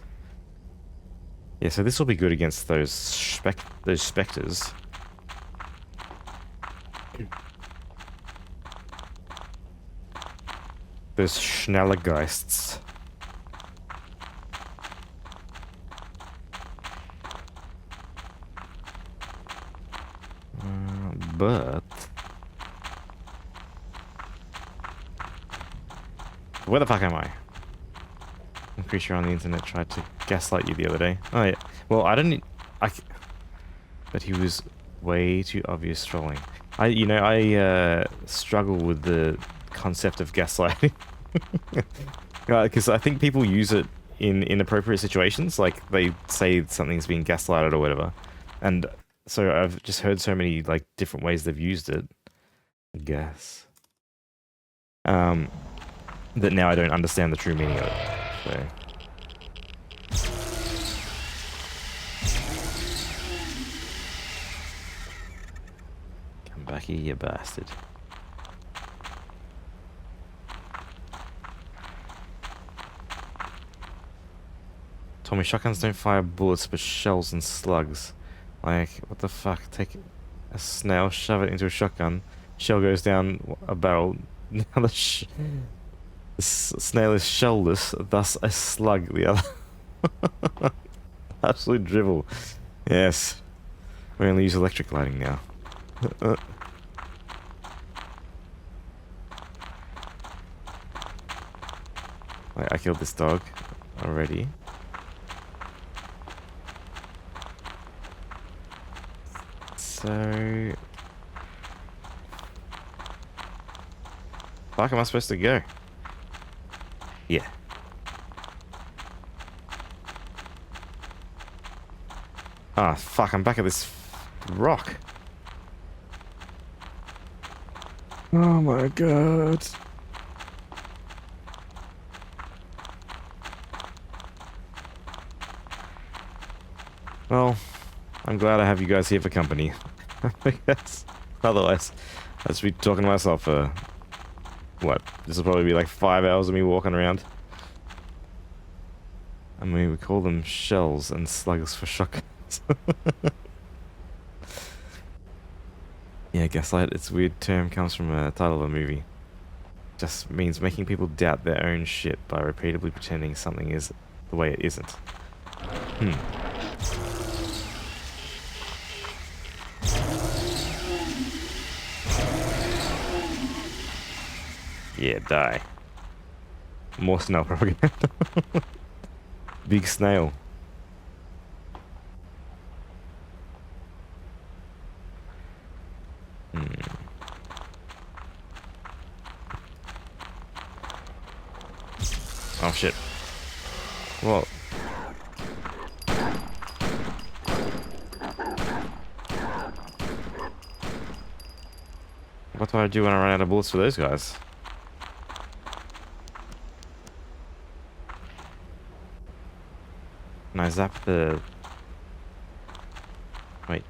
Yeah, so this will be good against those specters. Those Schnellergeists. But where the fuck am I? I'm pretty sure on the internet tried to gaslight you the other day. Oh yeah. Well, I don't need. But he was way too obvious trolling. I struggle with the concept of gaslighting. Because I think people use it in inappropriate situations, like they say something's being gaslighted or whatever, and so I've just heard so many like different ways they've used it. I guess. That now I don't understand the true meaning of it. So. Come back here, you bastard. Tommy, shotguns don't fire bullets but shells and slugs. Like, what the fuck? Take a snail, shove it into a shotgun, shell goes down a barrel. Now the snail is shellless, thus a slug the other. Absolute drivel. Yes. We only use electric lighting now. Wait, I killed this dog already. So fuck am I supposed to go? Yeah. Ah, fuck, I'm back at this rock. Oh my god. Well, I'm glad I have you guys here for company. Because otherwise, I'd just be talking to myself for... What? This will probably be like 5 hours of me walking around. I mean, we call them shells and slugs for shotguns. Yeah, gaslight, it's a weird term, comes from a title of a movie. Just means making people doubt their own shit by repeatedly pretending something is the way it isn't. Yeah, die. More snail propaganda. Big snail. Oh shit. Whoa. What do I do when I run out of bullets for those guys? Can I zap the... Wait.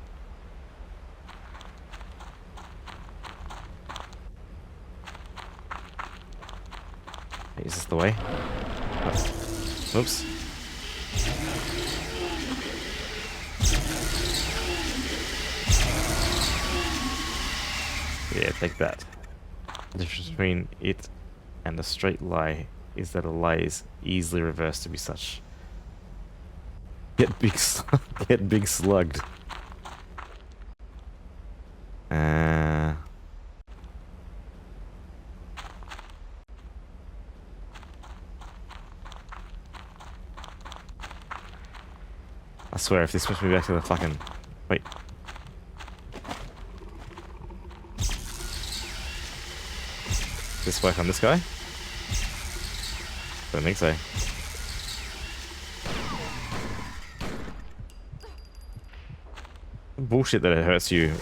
Wait, is this the way? Oh. Oops. Yeah, take that. The difference between it and a straight lie is that a lie is easily reversed to be such. Get big slugged. I swear, if this puts me back to the fucking... Wait. This work on this guy? Don't think so. Bullshit that it hurts you.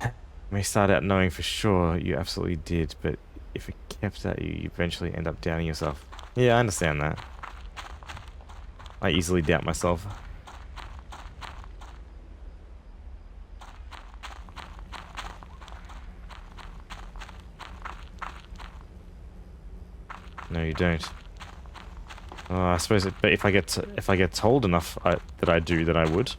You may start out knowing for sure you absolutely did, but if it kept at you, you eventually end up doubting yourself. Yeah, I understand that. I easily doubt myself. No, you don't. I suppose, but if I get told enough that I do, then I would.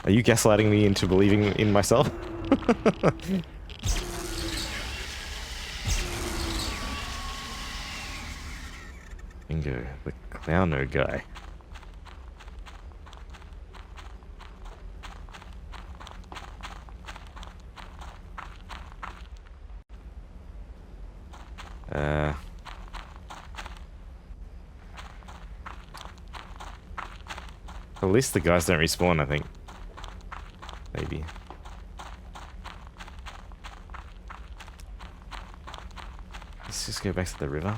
Are you gaslighting me into believing in myself? Bingo, the clowno guy. At least the guys don't respawn, I think. Maybe. Let's just go back to the river.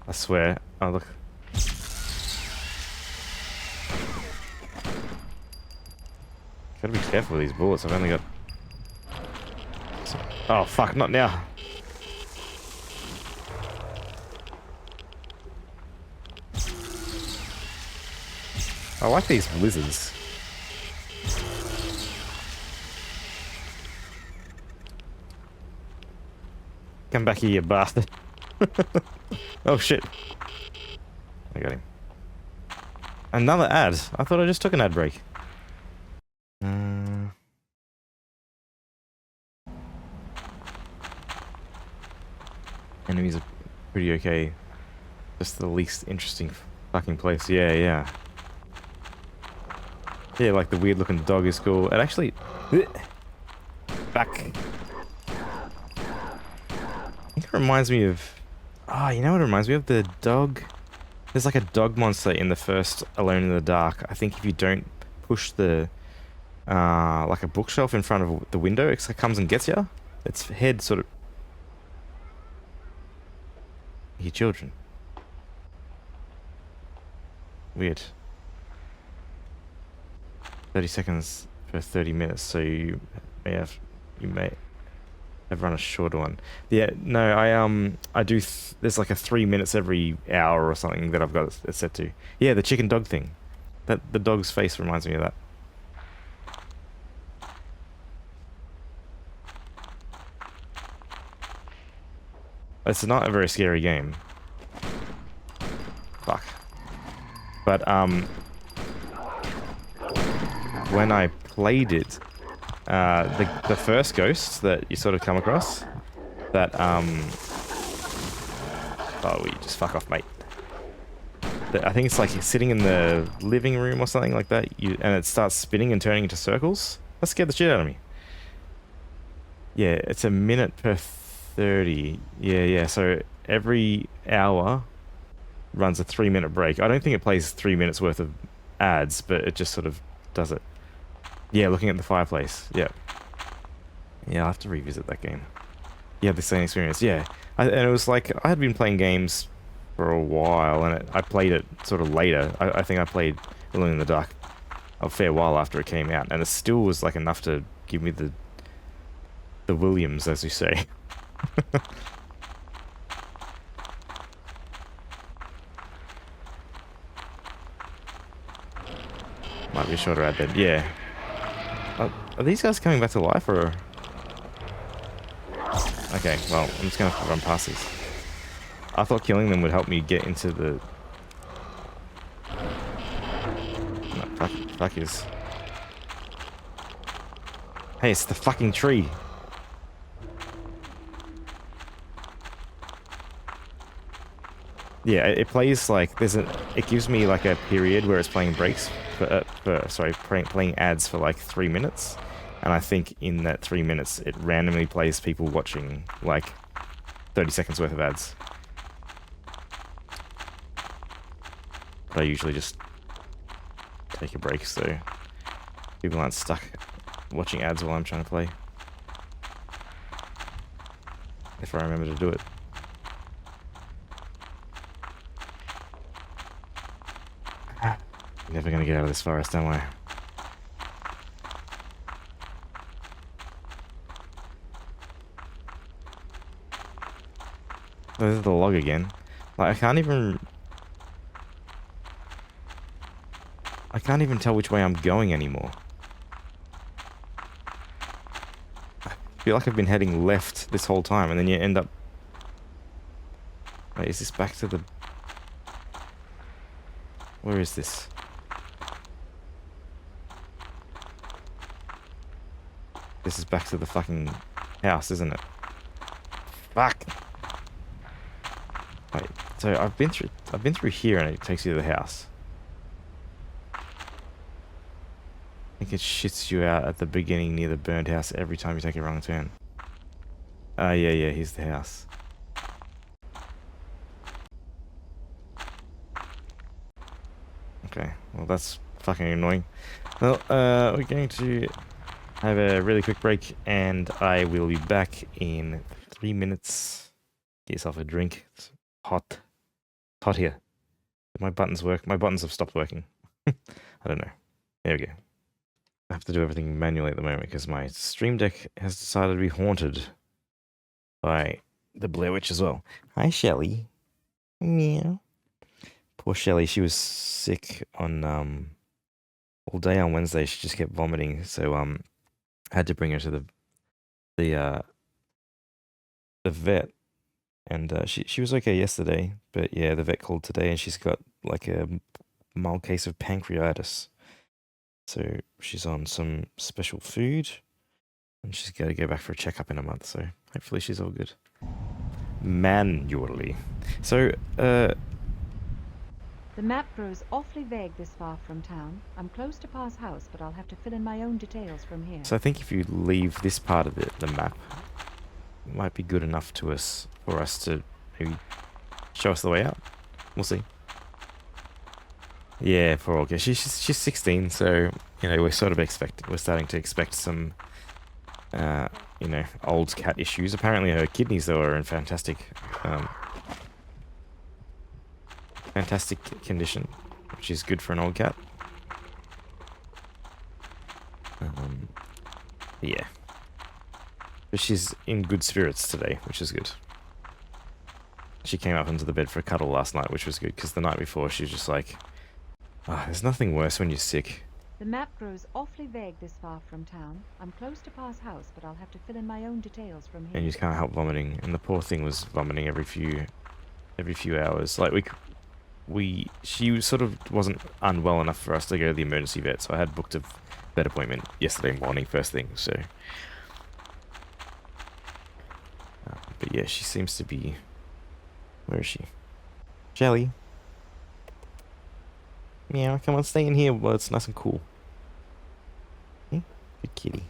I swear. Oh, look. Gotta be careful with these bullets. I've only got... Oh, fuck, not now. I like these blizzards. Come back here, you bastard. Oh shit. I got him. Another ad. I thought I just took an ad break. Enemies are pretty okay. Just the least interesting fucking place. Yeah, yeah. Yeah, like the weird looking dog is cool. It actually... Back. I think it reminds me of... Oh, you know what it reminds me of? The dog There's like a dog monster in the first Alone in the Dark. I think if you don't push the like a bookshelf in front of the window, it comes and gets you. Its head sort of. Your children. Weird. 30 seconds for 30 minutes, so you may have run a shorter one. Yeah, no, I do. There's like a 3 minutes every hour or something that I've got it set to. Yeah, the chicken dog thing. That the dog's face reminds me of that. It's not a very scary game. Fuck. But when I played it, the first ghost that you sort of come across, that oh, you just fuck off, mate. I think it's like you're sitting in the living room or something like that, and it starts spinning and turning into circles. That scared the shit out of me. Yeah, it's a minute per 30. Yeah, so every hour runs a 3-minute break. I don't think it plays 3 minutes worth of ads, but it just sort of does it. Yeah, looking at the fireplace. Yeah. Yeah, I'll have to revisit that game. Yeah, the same experience. Yeah. And it was like, I had been playing games for a while, and I played it sort of later. I think I played Alone in the Dark a fair while after it came out, and it still was like enough to give me the Williams, as you say. Might be a shorter ad then. Yeah. Are these guys coming back to life, or? Okay, well, I'm just gonna have to run past these. I thought killing them would help me get into the. No, fuck is. Hey, it's the fucking tree. Yeah, it plays like it gives me like a period where it's playing breaks playing ads for like 3 minutes, and I think in that 3 minutes it randomly plays people watching like 30 seconds worth of ads. But I usually just take a break so people aren't stuck watching ads while I'm trying to play. If I remember to do it. Never gonna get out of this forest, am I? Oh, this is the log again. Like, I can't even tell which way I'm going anymore. I feel like I've been heading left this whole time, and then you end up. Wait, is this back to the? Where is this? This is back to the fucking house, isn't it? Fuck. Wait, so I've been through here, and it takes you to the house. I think it shits you out at the beginning near the burned house every time you take a wrong turn. Yeah, here's the house. Okay, well that's fucking annoying. Well, we're going to have a really quick break, and I will be back in 3 minutes. Get yourself a drink. It's hot. It's hot here. Did my buttons work? My buttons have stopped working. I don't know. There we go. I have to do everything manually at the moment because my Stream Deck has decided to be haunted by the Blair Witch as well. Hi, Shelley. Meow. Poor Shelley. She was sick on all day on Wednesday. She just kept vomiting, so I had to bring her to the vet, and she was okay yesterday, but yeah, the vet called today, and she's got like a mild case of pancreatitis, so she's on some special food, and she's got to go back for a checkup in a month. So hopefully she's all good. Manually, so The map grows awfully vague this far from town. I'm close to Parr's house, but I'll have to fill in my own details from here. So I think if you leave this part of the map, it might be good enough for us to maybe show us the way out. We'll see. Yeah, poor old girl. She's 16, so you know we're starting to expect some you know, old cat issues. Apparently her kidneys though are in fantastic condition, which is good for an old cat. Yeah. But she's in good spirits today, which is good. She came up into the bed for a cuddle last night, which was good, because the night before she was just like, oh, there's nothing worse when you're sick. The map grows awfully vague this far from town. I'm close to Parr's house, but I'll have to fill in my own details from here. And you just can't help vomiting, and the poor thing was vomiting every few hours. Like she sort of wasn't unwell enough for us to go to the emergency vet, so I had booked a vet appointment yesterday morning, first thing. So, but yeah, she seems to be. Where is she? Jelly. Meow, come on, stay in here while it's nice and cool. Hmm? Good kitty.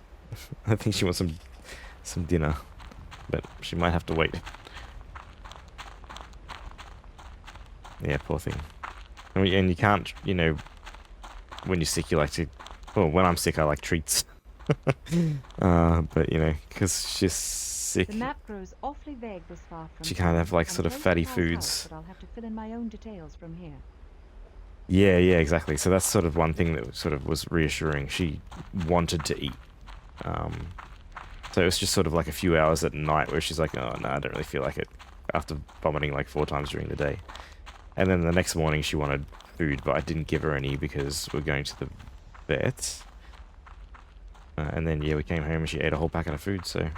I think she wants some dinner, but she might have to wait. Yeah, poor thing. And you can't, you know, when you're sick, you like to. Well, when I'm sick, I like treats. But you know, because she's sick, the map grows awfully vague this far from she can't have like sort of fatty Parr's foods. house, but I'll have to fill in my own details from here. Yeah, exactly. So that's sort of one thing that sort of was reassuring. She wanted to eat. So it was just sort of like a few hours at night where she's like, oh, no, I don't really feel like it, after vomiting like 4 times during the day. And then the next morning she wanted food, but I didn't give her any because we're going to the vet. And then, yeah, we came home and she ate a whole packet of food, so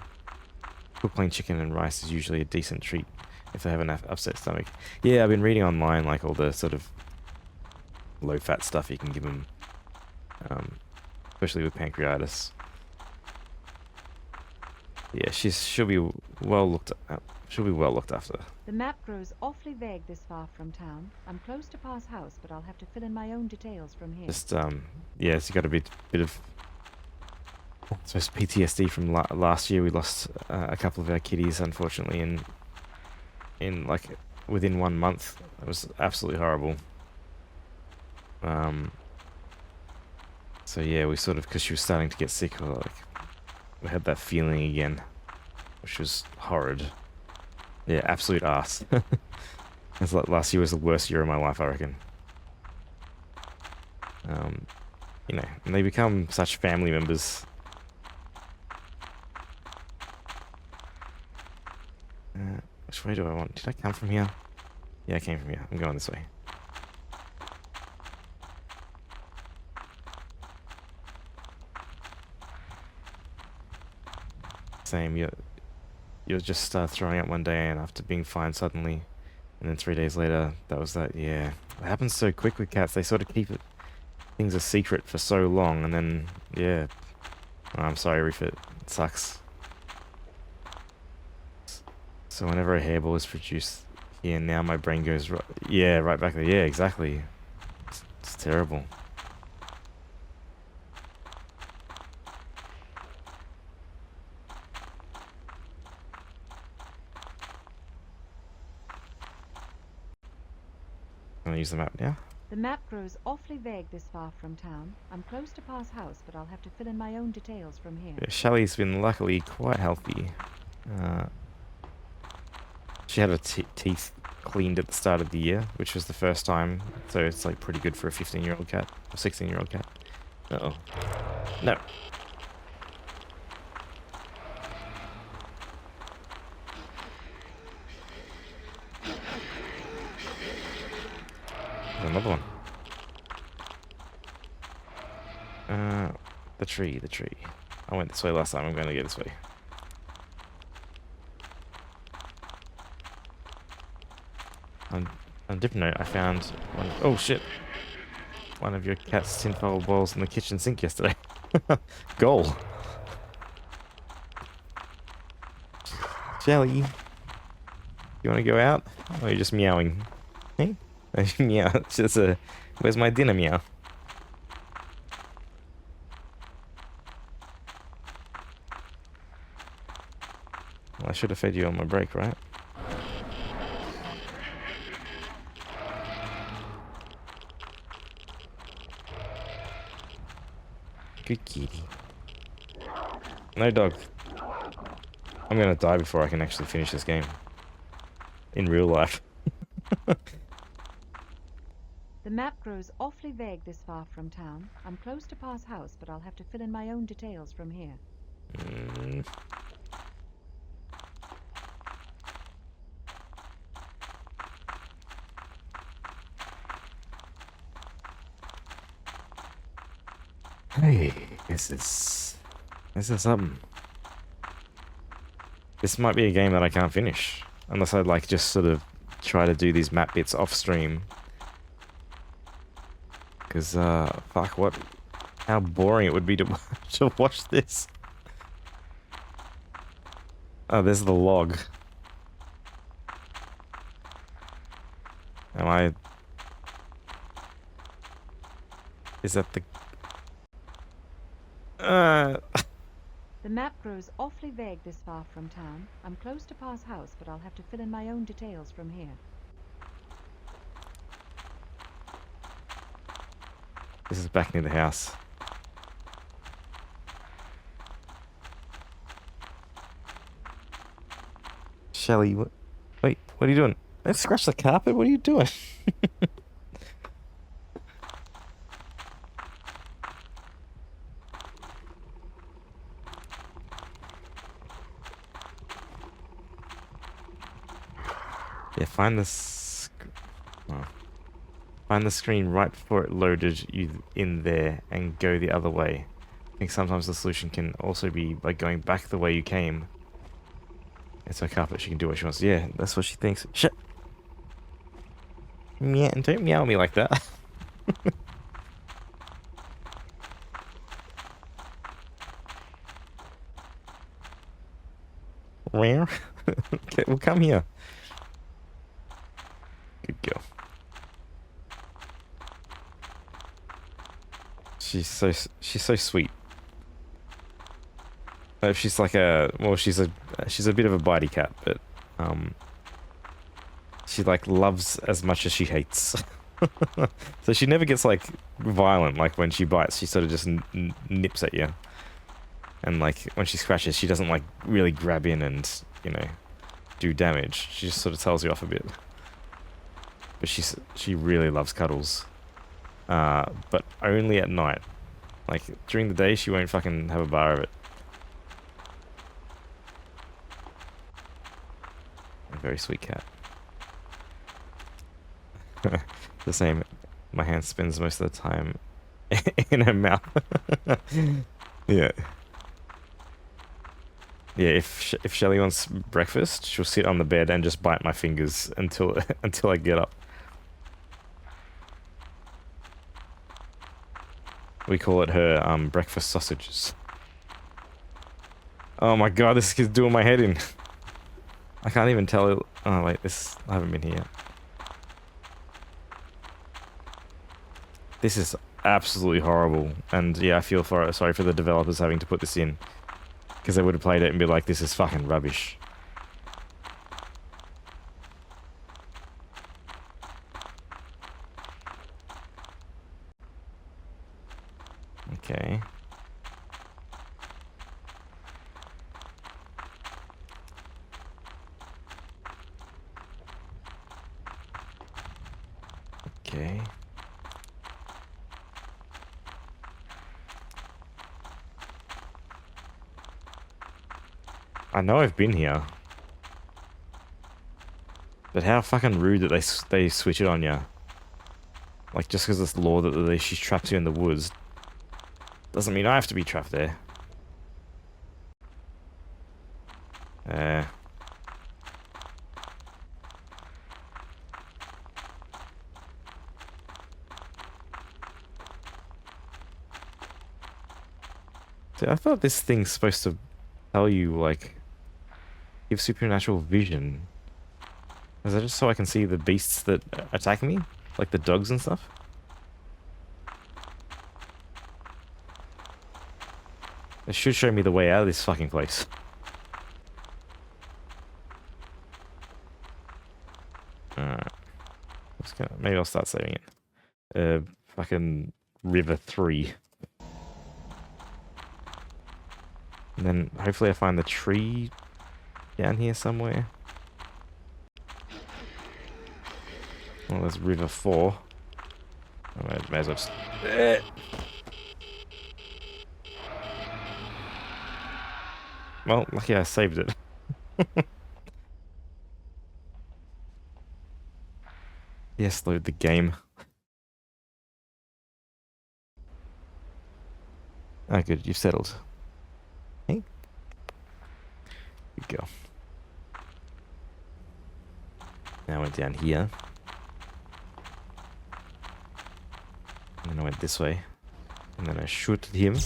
cooked plain chicken and rice is usually a decent treat if they have an upset stomach. Yeah, I've been reading online, like, all the sort of low-fat stuff you can give them, especially with pancreatitis. Yeah, she'll be well looked after. The map grows awfully vague this far from town. I'm close to Parr's house, but I'll have to fill in my own details from here. Just yeah, it's got a bit of, I suppose, PTSD from last year. We lost a couple of our kitties, unfortunately, in like within 1 month. It was absolutely horrible. So yeah, we sort of, because she was starting to get sick, we had that feeling again, which was horrid. Yeah, absolute arse. It's like last year was the worst year of my life, I reckon. You know, and they become such family members. Which way do I want? Did I come from here? Yeah, I came from here. I'm going this way. Same, you'll just start throwing up one day, and after being fine suddenly, and then 3 days later, that was that. Yeah, it happens so quick with cats. They sort of keep things a secret for so long, and then yeah. Oh, I'm sorry, Reef. It sucks. So whenever a hairball is produced here, now my brain goes right back there. Yeah, exactly. It's terrible. I'm gonna use the map now. The map grows awfully vague this far from town. I'm close to Parr's house, but I'll have to fill in my own details from here. Yeah, Shelley's been luckily quite healthy. She had her teeth cleaned at the start of the year, which was the first time, so it's like pretty good for a 15-year-old cat, or 16-year-old cat. Uh-oh. No. There's another one. The tree. I went this way last time, I'm going to go this way. On a different note, I found one. Oh shit! One of your cat's tinfoil balls in the kitchen sink yesterday. Goal. Jelly, you want to go out? Or are you just meowing? Hey, meow. It's just where's my dinner? Meow. Well, I should have fed you on my break, right? Good kitty. No dog. I'm gonna die before I can actually finish this game. In real life. The map grows awfully vague this far from town. I'm close to Parr's house, but I'll have to fill in my own details from here. Hey, this is something. This might be a game that I can't finish. Unless I'd like just sort of try to do these map bits off stream. Because, fuck, how boring it would be to, to watch this. Oh, there's the log. Is that the... The map grows awfully vague this far from town. I'm close to Parr's house, but I'll have to fill in my own details from here. This is back near the house. Shelly, wait, what are you doing? Don't scratch the carpet, what are you doing? Yeah, find the screen right before it loaded you in there and go the other way. I think sometimes the solution can also be by going back the way you came. It's her carpet, she can do what she wants. Yeah, that's what she thinks. Shut. Meow, don't meow at me like that. Where? Okay, well, come here. Good girl. She's so sweet. She's like she's a bit of a bitey cat, but she like loves as much as she hates. So she never gets like violent. Like when she bites, she sort of just nips at you. And like when she scratches, she doesn't like really grab in and, you know, do damage. She just sort of tells you off a bit. But she really loves cuddles. But only at night. Like during the day, she won't fucking have a bar of it. A very sweet cat. The same. My hand spends most of the time in her mouth. Yeah. Yeah, if Shelly wants breakfast, she'll sit on the bed and just bite my fingers until I get up. We call it her breakfast sausages. Oh my god, this is doing my head in. I can't even tell. Oh wait, I haven't been here yet. This is absolutely horrible, and yeah, I feel sorry for the developers having to put this in, because they would have played it and be like, "This is fucking rubbish." Okay. Okay. I know I've been here. But how fucking rude that they switch it on ya. Like, just because it's law that she's trapped you in the woods doesn't mean I have to be trapped there. See, I thought this thing's supposed to tell you, like, give supernatural vision. Is that just so I can see the beasts that attack me? Like the dogs and stuff? It should show me the way out of this fucking place. Alright. Maybe I'll start saving it. Fucking River 3. And then hopefully I find the tree down here somewhere. Well, there's River 4. I may as well just... Well, lucky I saved it. Yes, load the game. Ah, good, you've settled. Hey. Good girl. Now we're down here. And then I went this way. And then I shot him.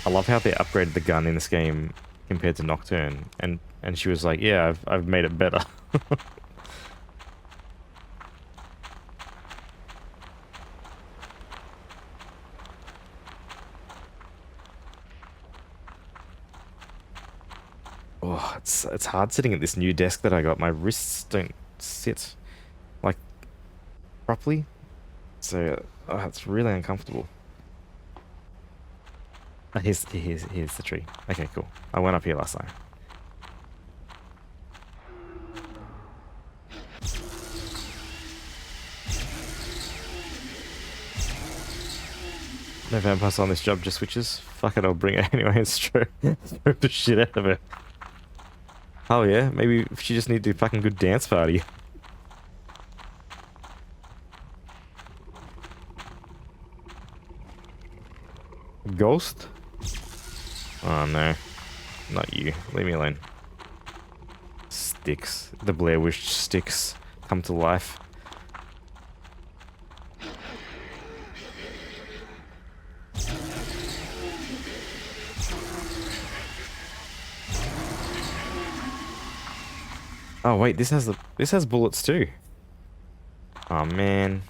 I love how they upgraded the gun in this game compared to Nocturne. And she was like, yeah, I've made it better. Oh, it's hard sitting at this new desk that I got. My wrists don't sit like properly, so it's really uncomfortable. Here's the tree. Okay, cool. I went up here last time. No vampires on this job, just witches. Fuck it, I'll bring it anyway and stroke the shit out of her. Oh yeah, maybe she just needs a fucking good dance party. Ghost? Oh no. Not you. Leave me alone. Sticks. The Blair Witch sticks come to life. Oh wait, this has bullets too. Oh man.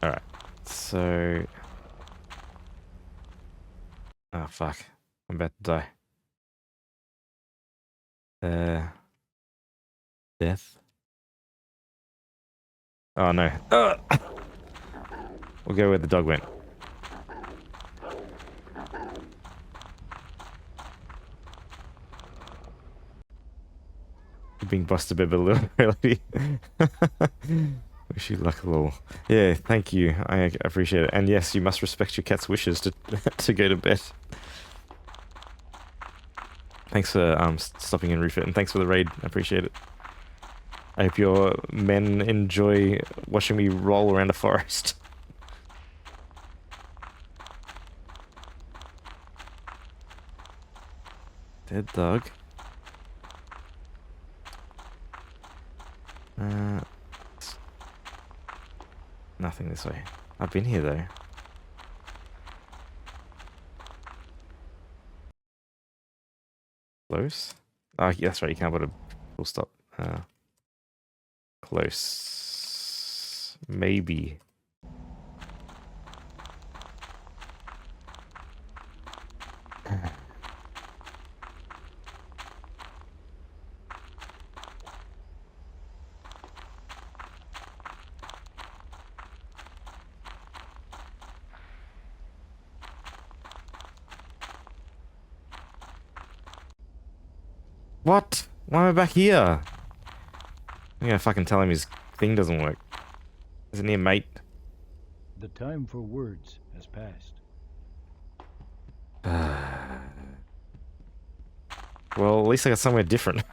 Alright. So oh fuck. I'm about to die. Death. Oh no. We'll go where the dog went. Being busted a bit of a little early. Wish you luck, lol. Yeah, thank you. I appreciate it. And yes, you must respect your cat's wishes to to go to bed. Thanks for stopping in, Refit, and thanks for the raid. I appreciate it. I hope your men enjoy watching me roll around a forest. Dead dog. Nothing this way. I've been here though. Close? Oh, yeah, that's right. You can't put a full stop. Close. Maybe. What? Why am I back here? I'm gonna fucking tell him his thing doesn't work. Isn't he a mate? The time for words has passed. Well, at least I got somewhere different.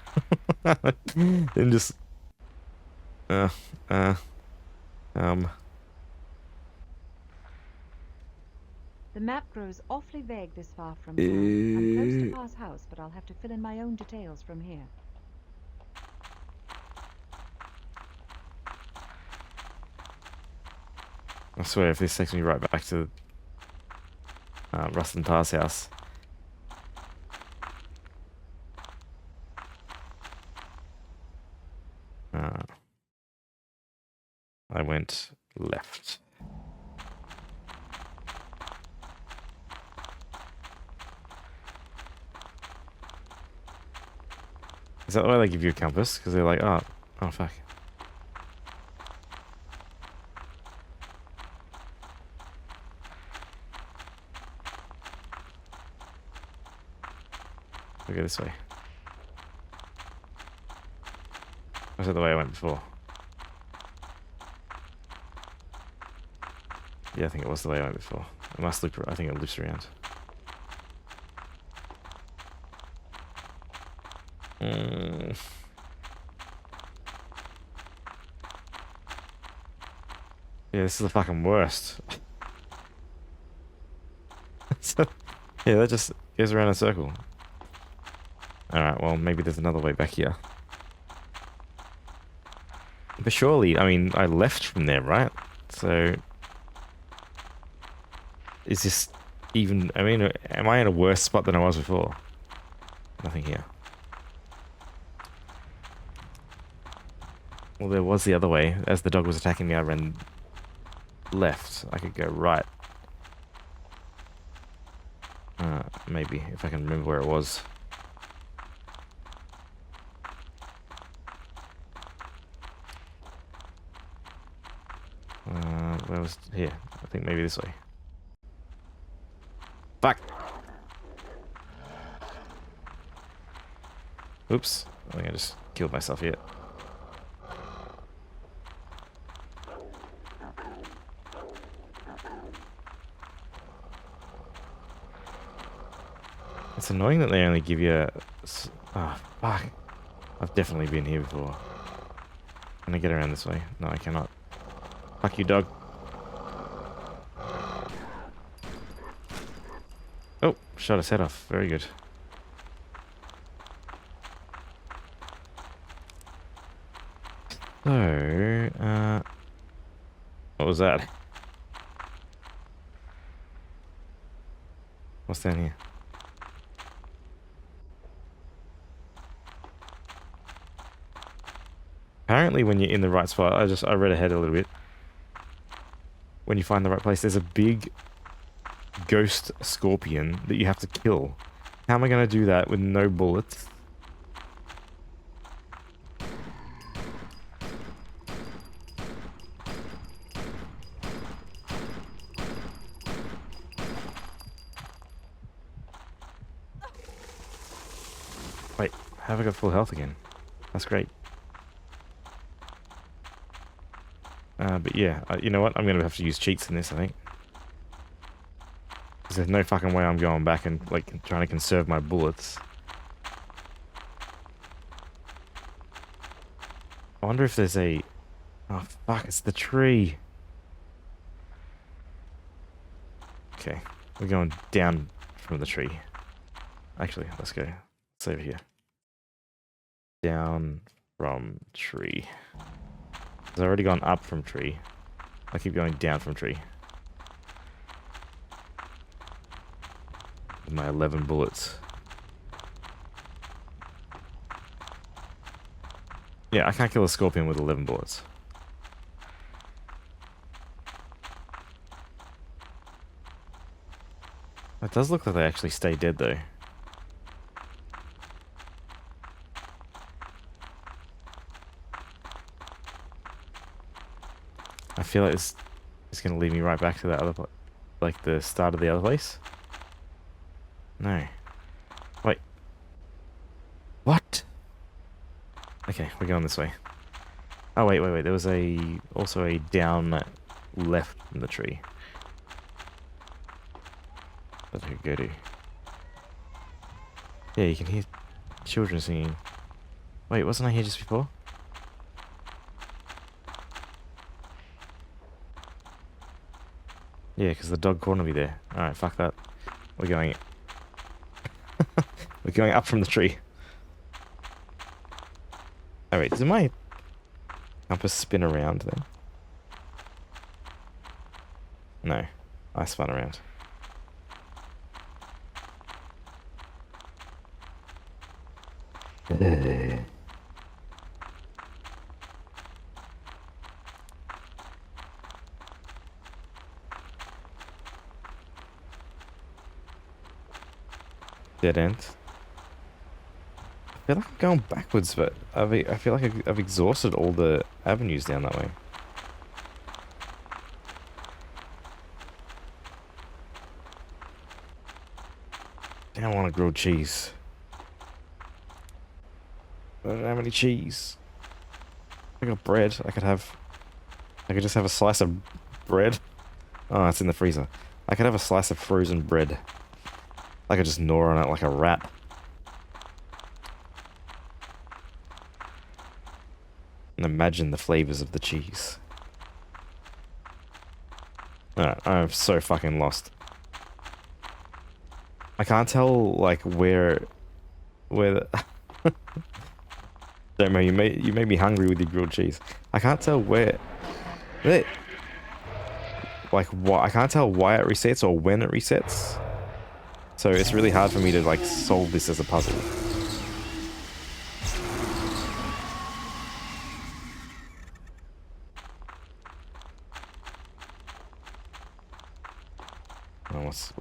Than just... The map grows awfully vague this far from town. I'm close to Parr's house, but I'll have to fill in my own details from here. I swear, if this takes me right back to Rustin Parr's house. I went left. Is that why they give you a compass? Because they're like, oh fuck. We go this way. Or is that the way I went before? Yeah, I think it was the way I went before. It must loop. I think it loops around. Yeah, this is the fucking worst. So, yeah, that just goes around in a circle. Alright, well, maybe there's another way back here. But surely, I mean, I left from there, right? So... Is this even... I mean, am I in a worse spot than I was before? Nothing here. Well, there was the other way. As the dog was attacking me, I ran left. I could go right. Maybe, if I can remember where it was. Where was... Here. I think maybe this way. Fuck! Oops. I think I just killed myself here. It's annoying that they only give you a... Oh, fuck. I've definitely been here before. Can I get around this way? No, I cannot. Fuck you, dog. Oh, shot his head off. Very good. So, what was that? What's down here? Apparently when you're in the right spot, I read ahead a little bit. When you find the right place, there's a big ghost scorpion that you have to kill. How am I going to do that with no bullets? Wait, have I got full health again? That's great. But yeah, you know what? I'm going to have to use cheats in this, I think. Because there's no fucking way I'm going back and, like, trying to conserve my bullets. I wonder if there's a... Oh, fuck, it's the tree. Okay, we're going down from the tree. Actually, let's go. It's over here. Down from tree. I've already gone up from tree. I keep going down from tree. With my 11 bullets. Yeah, I can't kill a scorpion with 11 bullets. It does look like they actually stay dead though. I feel like it's going to lead me right back to that other place. Like the start of the other place. No. Wait. What? Okay, we're going this way. Oh, wait. There was also a down left from the tree. That I could go to. Yeah, you can hear children singing. Wait, wasn't I here just before? Yeah, because the dog cornered me there. Alright, fuck that. We're going... We're going up from the tree. Oh wait, does my compass spin around then? No, I spun around. Dead end. feel like I'm going backwards, but I feel like I've exhausted all the avenues down that way. I don't want a grilled cheese. I don't have any cheese. I got bread. I could just have a slice of bread. Oh, it's in the freezer. I could have a slice of frozen bread. I could just gnaw on it like a rat. And imagine the flavors of the cheese. Alright, I'm so fucking lost. I can't tell, like, where the... Don't know, you made me hungry with your grilled cheese. I can't tell where... Like, what? I can't tell why it resets or when it resets. So it's really hard for me to, like, solve this as a puzzle.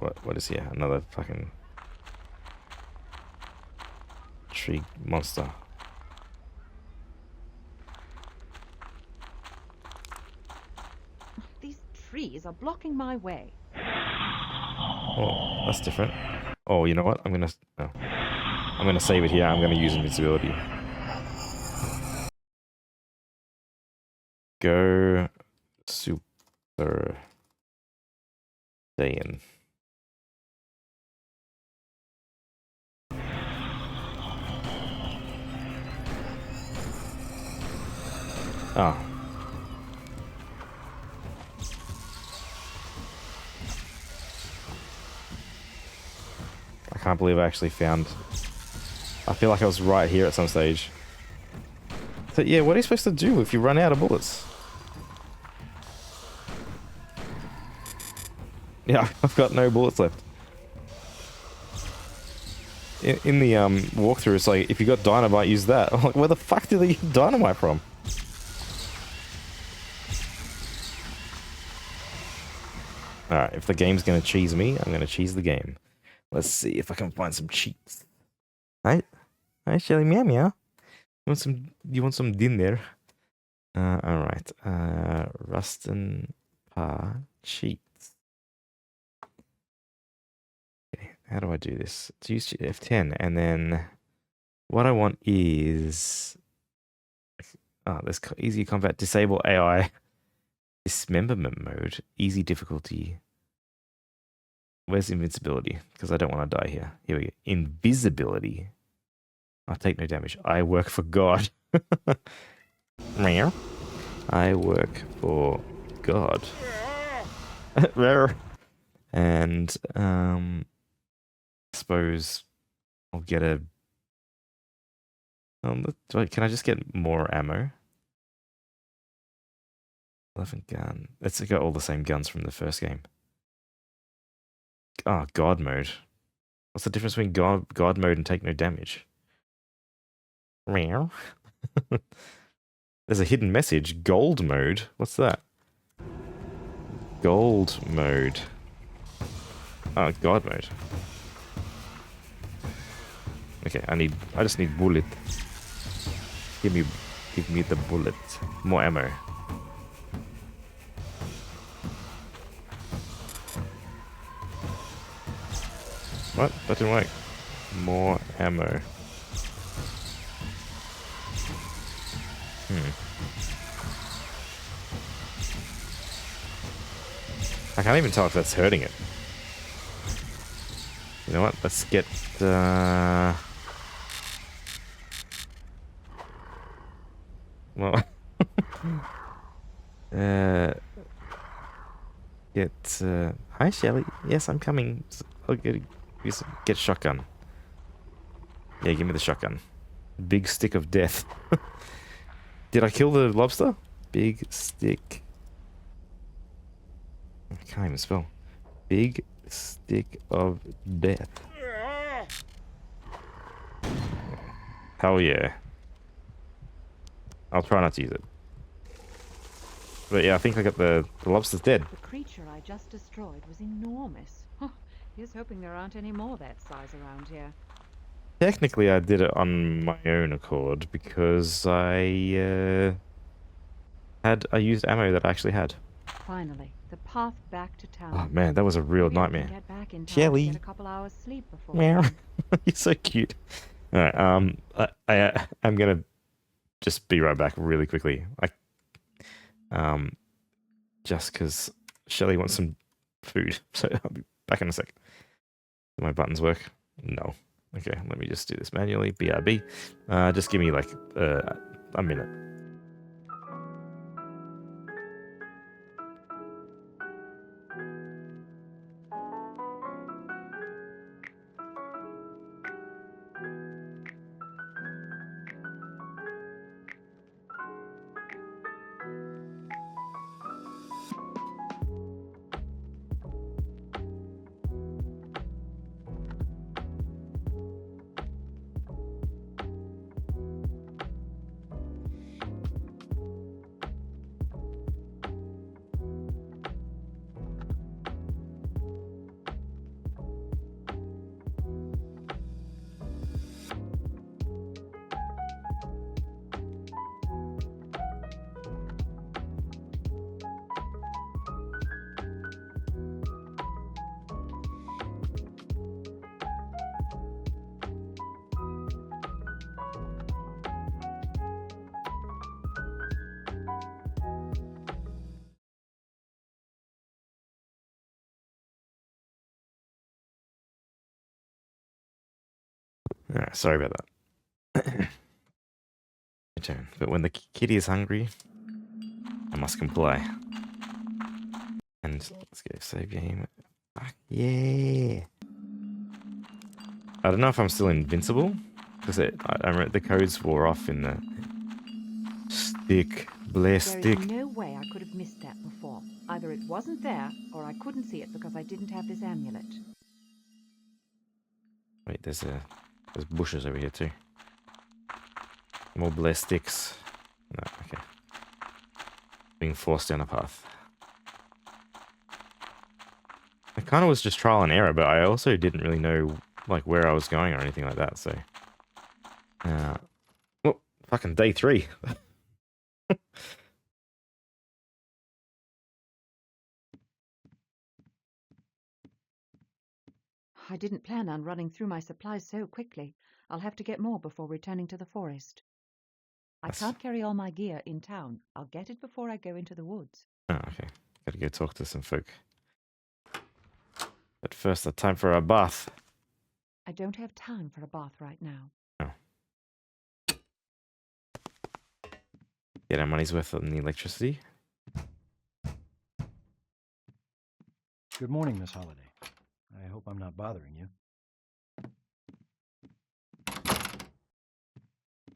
Oh, what is here? Another fucking tree monster. These trees are blocking my way. Oh, that's different. Oh, you know what? I'm gonna save it here. I'm gonna use invincibility. Go Super Saiyan. Oh. I can't believe I actually found... I feel like I was right here at some stage. So yeah, what are you supposed to do if you run out of bullets? Yeah, I've got no bullets left. In the walkthrough, it's like, if you got dynamite, use that. I'm like, where the fuck did they get dynamite from? Alright, if the game's gonna cheese me, I'm gonna cheese the game. Let's see if I can find some cheats. Hi, Shelly, meow meow. You want some dinner? Alright. Rustin, Parr, cheats. Okay, how do I do this? To use F10, and then what I want is there's easy combat, disable AI, dismemberment mode, easy difficulty. Where's invincibility? Because I don't want to die here. Here we go. Invisibility. I take no damage. I work for God. I work for God. And I suppose I'll get a... can I just get more ammo? 11 gun. Let's got all the same guns from the first game. Oh, God mode. What's the difference between God mode and take no damage? Meow. There's a hidden message. Gold mode. What's that? Gold mode. Oh, God mode. Okay, I just need bullet. Give me the bullet. More ammo. What? That didn't work. More ammo. I can't even tell if that's hurting it. You know what? Let's get well, hi Shelly. Yes, I'm coming. I'll get shotgun. Yeah, give me the shotgun. Big stick of death. Did I kill the lobster? Big stick. I can't even spell. Big stick of death. Hell yeah. I'll try not to use it. But yeah, I think I got the lobster's dead. The creature I just destroyed was enormous. Here's hoping there aren't any more that size around here. Technically, I did it on my own accord because I used ammo that I actually had. Finally, the path back to town. Oh man, that was a real Maybe I nightmare. can get back in time to Shelly. get a couple hours sleep before Meow. then. You're so cute. All right. I'm gonna just be right back really quickly. Just because Shelly wants some food, so I'll be back in a sec. Do my buttons work? No. Okay, let me just do this manually. BRB. Just give me like a minute. Alright, sorry about that. My turn. But when the kitty is hungry, I must comply. And let's go save game. Fuck yeah! I don't know if I'm still invincible because I remember the codes wore off in the Blair stick. There is no way I could have missed that before. Either it wasn't there, or I couldn't see it because I didn't have this amulet. Wait, there's bushes over here too. More Blair sticks. No, okay. Being forced down a path. I kind of was just trial and error, but I also didn't really know like where I was going or anything like that. So, well, fucking day 3. I didn't plan on running through my supplies so quickly. I'll have to get more before returning to the forest. I can't carry all my gear in town. I'll get it before I go into the woods. Oh, okay. Gotta go talk to some folk. But first, the time for a bath. I don't have time for a bath right now. Oh. Get our money's worth on the electricity. Good morning, Miss Holliday. I hope I'm not bothering you.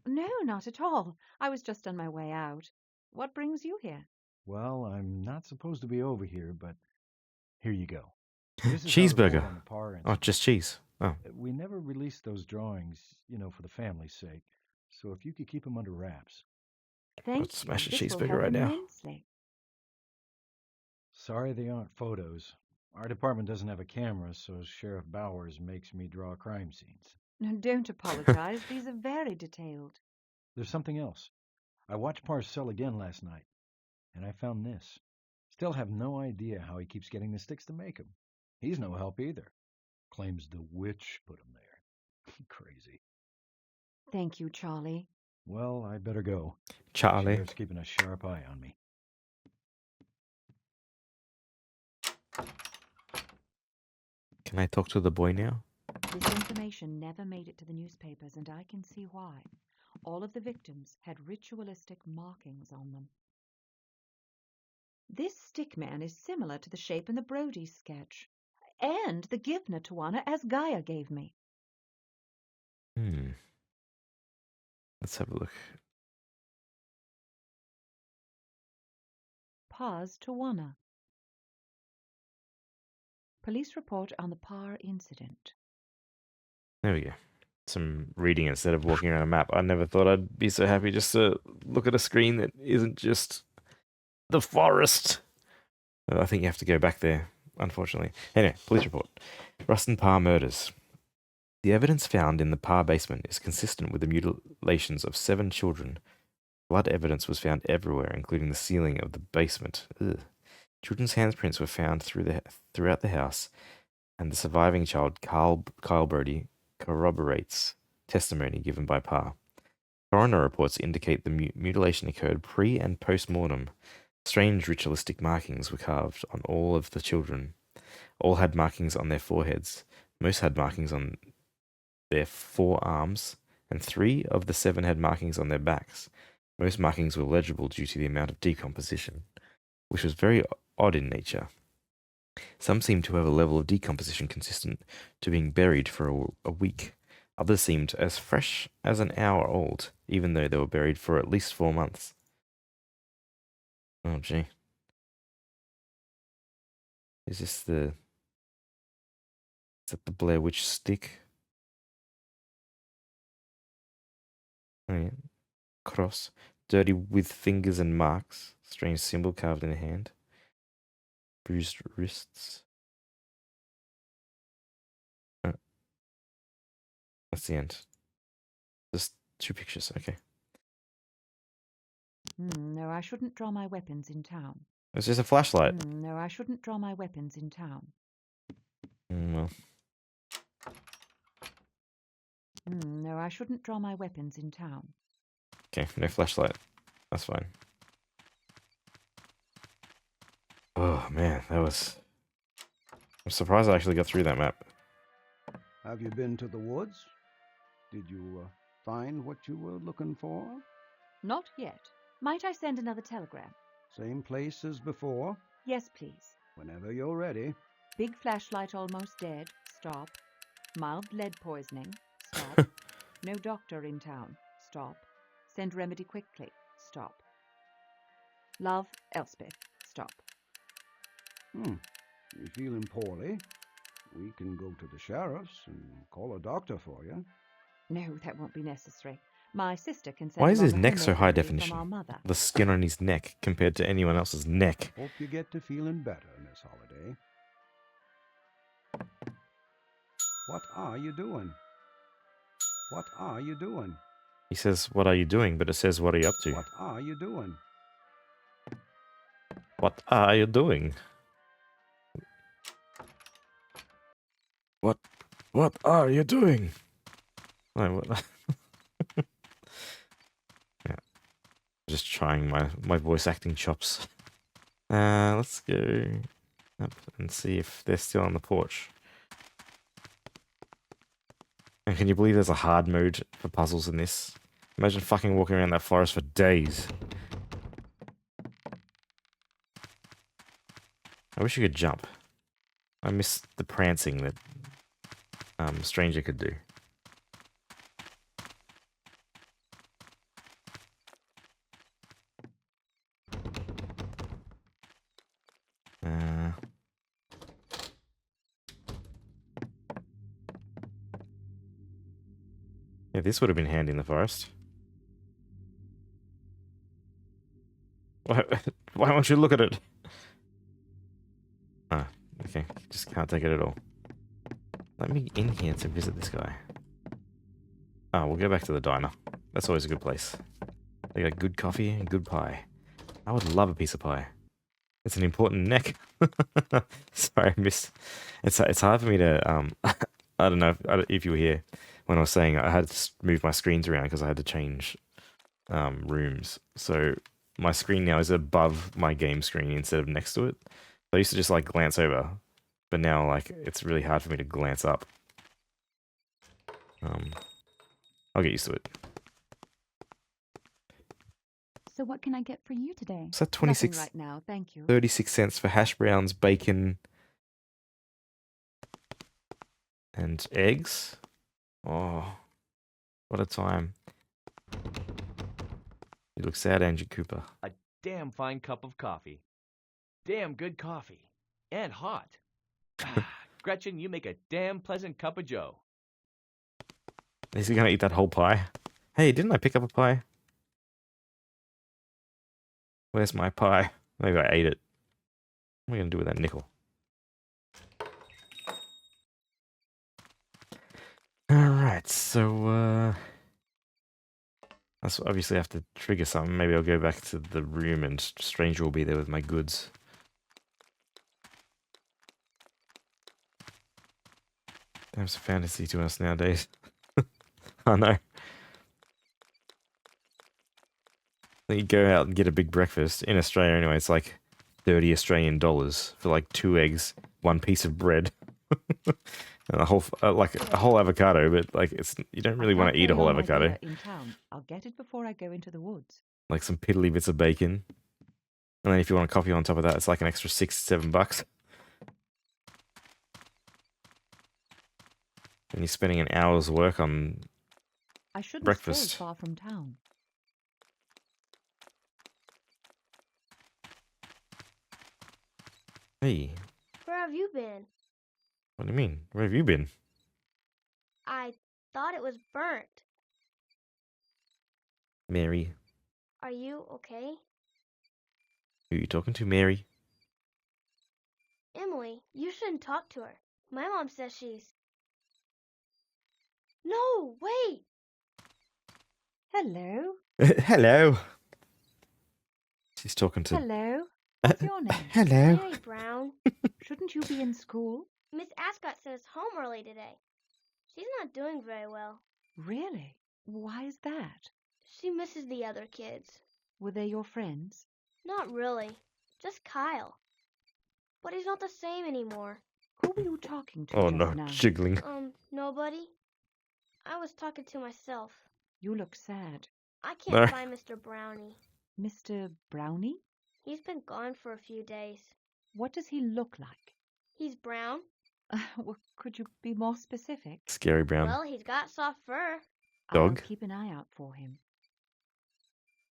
No, not at all. I was just on my way out. What brings you here? Well, I'm not supposed to be over here, but here you go. Cheeseburger. Oh, just cheese. Oh. We never released those drawings, for the family's sake. So if you could keep them under wraps. Thank you. Let's smash a This will cheeseburger help right now. immensely. Sorry they aren't photos. Our department doesn't have a camera, so Sheriff Bowers makes me draw crime scenes. No, don't apologize. These are very detailed. There's something else. I watched Parr's cell again last night, and I found this. Still have no idea how he keeps getting the sticks to make them. He's no help either. Claims the witch put him there. Crazy. Thank you, Charlie. Well, I better go. Charlie. Sheriff's keeping a sharp eye on me. Can I talk to the boy now? This information never made it to the newspapers, and I can see why. All of the victims had ritualistic markings on them. This stickman is similar to the shape in the Brody sketch, and the Givna Tawana as Gaia gave me. Let's have a look. Parr's Tawana. Police report on the Parr incident. There we go. Some reading instead of walking around a map. I never thought I'd be so happy just to look at a screen that isn't just the forest. I think you have to go back there, unfortunately. Anyway, police report. Rustin Parr murders. The evidence found in the Parr basement is consistent with the mutilations of 7 children. Blood evidence was found everywhere, including the ceiling of the basement. Ugh. Children's handprints were found throughout the house, and the surviving child, Kyle Brody, corroborates testimony given by Parr. Coroner reports indicate the mutilation occurred pre- and post-mortem. Strange ritualistic markings were carved on all of the children. All had markings on their foreheads. Most had markings on their forearms, and 3 of the 7 had markings on their backs. Most markings were legible due to the amount of decomposition, which was very odd in nature. Some seemed to have a level of decomposition consistent to being buried for a week. Others seemed as fresh as an hour old, even though they were buried for at least 4 months. Oh, gee. Is that the Blair Witch stick? Oh, yeah. Cross. Dirty with fingers and marks. Strange symbol carved in the hand. Bruised wrists. Oh. That's the end. Just 2 pictures, okay. No, I shouldn't draw my weapons in town. It's just a flashlight. No, I shouldn't draw my weapons in town. Well. No, I shouldn't draw my weapons in town. Okay, no flashlight. That's fine. Oh, man, that was... I'm surprised I actually got through that map. Have you been to the woods? Did you find what you were looking for? Not yet. Might I send another telegram? Same place as before? Yes, please. Whenever you're ready. Big flashlight almost dead. Stop. Mild lead poisoning. Stop. No doctor in town. Stop. Send remedy quickly. Stop. Love, Elspeth. Stop. You're feeling poorly. We can go to the sheriff's and call a doctor for you. No, that won't be necessary. My sister can send Why is along his a neck home so high remedy from definition? our mother. The skin on his neck compared to anyone else's neck. Hope you get to feeling better, Miss Holliday. What are you doing? What are you doing? He says, "What are you doing?" But it says, "What are you up to?" What are you doing? What are you doing? What are you doing? What? Yeah. Just trying my voice acting chops. Let's go up and see if they're still on the porch. And can you believe there's a hard mode for puzzles in this? Imagine fucking walking around that forest for days. I wish you could jump. I miss the prancing that Stranger could do. Yeah, this would have been handy in the forest. Why won't you look at it? Ah, okay. Just can't take it at all. Let me in here to visit this guy. Oh, we'll go back to the diner. That's always a good place. They got good coffee and good pie. I would love a piece of pie. It's an important neck. Sorry, I missed. It's hard for me to I don't know if you were here when I was saying I had to move my screens around because I had to change rooms. So my screen now is above my game screen instead of next to it. So I used to just like glance over, but now like it's really hard for me to glance up. I'll get used to it. So what can I get for you today? Is that 26? Nothing right now, thank you. 36 cents for hash browns, bacon, and eggs. Oh, what a time. You look sad, Andrew Cooper. A damn fine cup of coffee. Damn good coffee. And hot. Gretchen, you make a damn pleasant cup of joe. Is he going to eat that whole pie? Hey, didn't I pick up a pie? Where's my pie? Maybe I ate it. What am I going to do with that nickel? Alright, so that's obviously I have to trigger something. Maybe I'll go back to the room and Stranger will be there with my goods. Damn, it's a fantasy to us nowadays. I know. Then you go out and get a big breakfast. In Australia anyway, it's like 30 Australian dollars for like 2 eggs, 1 piece of bread. And a whole, like a whole avocado, but like it's you don't really want to eat a whole avocado. In town, I'll get it before I go into the woods. Like some piddly bits of bacon, and then if you want a coffee on top of that, it's like an extra $6-7. And you're spending an hour's work on I shouldn't breakfast. stay far from town. Hey, Where have you been? what do you mean? Where have you been? I thought it was burnt. Mary. Are you okay? Who are you talking to, Mary? Emily, you shouldn't talk to her. My mom says she's... No, wait! Hello. Hello. She's talking to... Hello. What's your name? Hello. Mary Brown. Shouldn't you be in school? Miss Ascot sent us home early today. She's not doing very well. Really? Why is that? She misses the other kids. Were they your friends? Not really. Just Kyle. But he's not the same anymore. Who were you talking to Oh just no, now? jiggling. Nobody. I was talking to myself. You look sad. I can't find Mr. Brownie. Mr. Brownie? He's been gone for a few days. What does he look like? He's brown. Well, could you be more specific? Scary brown. Well, he's got soft fur. Dog? I'll keep an eye out for him.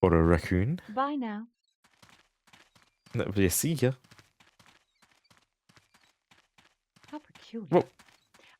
Or a raccoon? Bye now. That would be a see ya. How peculiar. Whoa.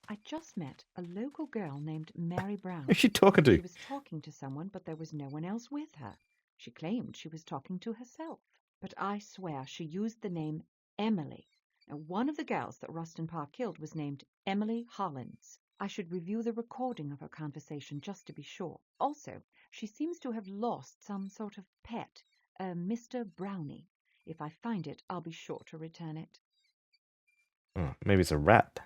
I just met a local girl named Mary Brown. Who's she talking to? She was talking to someone, but there was no one else with her. She claimed she was talking to herself. But I swear she used the name Emily. And one of the girls that Rustin Parr killed was named Emily Hollins. I should review the recording of her conversation just to be sure. Also, she seems to have lost some sort of pet, a Mr. Brownie. If I find it, I'll be sure to return it. Oh, maybe it's a rat.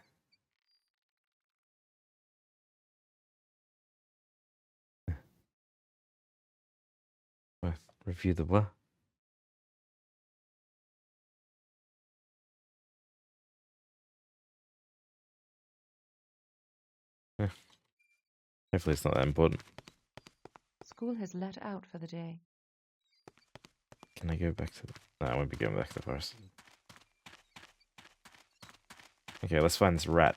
Review the what? Hopefully it's not that important. School has let out for the day. Can I go back to... No, I won't be going back to the forest. Okay, let's find this rat.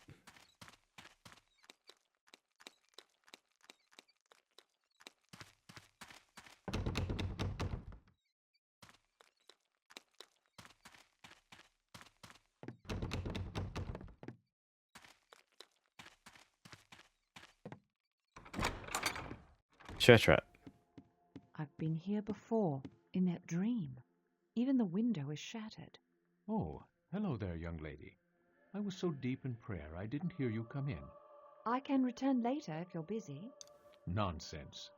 Church rat. I've been here before, in that dream. Even the window is shattered. Oh, hello there, young lady. I was so deep in prayer I didn't hear you come in. I can return later if you're busy. Nonsense.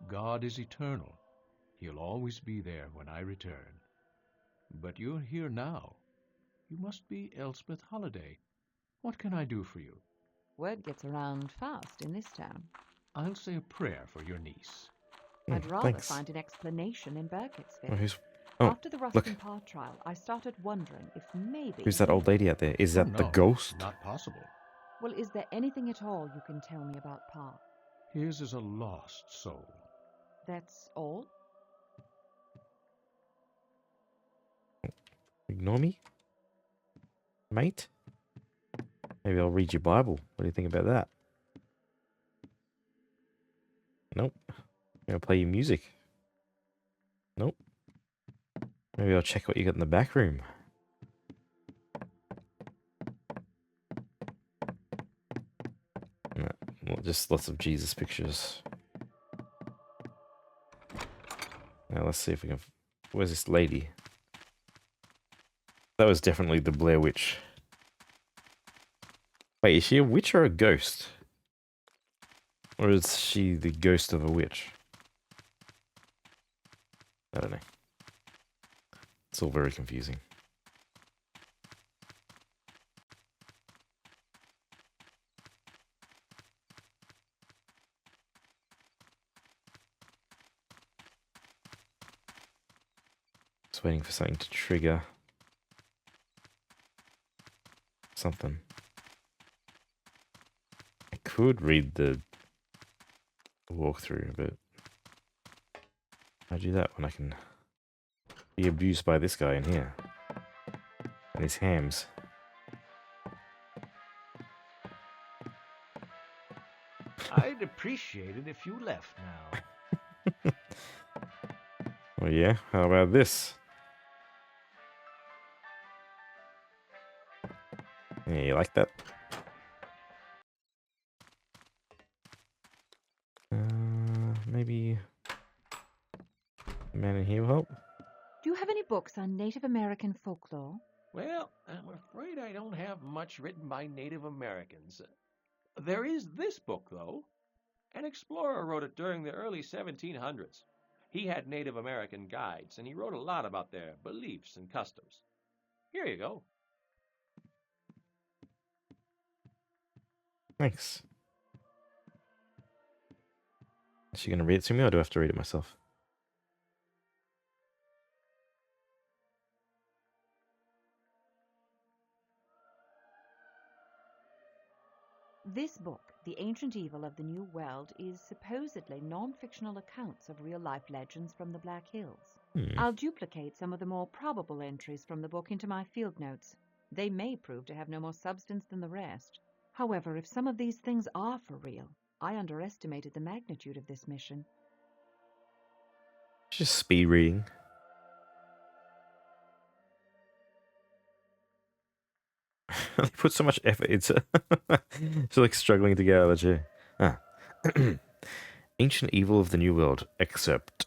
God is eternal. He'll always be there when I return. But you're here now. You must be Elspeth Holliday. What can I do for you? Word gets around fast in this town. I'll say a prayer for your niece. I'd rather find an explanation in Burkittsville. Oh, After the Rustin Parr trial, I started wondering if maybe... Who's that old lady out there? Is that the ghost? Not possible. Well, is there anything at all you can tell me about Parr? His is a lost soul. That's all? Ignore me? Mate? Maybe I'll read your Bible. What do you think about that? Nope. Maybe I'll play your music. Nope. Maybe I'll check what you got in the back room. No, well, just lots of Jesus pictures. Now let's see if we can... Where's this lady? That was definitely the Blair Witch. Wait, is she a witch or a ghost? Or is she the ghost of a witch? I don't know. It's all very confusing. Just waiting for something to trigger something. I could read the walkthrough, but I do that when I can be abused by this guy in here and his hams. I'd appreciate it if you left now. Well, yeah, how about this? Yeah, you like that? Maybe the man in here will help? Do you have any books on Native American folklore? Well, I'm afraid I don't have much written by Native Americans. There is this book, though. An explorer wrote it during the early 1700s. He had Native American guides, and he wrote a lot about their beliefs and customs. Here you go. Thanks. Is she going to read it to me, or do I have to read it myself? This book, The Ancient Evil of the New World, is supposedly non-fictional accounts of real-life legends from the Black Hills. I'll duplicate some of the more probable entries from the book into my field notes. They may prove to have no more substance than the rest. However, if some of these things are for real, I underestimated the magnitude of this mission. Just speed reading. They put so much effort into She's like struggling to get out of the chair. Ancient Evil of the New World, excerpt.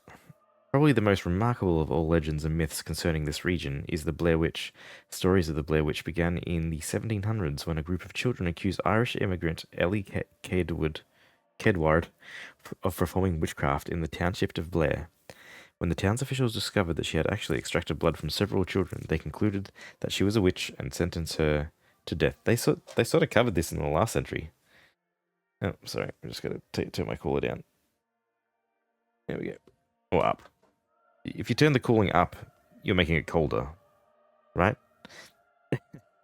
Probably the most remarkable of all legends and myths concerning this region is the Blair Witch. Stories of the Blair Witch began in the 1700s when a group of children accused Irish immigrant Ellie Kedward of performing witchcraft in the township of Blair. When the town's officials discovered that she had actually extracted blood from several children, they concluded that she was a witch and sentenced her to death. They sort of covered this in the last entry. Oh, sorry, I'm just going to turn my cooler down. There we go. Or up. If you turn the cooling up, you're making it colder, right?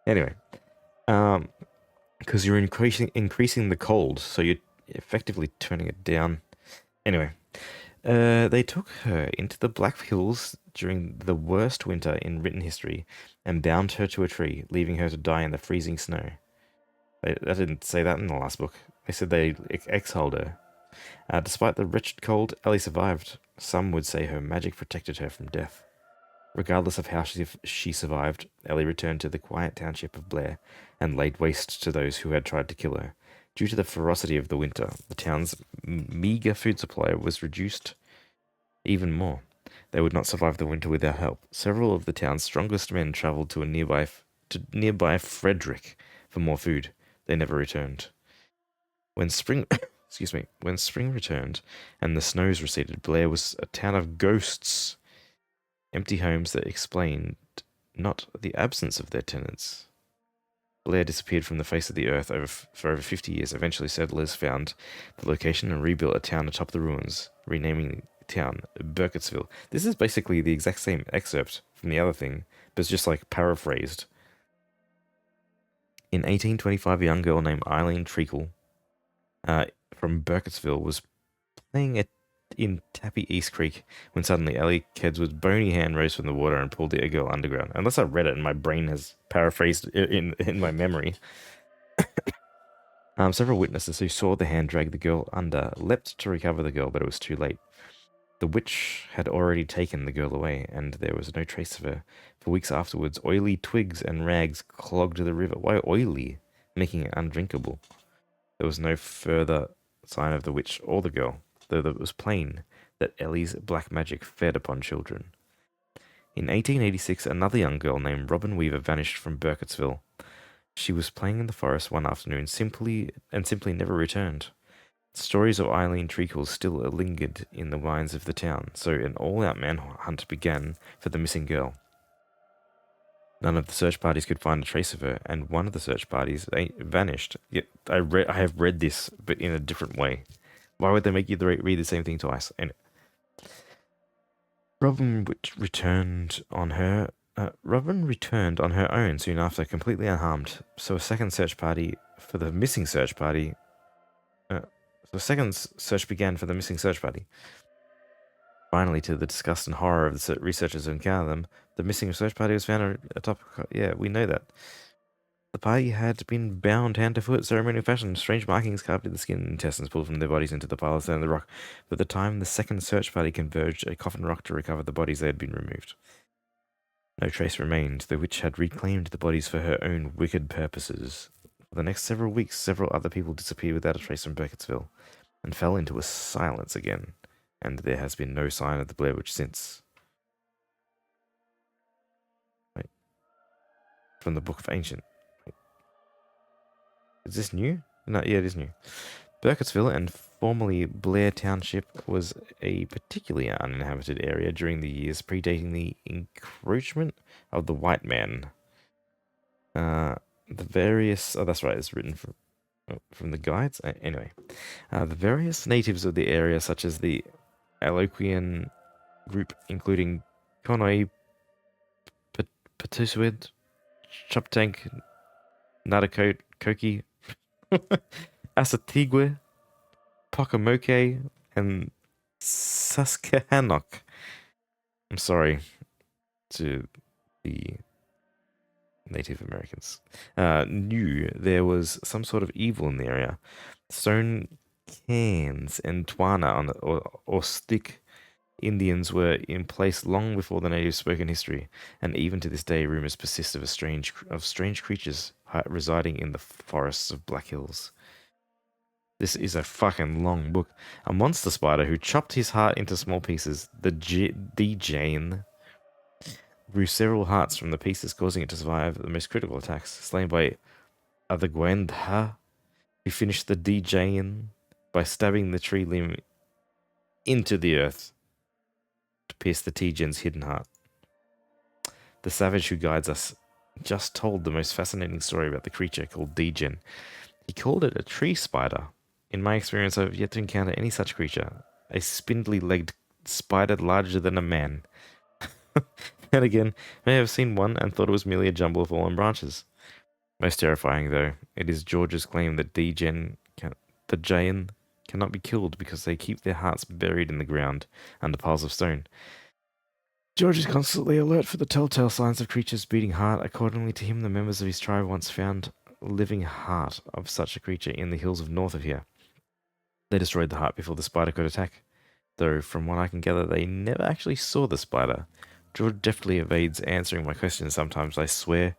Anyway, because you're increasing the cold, so you're effectively turning it down. Anyway, they took her into the Black Hills during the worst winter in written history and bound her to a tree, leaving her to die in the freezing snow. They didn't say that in the last book. They said they exiled her. Despite the wretched cold, Ellie survived. Some would say her magic protected her from death. Regardless of how she survived, Ellie returned to the quiet township of Blair and laid waste to those who had tried to kill her. Due to the ferocity of the winter, the town's meager food supply was reduced even more. They would not survive the winter without help. Several of the town's strongest men traveled to nearby Frederick for more food. They never returned. When spring returned and the snows receded, Blair was a town of ghosts, empty homes that explained not the absence of their tenants. Blair disappeared from the face of the earth for over 50 years. Eventually, settlers found the location and rebuilt a town atop the ruins, renaming the town Burkittsville. This is basically the exact same excerpt from the other thing, but it's just like paraphrased. In 1825, a young girl named Eileen Treacle from Burkittsville was playing in Tappy East Creek when suddenly Ellie Kedward's bony hand rose from the water and pulled the girl underground. Unless I read it and my brain has paraphrased in my memory. Several witnesses who saw the hand drag the girl under leapt to recover the girl, but it was too late. The witch had already taken the girl away, and there was no trace of her. For weeks afterwards, oily twigs and rags clogged the river. Why oily? Making it undrinkable. There was no further sign of the witch or the girl, though it was plain that Ellie's black magic fed upon children. In 1886, another young girl named Robin Weaver vanished from Burkittsville. She was playing in the forest one afternoon, simply never returned. Stories of Eileen Treacle still lingered in the minds of the town, so an all-out manhunt began for the missing girl. None of the search parties could find a trace of her, and one of the search parties vanished. Yet I have read this, but in a different way. Why would they make you read the same thing twice? And Robin returned on her own soon after, completely unharmed. So a second search party for the missing search party. So a second search began for the missing search party. Finally, to the disgust and horror of the researchers who encountered them, the missing search party was found atop. Yeah, we know that. The party had been bound hand to foot, ceremonial fashion, strange markings carved in the skin, intestines pulled from their bodies into the pile of sand and the rock. By the time the second search party converged, a coffin rock to recover the bodies they had been removed. No trace remained. The witch had reclaimed the bodies for her own wicked purposes. For the next several weeks, several other people disappeared without a trace from Burkittsville, and fell into a silence again, and there has been no sign of the Blair Witch since. Wait. From the Book of Ancient. Wait. Is this new? No, yeah, it is new. Burkittsville, and formerly Blair Township, was a particularly uninhabited area during the years predating the encroachment of the white man. The various... Oh, that's right, it's written from the guides. Anyway, the various natives of the area, such as the Aloquian group, including Konoi, Patusuid, Chuptank, Nadakote, Koki, Assateague, Pocamoke, and Susquehannock. I'm sorry to the Native Americans. Knew there was some sort of evil in the area. Stone cans and Twana or stick Indians were in place long before the natives spoke in history, and even to this day, rumors persist of strange creatures residing in the forests of Black Hills. This is a fucking long book. A monster spider who chopped his heart into small pieces. The D-Jane grew several hearts from the pieces, causing it to survive the most critical attacks. Slain by Adagwendha, who finished the D-Jane by stabbing the tree limb into the earth to pierce the T-Gen's hidden heart. The savage who guides us just told the most fascinating story about the creature called D-Gen. He called it a tree spider. In my experience, I've yet to encounter any such creature. A spindly-legged spider larger than a man. Then again, may have seen one and thought it was merely a jumble of fallen branches. Most terrifying, though, it is George's claim that the Jayan cannot be killed because they keep their hearts buried in the ground under piles of stone. George is constantly alert for the telltale signs of creatures beating heart. Accordingly to him, the members of his tribe once found a living heart of such a creature in the hills north of here. They destroyed the heart before the spider could attack, though from what I can gather, they never actually saw the spider. George deftly evades answering my questions sometimes, I swear.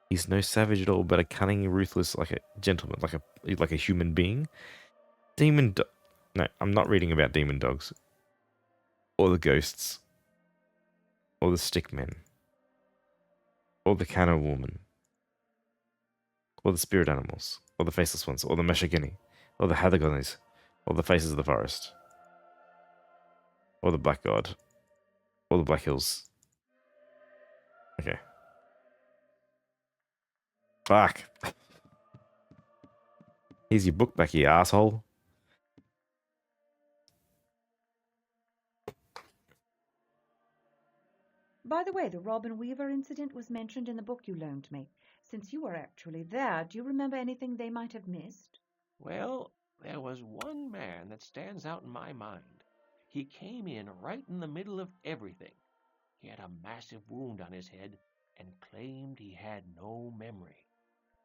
He's no savage at all, but a cunning, ruthless, like a gentleman, like a human being. No, I'm not reading about demon dogs. Or the ghosts. Or the stickmen. Or the Cano woman. Or the spirit animals. Or the faceless ones. Or the Meshagini. Or the Hadagonis. Or the faces of the forest. Or the Black God. Or the Black Hills. Okay. Fuck. Here's your book back, you asshole. By the way, the Robin Weaver incident was mentioned in the book you loaned me. Since you were actually there, do you remember anything they might have missed? Well, there was one man that stands out in my mind. He came in right in the middle of everything. He had a massive wound on his head and claimed he had no memory.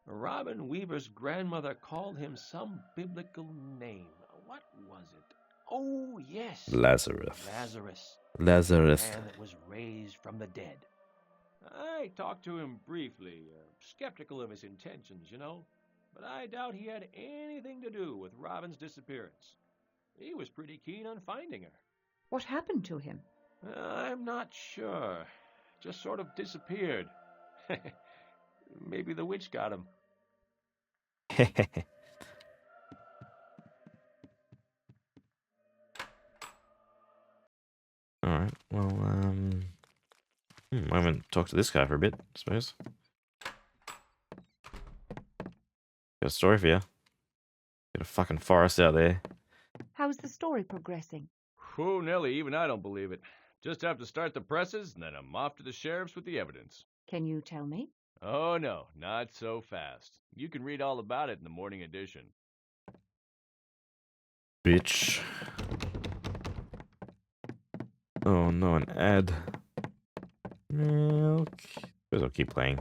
Robin Weaver's grandmother called him some biblical name. What was it? Oh, yes. Lazarus. The man that was raised from the dead. I talked to him briefly, skeptical of his intentions, but I doubt he had anything to do with Robin's disappearance. He was pretty keen on finding her. What happened to him? I'm not sure. Just sort of disappeared. Maybe the witch got him. Alright, well, I haven't talked to this guy for a bit, I suppose. Got a story for you. Got a fucking forest out there. How's the story progressing? Whew, Nelly, even I don't believe it. Just have to start the presses, and then I'm off to the sheriff's with the evidence. Can you tell me? Oh, no, not so fast. You can read all about it in the morning edition. Bitch. Oh no, an ad. Okay. Suppose I'll keep playing.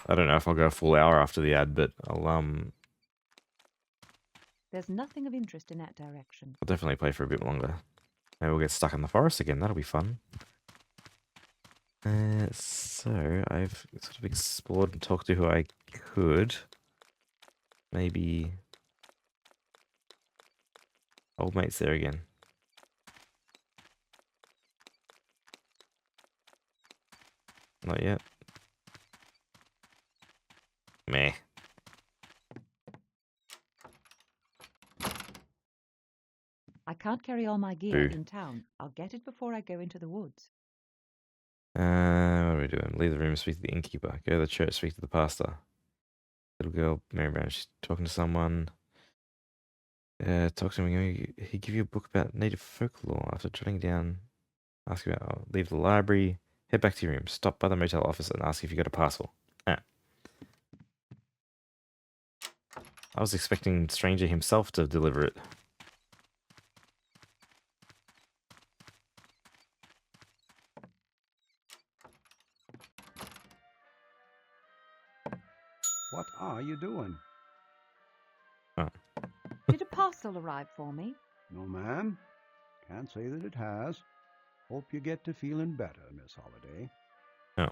I don't know if I'll go a full hour after the ad, but I'll There's nothing of interest in that direction. I'll definitely play for a bit longer. Maybe we'll get stuck in the forest again. That'll be fun. So I've sort of explored and talked to who I could. Maybe old mate's there again. Not yet. Meh. I can't carry all my gear in town. I'll get it before I go into the woods. What are we doing? Leave the room, speak to the innkeeper. Go to the church, speak to the pastor. Little girl, Mary Brown, she's talking to someone. Talk to him. He give you a book about native folklore. After jotting down, ask about. Leave the library. Head back to your room. Stop by the motel office and ask if you got a parcel. Ah. I was expecting Stranger himself to deliver it. What are you doing? Oh. Did a parcel arrive for me? No, ma'am. Can't say that it has. Hope you get to feeling better, Miss Holliday. Oh.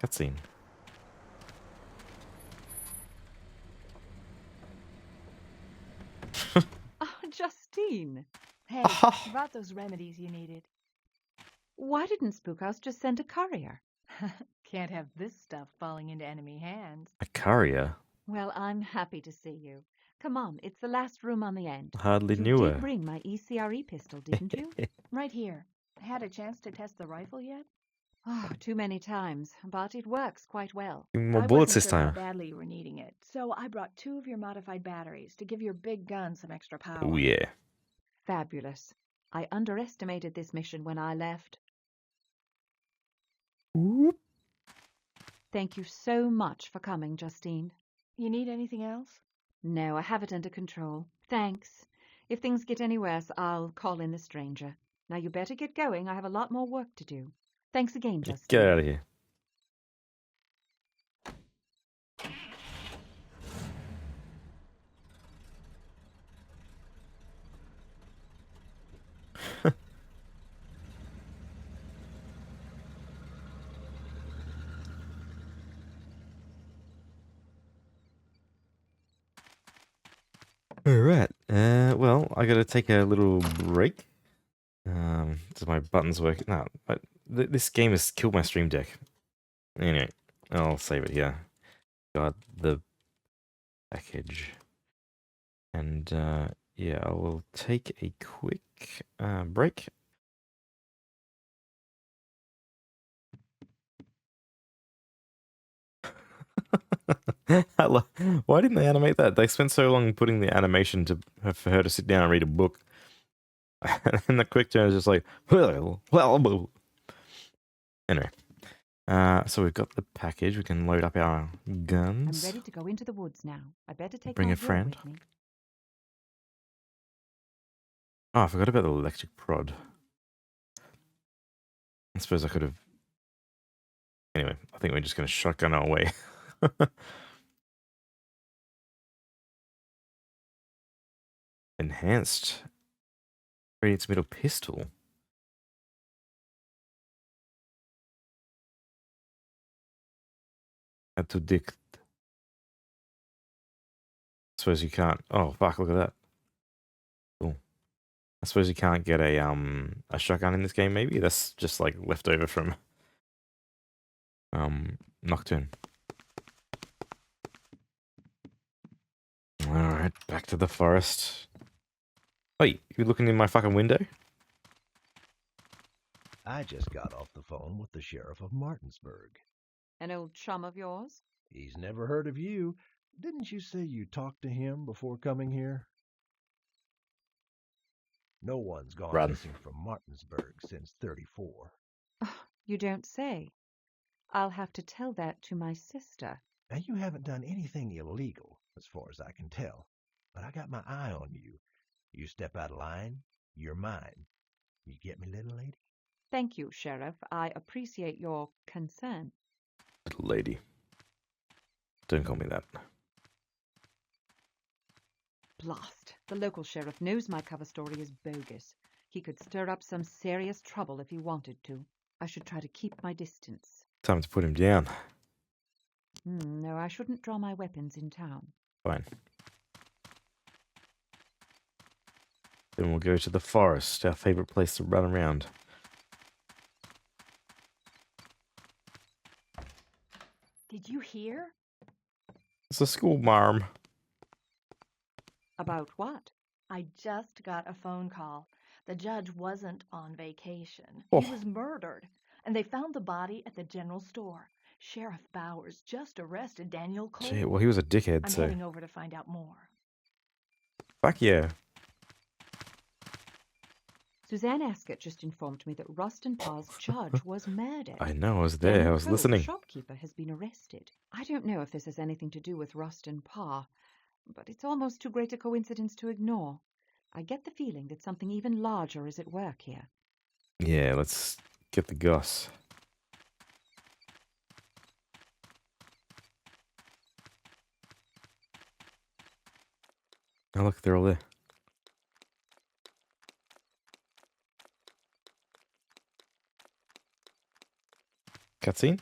Cutscene. Oh, Justine. Hey, brought those remedies you needed. Why didn't Spookhouse just send a courier? Can't have this stuff falling into enemy hands. A courier? Well, I'm happy to see you. Come on, it's the last room on the end. Hardly you knew did her. bring my ECRE pistol, didn't you? Right here. Had a chance to test the rifle yet? Oh, too many times, but it works quite well. More I bullets wasn't this sure how time. badly you were needing it, so I brought 2 of your modified batteries to give your big gun some extra power. Oh yeah. Fabulous. I underestimated this mission when I left. Whoop. Thank you so much for coming, Justine. You need anything else? No, I have it under control. Thanks. If things get any worse, I'll call in the stranger. Now you better get going. I have a lot more work to do. Thanks again, Justine. Get out of here. Alright, well, I gotta take a little break. Does my buttons work? No, but this game has killed my stream deck. Anyway, I'll save it here. Got the package. And, yeah, I will take a quick break. Why didn't they animate that? They spent so long putting the animation for her to sit down and read a book. And the quick turn is just like, well. Anyway, so we've got the package. We can load up our guns. I'm ready to go into the woods now. I better take Bring my a friend. With me. Oh, I forgot about the electric prod. I suppose I could have. Anyway, I think we're just going to shotgun our way. Enhanced radiance middle pistol. Add to dict. Suppose you can't. Oh fuck! Look at that. Cool. I suppose you can't get a shotgun in this game. Maybe that's just like leftover from Nocturne. Alright, back to the forest. Wait, you looking in my fucking window? I just got off the phone with the sheriff of Martinsburg. An old chum of yours? He's never heard of you. Didn't you say you talked to him before coming here? No one's gone missing from Martinsburg since '34. Oh, you don't say. I'll have to tell that to my sister. Now, you haven't done anything illegal, as far as I can tell, but I got my eye on you. You step out of line, you're mine. You get me, little lady? Thank you, Sheriff. I appreciate your concern. Little lady. Don't call me that. Blast. The local sheriff knows my cover story is bogus. He could stir up some serious trouble if he wanted to. I should try to keep my distance. Time to put him down. No, I shouldn't draw my weapons in town. Fine. Then we'll go to the forest, our favorite place to run around. Did you hear? It's a school marm. About what? I just got a phone call. The judge wasn't on vacation. Oh. He was murdered, and they found the body at the general store. Sheriff Bowers just arrested Daniel Cole. Gee, well, he was a dickhead, I'm so... heading over to find out more. Fuck yeah. Suzanne Ascott just informed me that Rustin Parr's judge was murdered. I know, I was there, I was listening. The shopkeeper has been arrested. I don't know if this has anything to do with Rustin Parr, but it's almost too great a coincidence to ignore. I get the feeling that something even larger is at work here. Yeah, let's get the goss. Oh look, they're all there. Cutscene?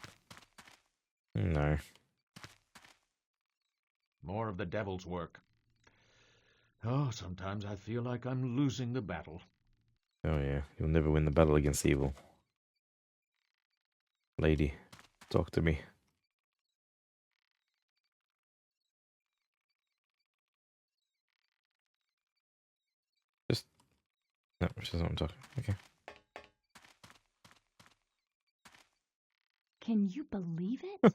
No. More of the devil's work. Oh, sometimes I feel like I'm losing the battle. Oh yeah, you'll never win the battle against evil. Lady, talk to me. Just... No, she doesn't want to talk. Okay. Can you believe it?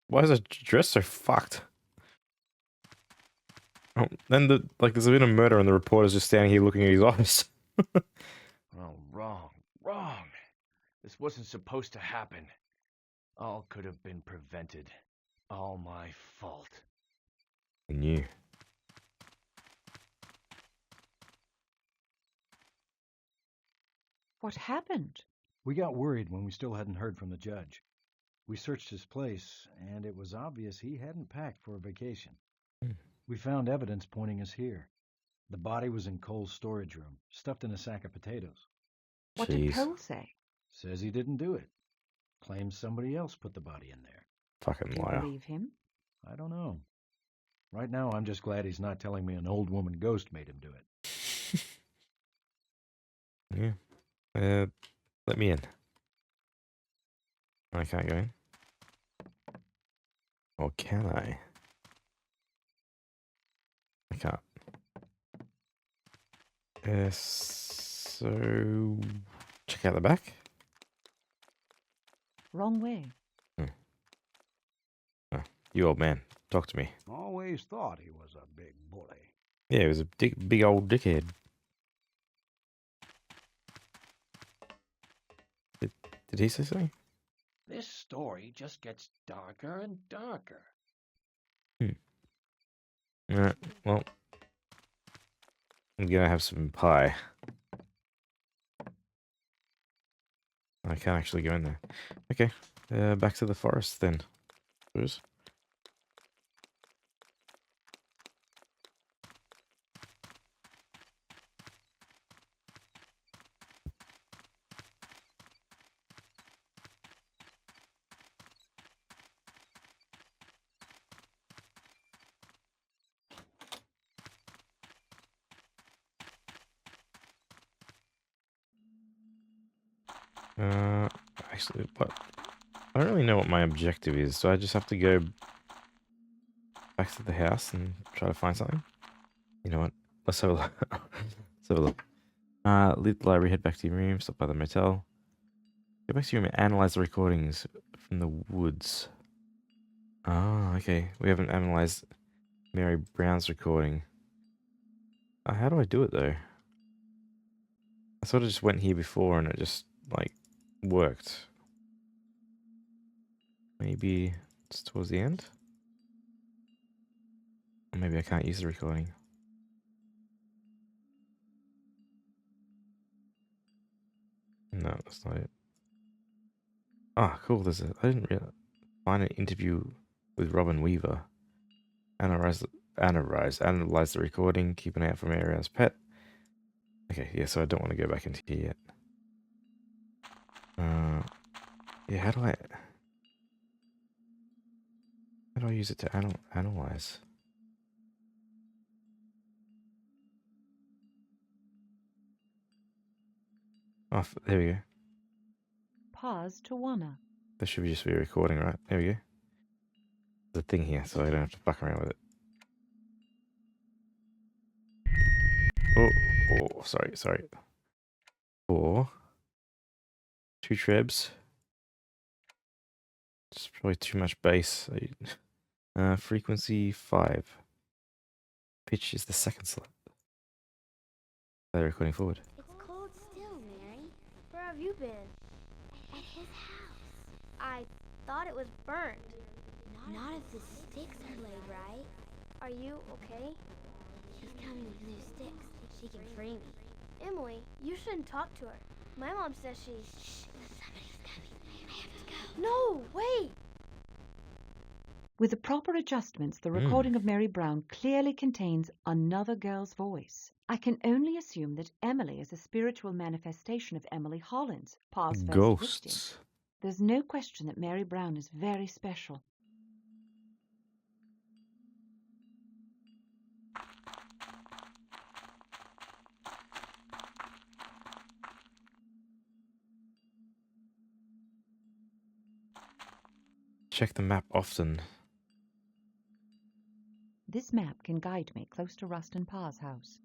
Why is her dress so fucked? Oh, then there's been a murder and the reporter's just standing here looking at his office. Oh, wrong. This wasn't supposed to happen. All could have been prevented. All my fault. I knew. What happened? We got worried when we still hadn't heard from the judge. We searched his place, and it was obvious he hadn't packed for a vacation. We found evidence pointing us here. The body was in Cole's storage room, stuffed in a sack of potatoes. What did Cole say? Says he didn't do it. Claims somebody else put the body in there. Fucking Do you liar. believe him? I don't know. Right now, I'm just glad he's not telling me an old woman ghost made him do it. Yeah. Let me in. I can't go in. Or can I? I can't. So... check out the back? Wrong way. Oh, you old man, talk to me. Always thought he was a big bully. Yeah, he was a big old dickhead. Did he say something? This story just gets darker and darker. Alright, well... I'm gonna have some pie. I can't actually go in there. Okay, back to the forest then. Where's... I Actually, what? I don't really know what my objective is, so I just have to go back to the house and try to find something. You know what? Let's have a look. Let's have a look. Leave the library, head back to your room, stop by the motel. Go back to your room and analyze the recordings from the woods. Oh, okay. We haven't analyzed Mary Brown's recording. How do I do it though? I sort of just went here before and it just, like, worked. Maybe it's towards the end? Or maybe I can't use the recording. No, that's not it. Ah, cool. I didn't really find an interview with Robin Weaver. Analyze the recording. Keep an eye out for Mary as pet. Okay, yeah. So I don't want to go back into here yet. Yeah. How do I use it to analyze? Oh, there we go. Pause to Wana. There should just be a recording, right? There we go. There's a thing here, so I don't have to fuck around with it. Oh, sorry. 4. 2 trebs. It's probably too much bass. Frequency 5. Pitch is the second slot. Play the recording forward. It's cold still, Mary. Where have you been? At his house. I thought it was burnt. Not if the sticks are laid right. Are you okay? She's coming with new sticks. She can free me. Emily, you shouldn't talk to her. My mom says she's... Shh, somebody's coming. I have to go. No, wait! With the proper adjustments, the recording of Mary Brown clearly contains another girl's voice. I can only assume that Emily is a spiritual manifestation of Emily Hollins, Parr's first victim. Ghosts. There's no question that Mary Brown is very special. Check the map often. This map can guide me close to Rustin Parr's house.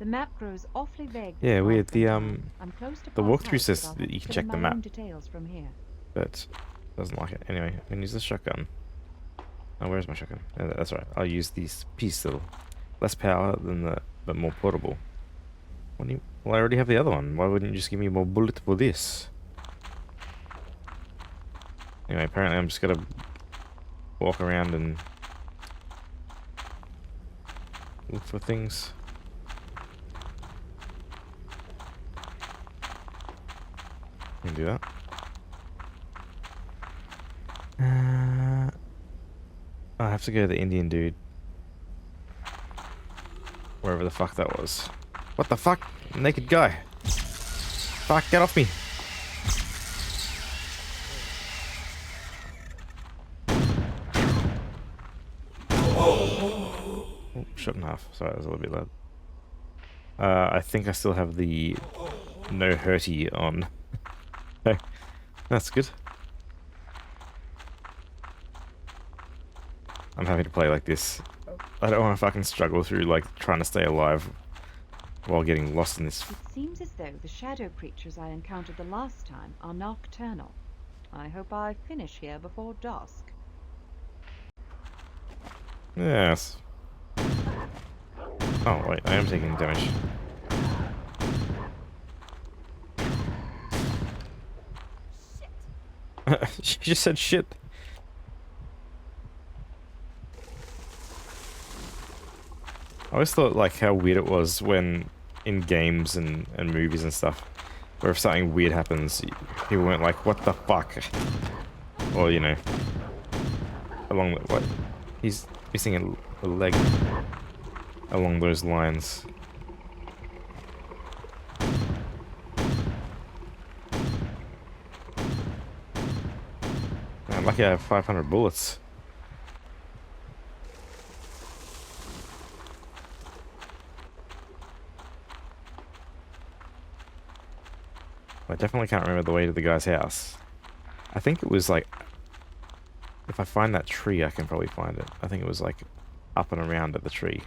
The map grows awfully vague. Yeah, weird. The I'm close to the Parr's walkthrough house, says but I'll that you can fill check in the my own map, details from here. but doesn't like it. Anyway, I can use the shotgun. Oh, where's my shotgun? That's right. I'll use this pistol. Less power than but more portable. Well, I already have the other one. Why wouldn't you just give me more bullet for this? Anyway, apparently I'm just gonna walk around and look for things. I can do that. I have to go to the Indian dude. Wherever the fuck that was. What the fuck? Naked guy. Fuck, get off me. Oh, shut in half. Sorry, that was a little bit loud. I think I still have the no hurty on. Okay, that's good. I'm happy to play like this. I don't want to fucking struggle through, like, trying to stay alive while getting lost in this. It seems as though the shadow creatures I encountered the last time are nocturnal. I hope I finish here before dusk. Yes. Oh, wait, I am taking damage. She just said shit. I always thought, like, how weird it was when in games and movies and stuff, where if something weird happens, people weren't like, what the fuck? Or, you know, along the, what? He's missing a leg. Along those lines. lucky I have 500 bullets. I definitely can't remember the way to the guy's house. I think it was like... If I find that tree, I can probably find it. I think it was like up and around at the tree.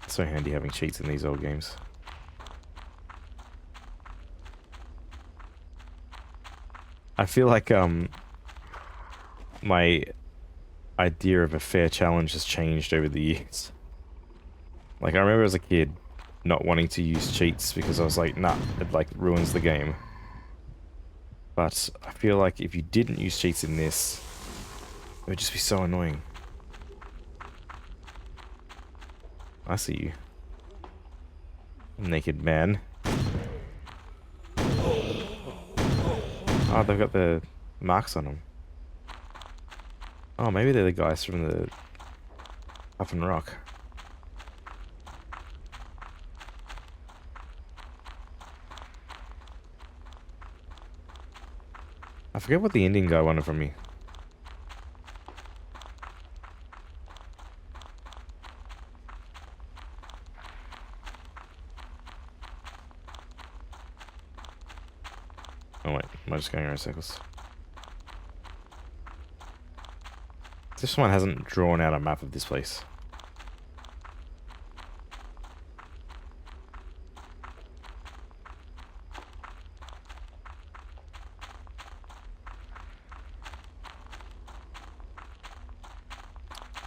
So handy having cheats in these old games. I feel like my idea of a fair challenge has changed over the years. Like I remember as a kid not wanting to use cheats because I was like, nah, it like ruins the game. But I feel like if you didn't use cheats in this, it would just be so annoying. I see you. Naked man. Oh, they've got the marks on them. Oh, maybe they're the guys from the Up and Rock. I forget what the Indian guy wanted from me. Oh wait, am I just going around circles? This one hasn't drawn out a map of this place.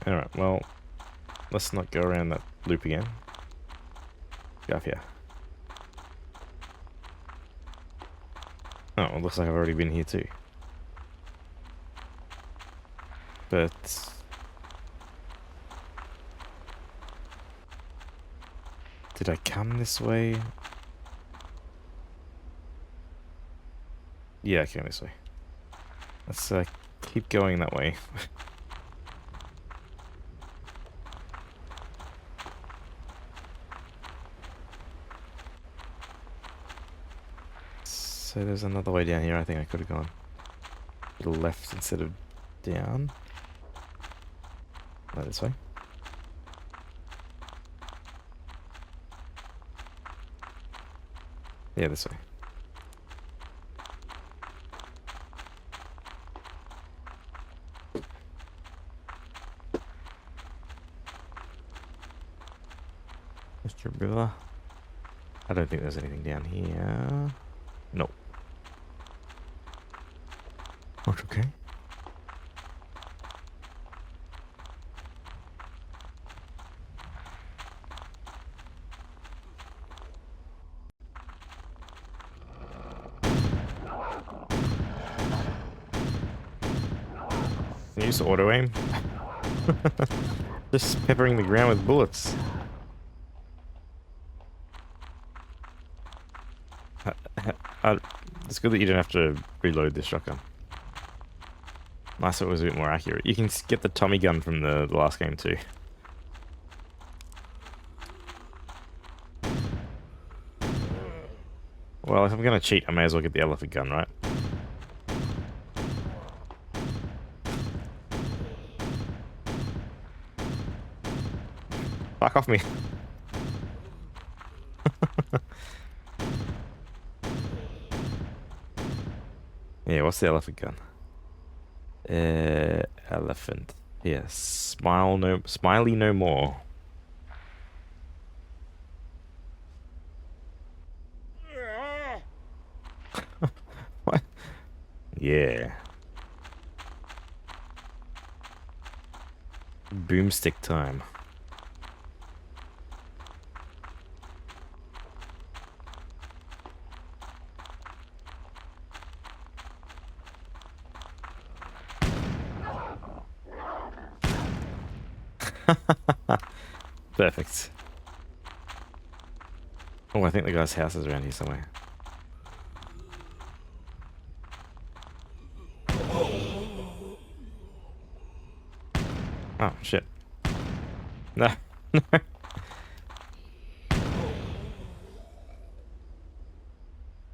Alright, well, let's not go around that loop again. Get off here. Oh, it looks like I've already been here too. But... did I come this way? Yeah, I came this way. Let's keep going that way. So there's another way down here. I think I could have gone to the left instead of down. No, this way. Yeah, this way. Mr. River. I don't think there's anything down here. Nope. That's okay. Can you use auto aim? Just peppering the ground with bullets. It's good that you don't have to reload this shotgun. Nice, it was a bit more accurate. You can get the Tommy gun from the last game too. Well, if I'm gonna cheat, I may as well get the elephant gun, right? Fuck off me. Yeah, what's the elephant gun? Elephant. Yes. Smiley no more. What? Yeah. Boomstick time. Perfect. Oh, I think the guy's house is around here somewhere. Oh, shit. No. No.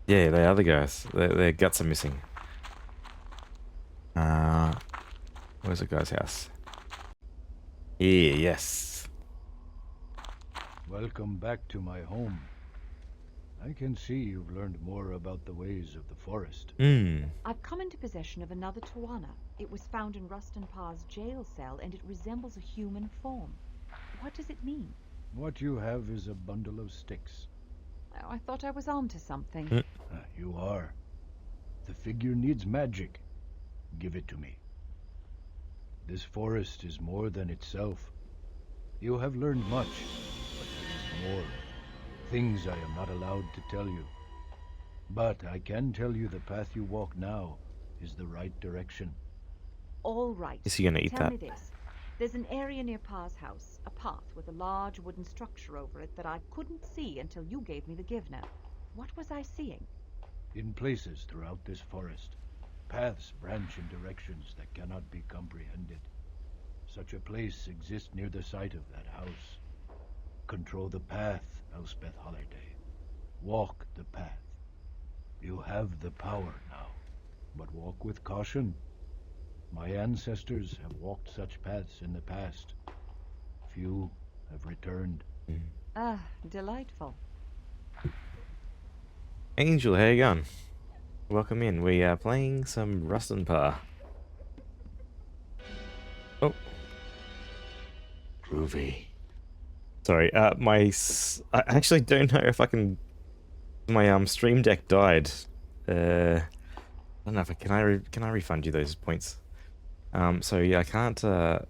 Yeah, they are the guys. Their guts are missing. Where's the guy's house? Yeah, yes. Welcome back to my home. I can see you've learned more about the ways of the forest. I've come into possession of another Tawana. It was found in Rustin Parr's jail cell, and it resembles a human form. What does it mean? What you have is a bundle of sticks. Oh, I thought I was onto something. You are. The figure needs magic. Give it to me. This forest is more than itself. You have learned much, but there is more. Things I am not allowed to tell you. But I can tell you the path you walk now is the right direction. All right. Is he gonna eat Tell that? me this. There's an area near Parr's house, a path with a large wooden structure over it that I couldn't see until you gave me the give now. What was I seeing? In places throughout this forest, paths branch in directions that cannot be comprehended. Such a place exists near the site of that house. Control the path, Elspeth Holiday. Walk the path. You have the power now, but walk with caution. My ancestors have walked such paths in the past. Few have returned. Ah, delightful. Angel, how you going? Welcome in. We are playing some Rustin Parr. Oh. Groovy. Sorry, I actually don't know if I can... My stream deck died. I don't know if can I refund you those points? So yeah, I can't. I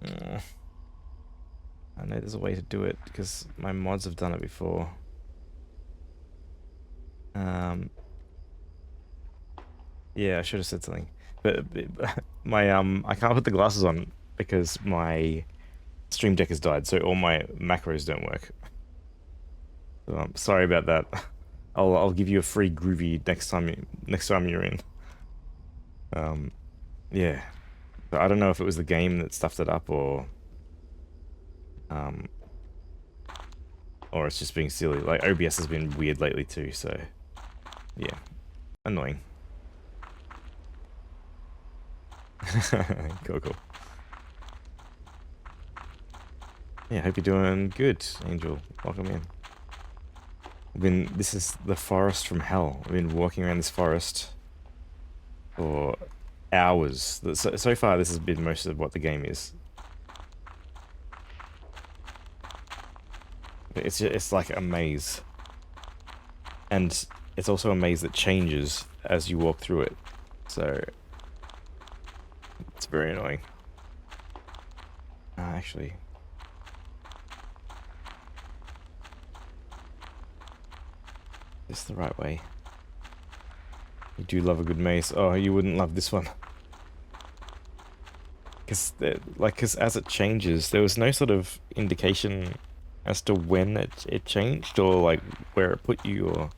know there's a way to do it because my mods have done it before. Yeah, I should have said something, but my I can't put the glasses on because my stream deck has died, so all my macros don't work. So, sorry about that. I'll give you a free groovy next time you're in. Yeah. So I don't know if it was the game that stuffed it up or it's just being silly. Like OBS has been weird lately too, so yeah. Annoying. Cool. Yeah, hope you're doing good, Angel. Welcome in. This is the forest from hell. I've been walking around this forest for hours. So far, this has been most of what the game is. It's like a maze. And it's also a maze that changes as you walk through it. So it's very annoying. Actually... Is this the right way? You do love a good maze. Oh, you wouldn't love this one. Because as it changes, there was no sort of indication as to when it changed or like where it put you or...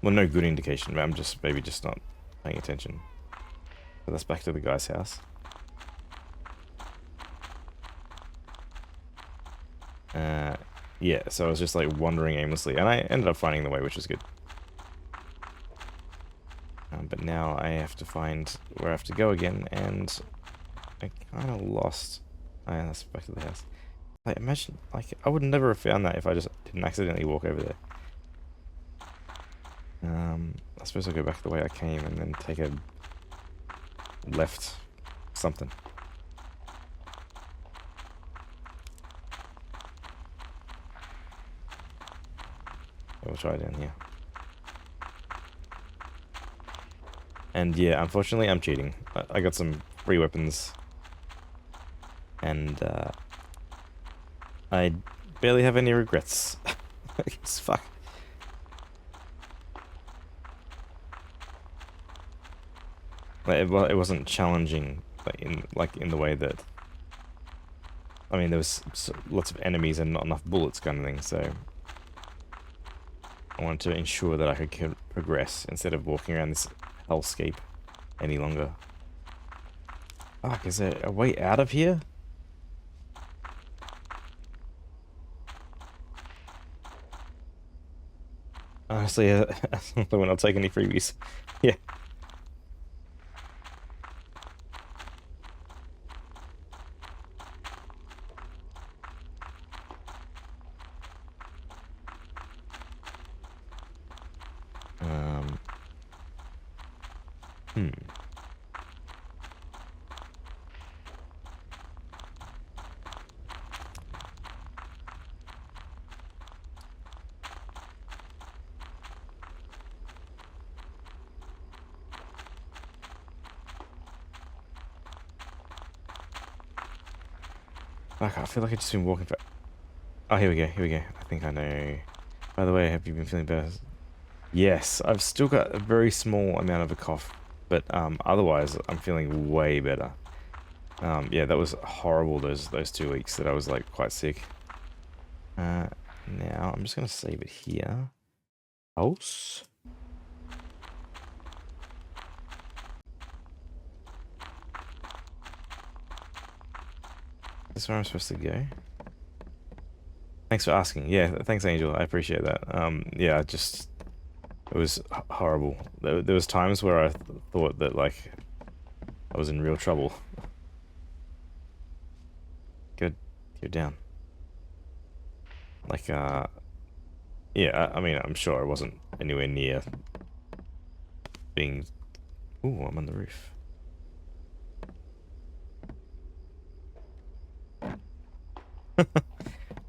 Well, no good indication, but I'm just maybe just not paying attention. So that's back to the guy's house. Yeah, so I was just like wandering aimlessly, and I ended up finding the way, which was good. But now I have to find where I have to go again, and I kind of lost. Oh, yeah, that's back to the house. Like, imagine, like, I would never have found that if I just didn't accidentally walk over there. I suppose I'll go back the way I came and then take a left something. We'll try down here. And yeah, unfortunately, I'm cheating. I got some free weapons. And I barely have any regrets. It's fuck. Like, well, it wasn't challenging, like in the way that... I mean, there was lots of enemies and not enough bullets kind of thing, so... I wanted to ensure that I could progress instead of walking around this hellscape any longer. Fuck, is there a way out of here? Honestly, we're not taking any freebies. Yeah. Hmm. Fuck, I feel like I've just been walking for... Oh, here we go, here we go. I think I know. By the way, have you been feeling better? Yes, I've still got a very small amount of a cough, but otherwise I'm feeling way better. Yeah, that was horrible those 2 weeks that I was like quite sick. Now I'm just gonna save it here. Pulse. Is this where I'm supposed to go? Thanks for asking. Yeah, thanks, Angel. I appreciate that. Yeah, it was horrible. There was times where I thought that like I was in real trouble. Good, you're down. Like, yeah. I mean, I'm sure I wasn't anywhere near being. Ooh, I'm on the roof.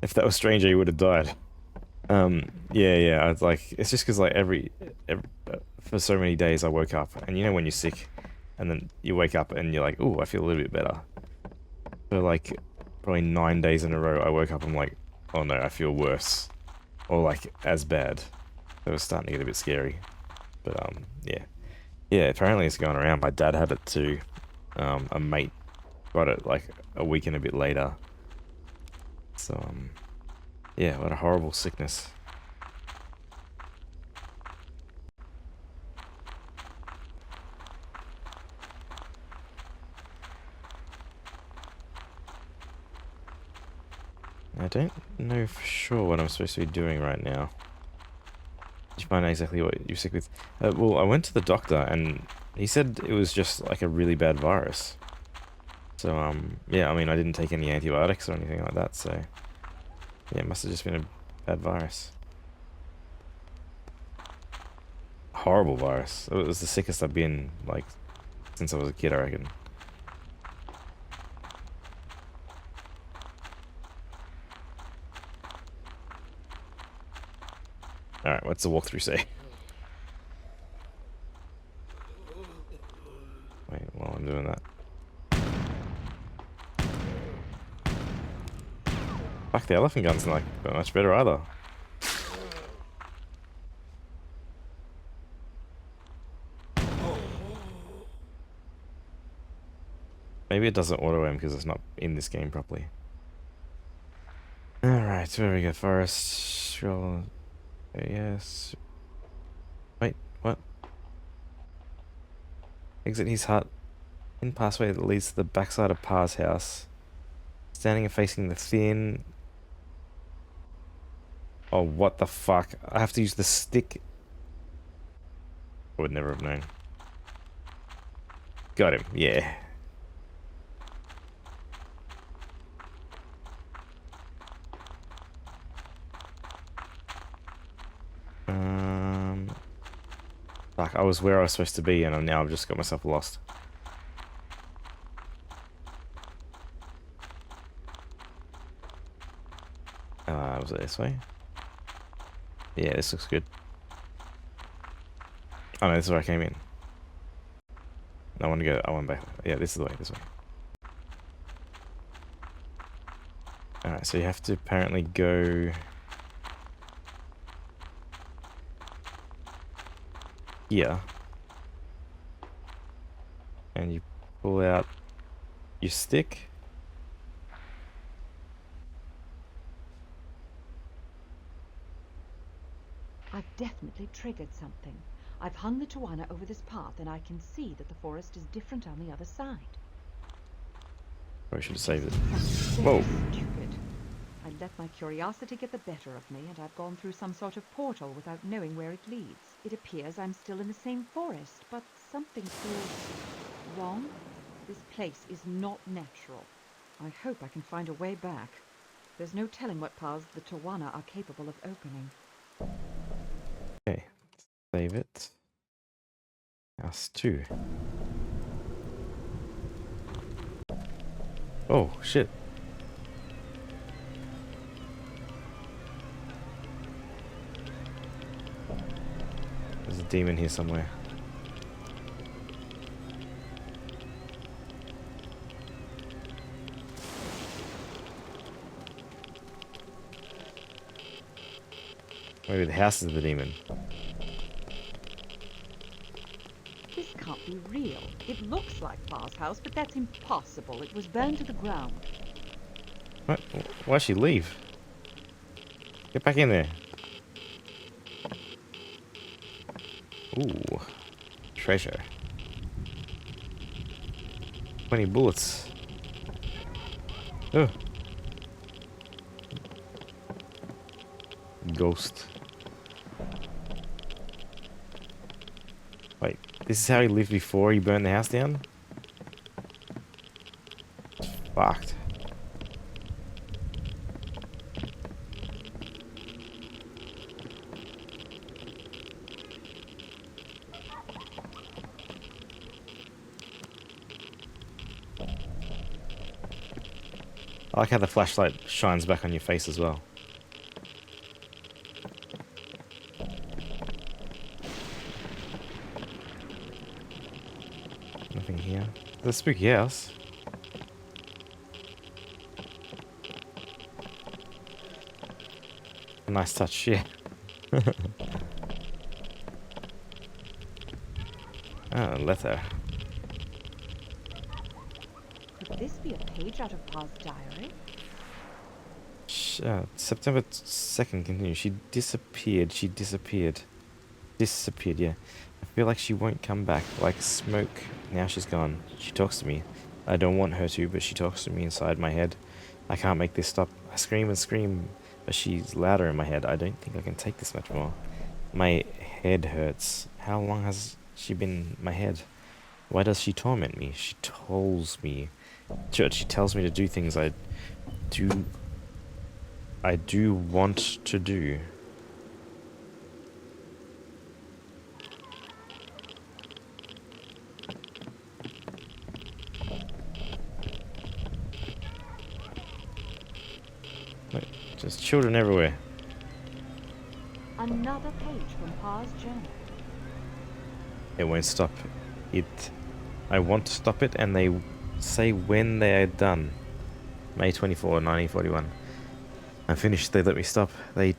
If that was Stranger, he would have died. Yeah. I was like, it's just because like every for so many days I woke up, and you know when you're sick, and then you wake up and you're like, ooh, I feel a little bit better. For like probably 9 days in a row, I woke up, I'm like, oh no, I feel worse, or like as bad. It was starting to get a bit scary, but yeah. Apparently it's going around. My dad had it too. A mate got it like a week and a bit later. So yeah, what a horrible sickness. I don't know for sure what I'm supposed to be doing right now. Did you find out exactly what you're sick with? Well, I went to the doctor and he said it was just like a really bad virus. So, yeah, I mean, I didn't take any antibiotics or anything like that, so... Yeah, it must have just been a bad virus. Horrible virus. It was the sickest I've been, like, since I was a kid, I reckon. Alright, what's the walkthrough say? Wait, while I'm doing that. Fuck, the elephant gun's not much better either. Maybe it doesn't auto-aim because it's not in this game properly. Alright, where we go? Forest. Scroll. Yes. Wait, what? Exit his hut. In pathway that leads to the backside of Parr's house. Standing and facing the thin... Oh, what the fuck? I have to use the stick. I would never have known. Got him, yeah. Fuck, I was where I was supposed to be and now I've just got myself lost. Was it this way? Yeah, this looks good. Oh no, this is where I came in. I want to go, I want back. Yeah, this is the way, this way. Alright, so you have to apparently go... here. And you pull out your stick. I've definitely triggered something. I've hung the Tawana over this path, and I can see that the forest is different on the other side. I should have saved it. Very Whoa. stupid. I let my curiosity get the better of me, and I've gone through some sort of portal without knowing where it leads. It appears I'm still in the same forest, but something feels wrong. This place is not natural. I hope I can find a way back. There's no telling what paths the Tawana are capable of opening. Okay, save it. House 2. Oh, shit. There's a demon here somewhere. Maybe the house is the demon. This can't be real. It looks like Parr's house, but that's impossible. It was burned to the ground. What? Why'd she leave? Get back in there. Ooh. Treasure. 20 bullets. Oh. Ghost. Wait, this is how he lived before he burned the house down? Fucked. I like how the flashlight shines back on your face as well. Nothing here. The spooky house. A nice touch, yeah. Ah, letter. Could this be a page out of Parr's diary? September 2nd continues. She disappeared. Disappeared, yeah. I feel like she won't come back. Like smoke. Now she's gone. She talks to me. I don't want her to, but she talks to me inside my head. I can't make this stop. I scream and scream, but she's louder in my head. I don't think I can take this much more. My head hurts. How long has she been in my head? Why does she torment me? She tells me. She tells me to do things I do want to do. Wait, just children everywhere. Another page from Parr's journal. It won't stop. I want to stop it, and they say when they are done. May 24, 1941. I'm finished. They let me stop. They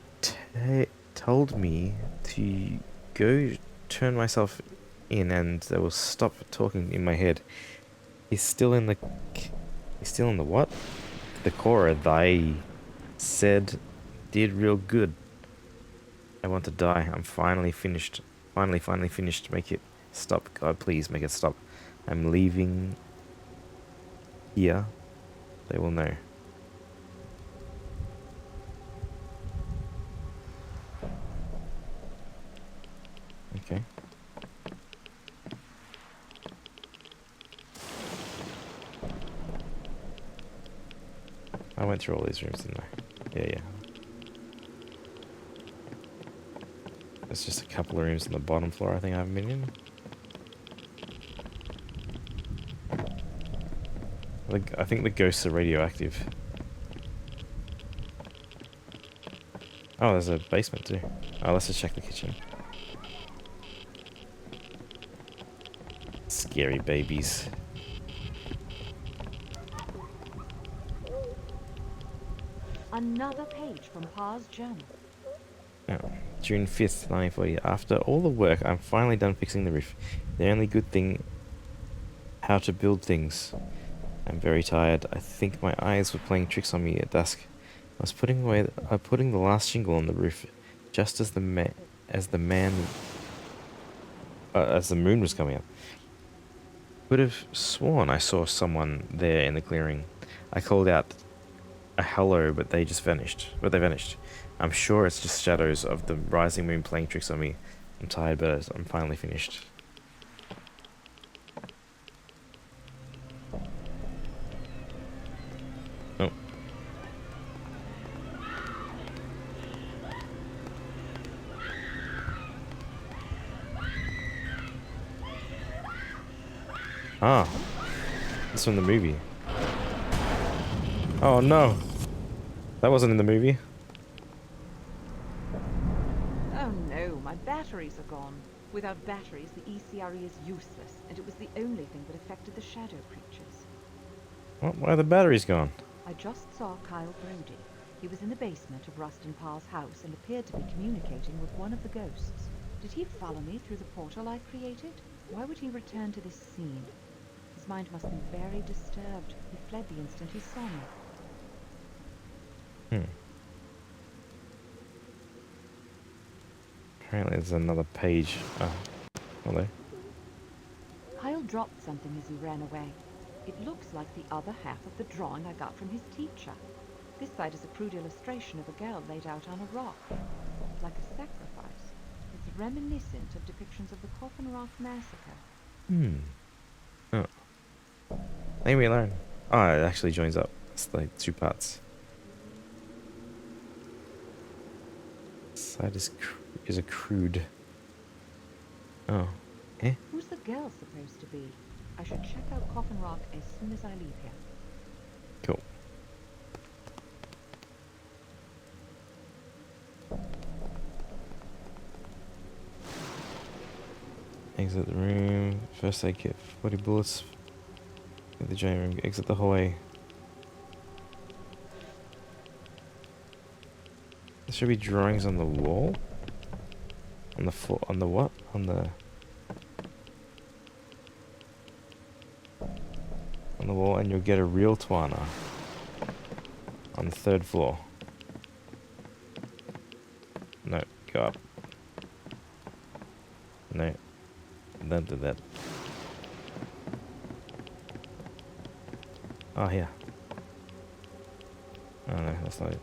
told me to go turn myself in, and they will stop talking in my head. He's still in the what? The Cora they said did real good. I want to die. I'm finally finished. Finally finished. Make it stop. God, please make it stop. I'm leaving here. They will know. Okay. I went through all these rooms, didn't I? Yeah. There's just a couple of rooms on the bottom floor I think I haven't been in. I think the ghosts are radioactive. Oh, there's a basement too. Oh, let's just check the kitchen. Scary babies. Another page from Parr's journal. Oh, June 5th, 1940. After all the work, I'm finally done fixing the roof. The only good thing, how to build things. I'm very tired. I think my eyes were playing tricks on me at dusk. I was putting the last shingle on the roof, just as the as the moon was coming up. Would have sworn I saw someone there in the clearing. I called out a hello, but they vanished. I'm sure it's just shadows of the rising moon playing tricks on me. I'm tired, but I'm finally finished. Oh. Ah. It's from the movie. Oh no. That wasn't in the movie. Oh no, my batteries are gone. Without batteries, the ECRE is useless, and it was the only thing that affected the shadow creatures. What? Why are the batteries gone? I just saw Kyle Brody. He was in the basement of Rustin Parr's house and appeared to be communicating with one of the ghosts. Did he follow me through the portal I created? Why would he return to this scene? His mind must be very disturbed. He fled the instant he saw me. Apparently there's another page. Oh, hello. Kyle dropped something as he ran away. It looks like the other half of the drawing I got from his teacher. This side is a crude illustration of a girl laid out on a rock, like a sacrifice. It's reminiscent of depictions of the Coffin Rock Massacre. Oh. Leave me alone. Oh, it actually joins up. It's like 2 parts. Side is a crude. Oh. Eh? Who's the girl supposed to be? I should check out Coffin Rock as soon as I leave here. Cool. Exit the room. First aid kit. 40 bullets. Get the giant room. Exit the hallway. There should be drawings on the wall. On the floor. On the what? On the wall, and you'll get a real Twana on the 3rd floor. No, go up. No, don't do that. Oh, here. Oh no, that's not it.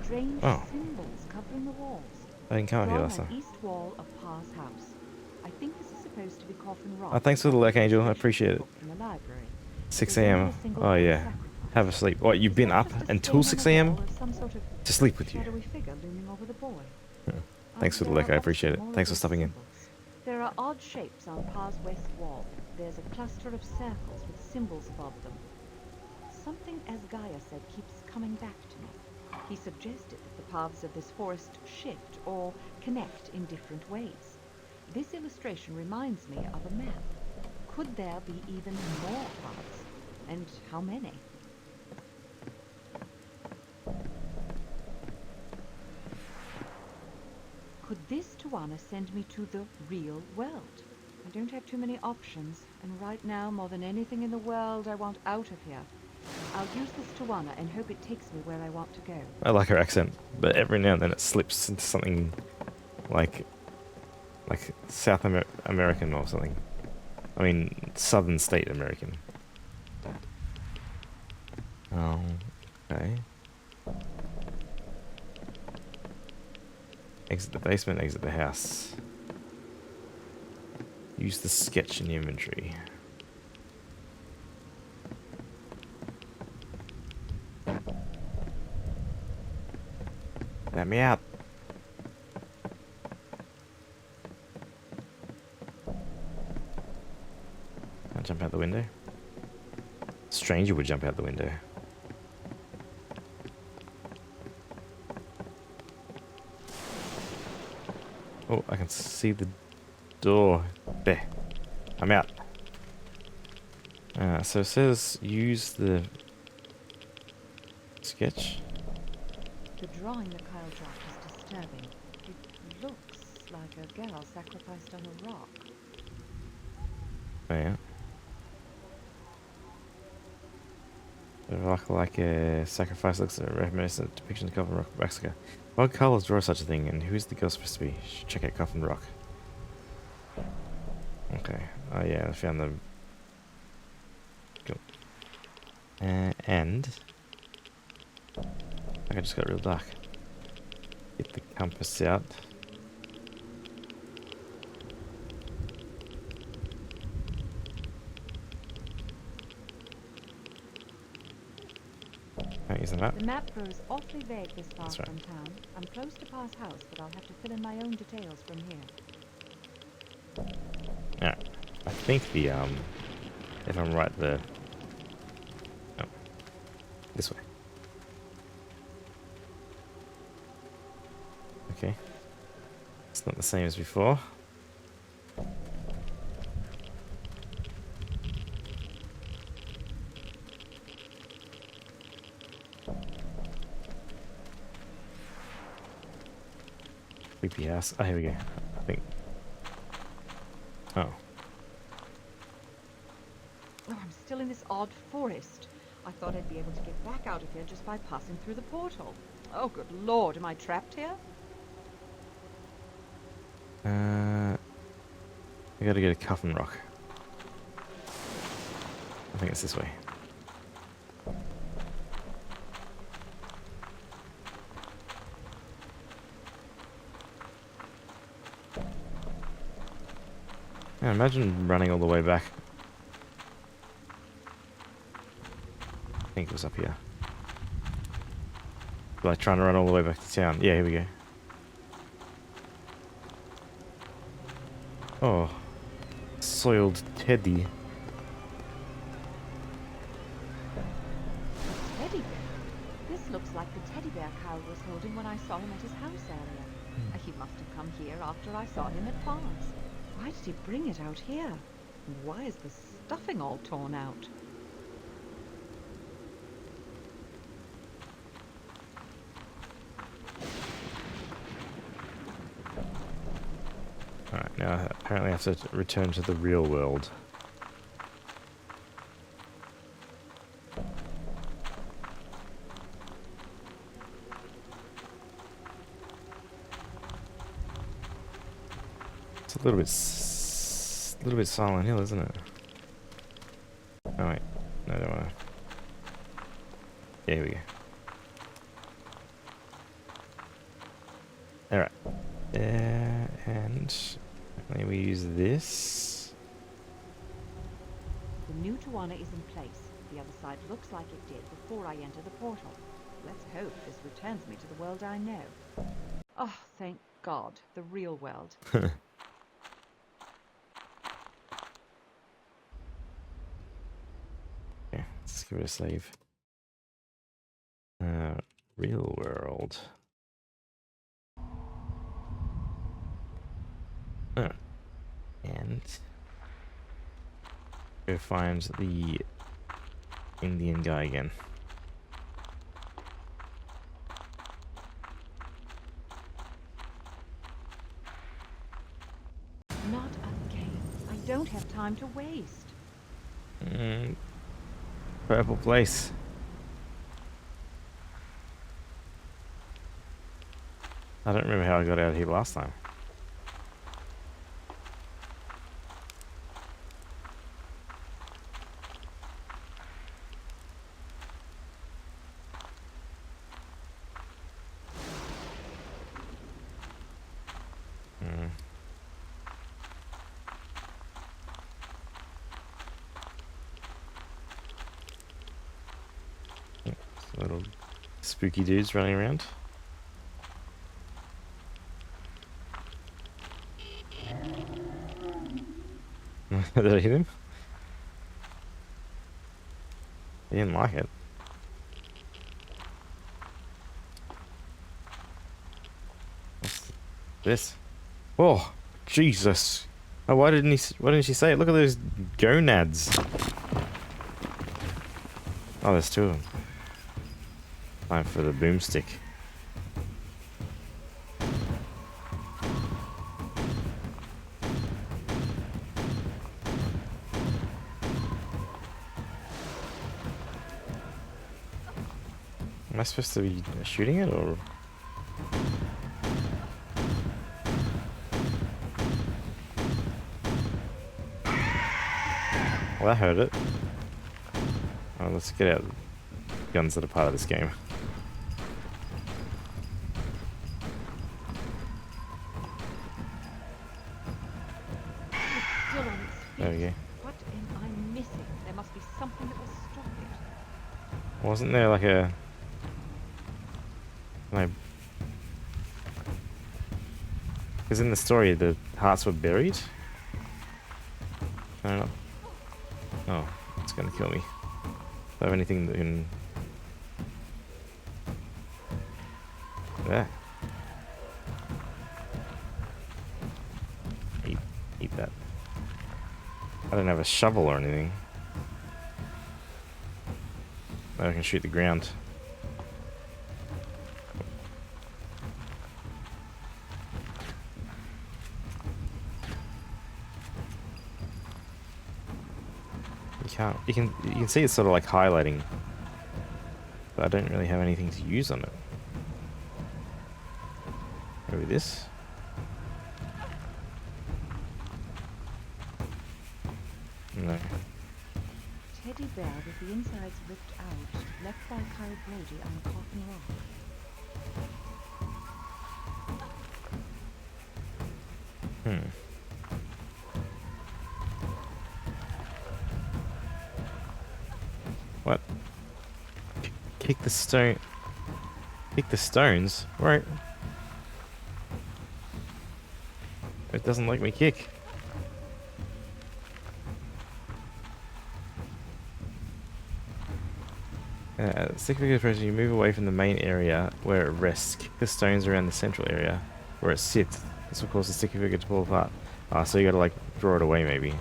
Strange symbols covering the walls. I didn't come up here Drawn last on time. east wall of Parr's house. I think this is supposed to be Coffin Rock. Oh, thanks for the lurk, Angel. I appreciate it. From the library. 6 a.m. Oh yeah. Have a sleep. What, you've been up until 6 a.m. to sleep with you? Shadowy figure looming over the boy. Thanks for the lurk. I appreciate it. Thanks for stopping in. There are odd shapes on Parr's west wall. There's a cluster of circles with symbols above them. Something, as Gaia said, keeps coming back to me. He suggested that the paths of this forest shift or connect in different ways. This illustration reminds me of a map. Could there be even more paths? And how many? Could this Tawana send me to the real world? I don't have too many options, and right now, more than anything in the world, I want out of here. I'll use this Tawana and hope it takes me where I want to go. I like her accent, but every now and then it slips into something like South American or something. I mean, Southern State American. Oh, okay. Exit the basement, exit the house. Use the sketch in the inventory. Let me out. I'll jump out the window. Stranger would jump out the window. Oh, I can see the door. There. I'm out. So it says use the sketch. The drawing that Kyle dropped is disturbing. It looks like a girl sacrificed on a rock. Oh yeah. The rock like a sacrifice looks at a reminiscent depiction of Coffin Rock, Mexico. What colors draw such a thing, and who's the girl supposed to be? Should check out Coffin Rock. Okay. Oh yeah, I found the. Cool. And I just got real dark. Get the compass out. Using that. The map grows awfully vague this far That's right. from town. I'm close to Parr's house, but I'll have to fill in my own details from here. Yeah, I think the if I'm right, the oh, this way. Okay, it's not the same as before. Creepy house. Oh, here we go. I think. Oh. Oh, I'm still in this odd forest. I thought I'd be able to get back out of here just by passing through the portal. Oh, good lord, am I trapped here? I gotta get a Coffin Rock. I think it's this way. Yeah, imagine running all the way back. I think it was up here. Like trying to run all the way back to town. Yeah, here we go. Oh. Soiled teddy. Teddy bear? This looks like the teddy bear Kyle was holding when I saw him at his house earlier. He must have come here after I saw him at Parr's. Why did he bring it out here? And why is the stuffing all torn out? Alright, now apparently I have to return to the real world. It's a little bit Silent Hill, isn't it? Oh wait, no, don't wanna. Yeah, here we go. Alright. And then we use this. The new Tawana is in place. The other side looks like it did before I enter the portal. Let's hope this returns me to the world I know. Oh, thank God, the real world. Okay, let's give it a save. Real world. And go find the Indian guy again. Not again. I don't have time to waste. Purple place. I don't remember how I got out of here last time. Little spooky dudes running around. Did I hit him? He didn't like it. What's this? Oh, Jesus! Oh, why didn't she say it? Look at those gonads. Oh, there's two of them. Time for the boomstick. Am I supposed to be shooting it or? Well, I heard it. Oh, let's get out guns that are part of this game. It's still on its feet. There we go. What am I missing? There must be something that will stop it. Wasn't there like a... Like... Because in the story, the hearts were buried? I don't know. Oh, it's gonna kill me. Do I have anything that can... There. Eat that. I don't have a shovel or anything. I can shoot the ground. You can't. You can see it's sort of like highlighting, but I don't really have anything to use on it. Maybe this. No. Teddy bear with the insides ripped out, left by Kyle Brody on Coffin Rock. What? Kick the stone. Kick the stones? Right. It doesn't let me kick. Stick figure pressure, you move away from the main area where it rests. Kick the stones around the central area where it sits. This will cause the sticky figure to pull apart. So you gotta like draw it away maybe.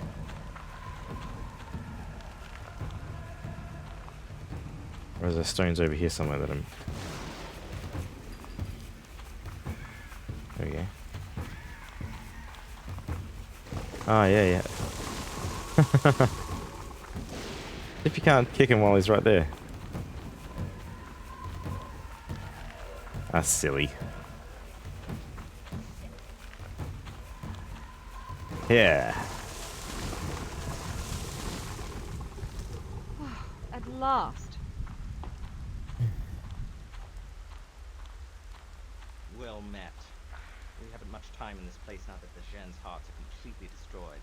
Or is there stones over here somewhere that I'm... There we go. Oh, yeah. If you can't kick him while he's right there. That's silly. Yeah. At last. Well met. We haven't much time in this place now that the Gen's hearts are completely destroyed.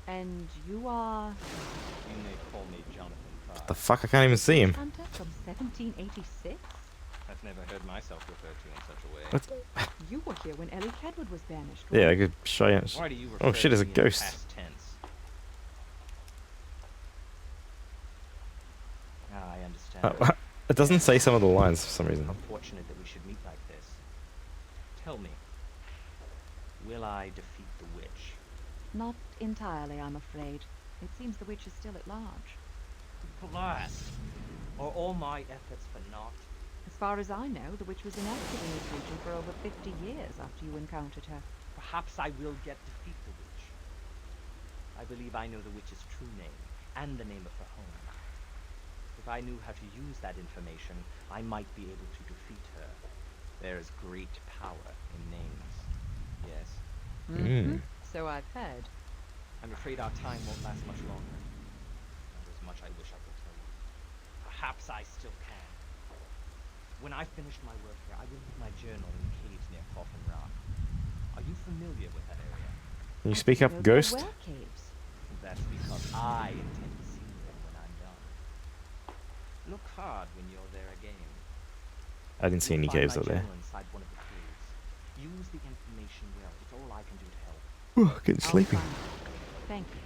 And you are... You may call me Jonathan Parr. What the fuck? I can't even see him. Hunter from 1786? I've never heard myself referred to in such a way. What? You were here when Ellie Kedwood was banished. Yeah, I could show you. Why do you Oh shit, there's a refer to me in ghost. past tense? Ah, I understand. It doesn't say some of the lines for some reason. Unfortunate that we should meet like this. Tell me, will I defeat the witch? Not entirely, I'm afraid. It seems the witch is still at large. Blast! Are all my efforts for naught? As far as I know, the witch was inactive in this region for over 50 years after you encountered her. Perhaps I will yet defeat the witch. I believe I know the witch's true name, and the name of her home. If I knew how to use that information, I might be able to defeat her. There is great power in names. Yes? Mm-hmm. So I've heard. I'm afraid our time won't last much longer. There's much I wish I could tell you. Perhaps I still can. When I've finished my work here, I will leave my journal in the caves near Coffin Rock. Are you familiar with that area? Can you speak up, Ghost? Where caves? That's because I intend to see them when I'm done. Look hard when you're there again. I didn't see any caves up there. Inside one of the caves. Use the information well. It's all I can do to help. Oh, getting sleepy. Thank you.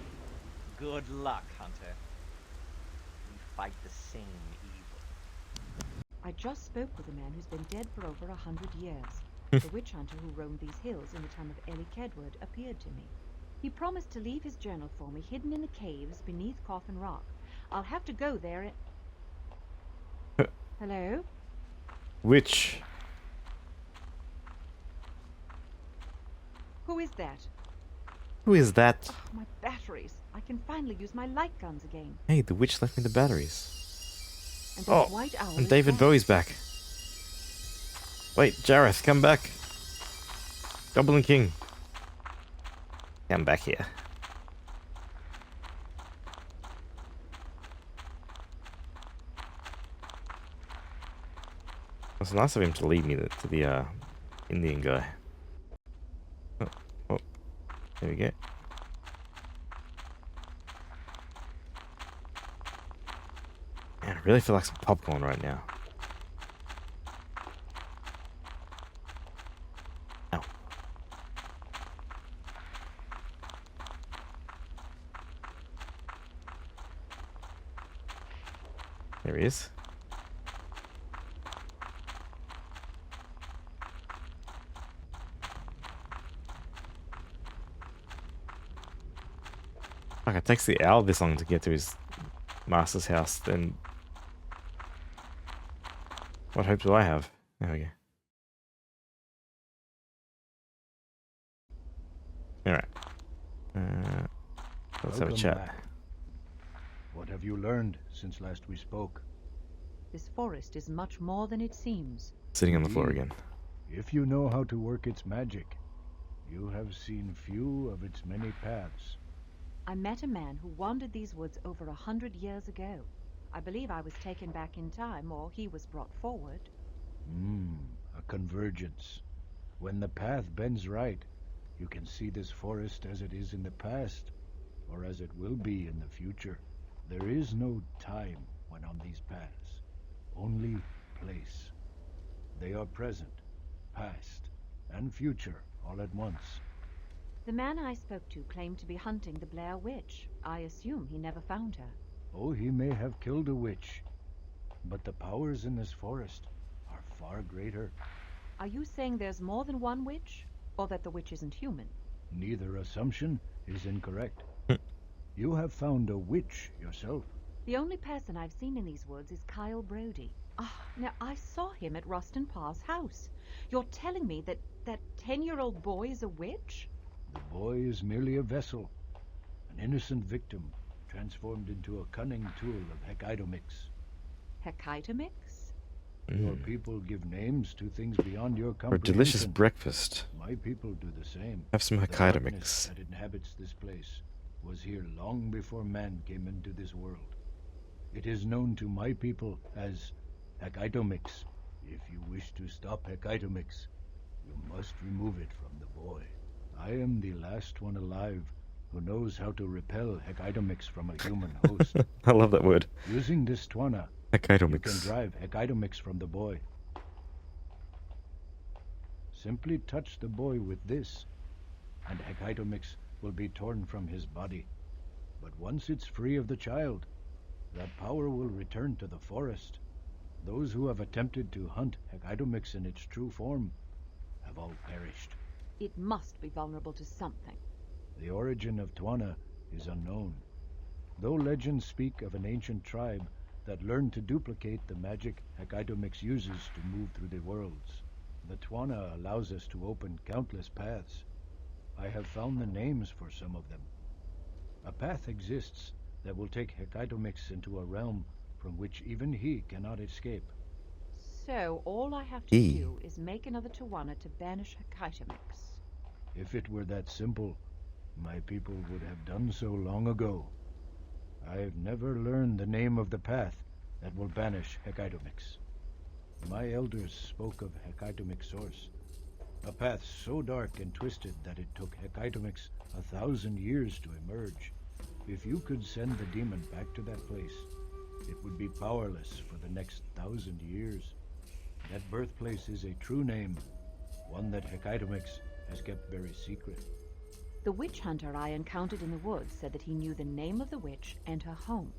Good luck, Hunter. We fight the same evil. I just spoke with a man who's been dead for over 100 years. The witch hunter who roamed these hills in the time of Ellie Kedwood appeared to me. He promised to leave his journal for me hidden in the caves beneath Coffin Rock. I'll have to go there and... Hello? Which? Who is that? Who is that? Oh, my batteries. I can finally use my light guns again. Hey, the witch left me the batteries. And Oh, White Owl and David Bowie's back. Wait, Jareth, come back. Goblin King. Come back here. It's nice of him to lead me to the Indian guy. Oh, oh, there we go. Man, I really feel like some popcorn right now. Ow. There he is. Like, it takes the owl this long to get to his master's house, then what hope do I have? There we go. Alright. Let's have a chat. Back. What have you learned since last we spoke? This forest is much more than it seems. Sitting on the floor again. If you know how to work its magic, you have seen few of its many paths. I met a man who wandered these woods over 100 years ago. I believe I was taken back in time, or he was brought forward. A convergence. When the path bends right, you can see this forest as it is in the past, or as it will be in the future. There is no time when on these paths, only place. They are present, past, and future all at once. The man I spoke to claimed to be hunting the Blair witch. I assume he never found her. Oh, he may have killed a witch, but the powers in this forest are far greater. Are you saying there's more than one witch, or that the witch isn't human? Neither assumption is incorrect. You have found a witch yourself. The only person I've seen in these woods is Kyle Brody. Now I saw him at Rustin Parr's house. You're telling me that 10-year-old boy is a witch? The boy is merely a vessel, an innocent victim transformed into a cunning tool of Hecatomix. Hecatomix? Your people give names to things beyond your For a comprehension. delicious breakfast. My people do the same. Have some The Hecatomix. darkness that inhabits this place was here long before man came into this world. It is known to my people as Hecatomix. If you wish to stop Hecatomix, you must remove it from the boy. I am the last one alive who knows how to repel Hecatomix from a human host. I love that word. Using this Twana, Hecatomix. you can drive Hecatomix from the boy. Simply touch the boy with this, and Hecatomix will be torn from his body. But once it's free of the child, that power will return to the forest. Those who have attempted to hunt Hecatomix in its true form have all perished. It must be vulnerable to something. The origin of Twana is unknown, though legends speak of an ancient tribe that learned to duplicate the magic Hecatomix uses to move through the worlds. The Twana allows us to open countless paths. I have found the names for some of them. A path exists that will take Hecatomix into a realm from which even he cannot escape. So all I have to do is make another Tawana to banish Hecatomix. If it were that simple, my people would have done so long ago. I've never learned the name of the path that will banish Hecatomix. My elders spoke of Hecatomix source, a path so dark and twisted that it took Hecatomix 1,000 years to emerge. If you could send the demon back to that place, it would be powerless for the next 1,000 years. That birthplace is a true name, one that Hecatomix has kept very secret. The witch hunter I encountered in the woods said that he knew the name of the witch and her home.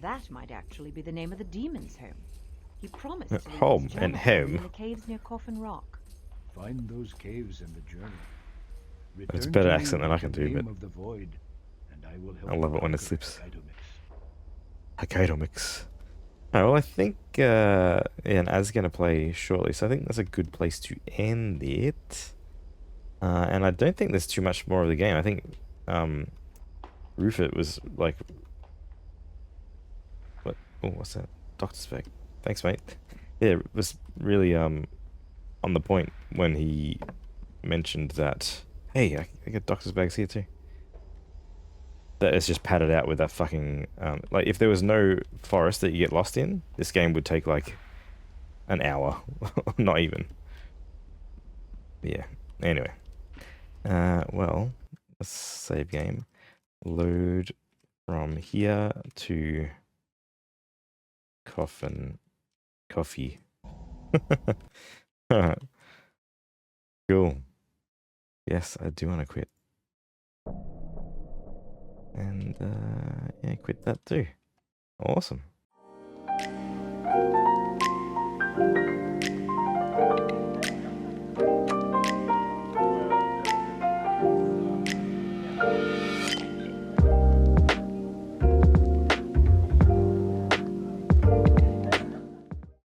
That might actually be the name of the demon's home. He promised to leave home his and journal for me home. in the caves near Coffin Rock. Find those caves in the journal. It's a Return better to accent me than I can the do, name but of the void, and I will help I love you it when it conquer slips. Hecatomix. Hecatomix. Alright, well I think and Az's gonna play shortly, so I think that's a good place to end it. And I don't think there's too much more of the game. I think Rufus was like what's that? Doctor Spec. Thanks, mate. Yeah, it was really on the point when he mentioned that, hey, I get doctor's bags here too. That it's just padded out with that fucking like if there was no forest that you get lost in, this game would take like an hour, not even. Yeah. Anyway, well, let's save game. Load from here to coffee. Cool. Yes, I do want to quit. And yeah, quit that too. Awesome.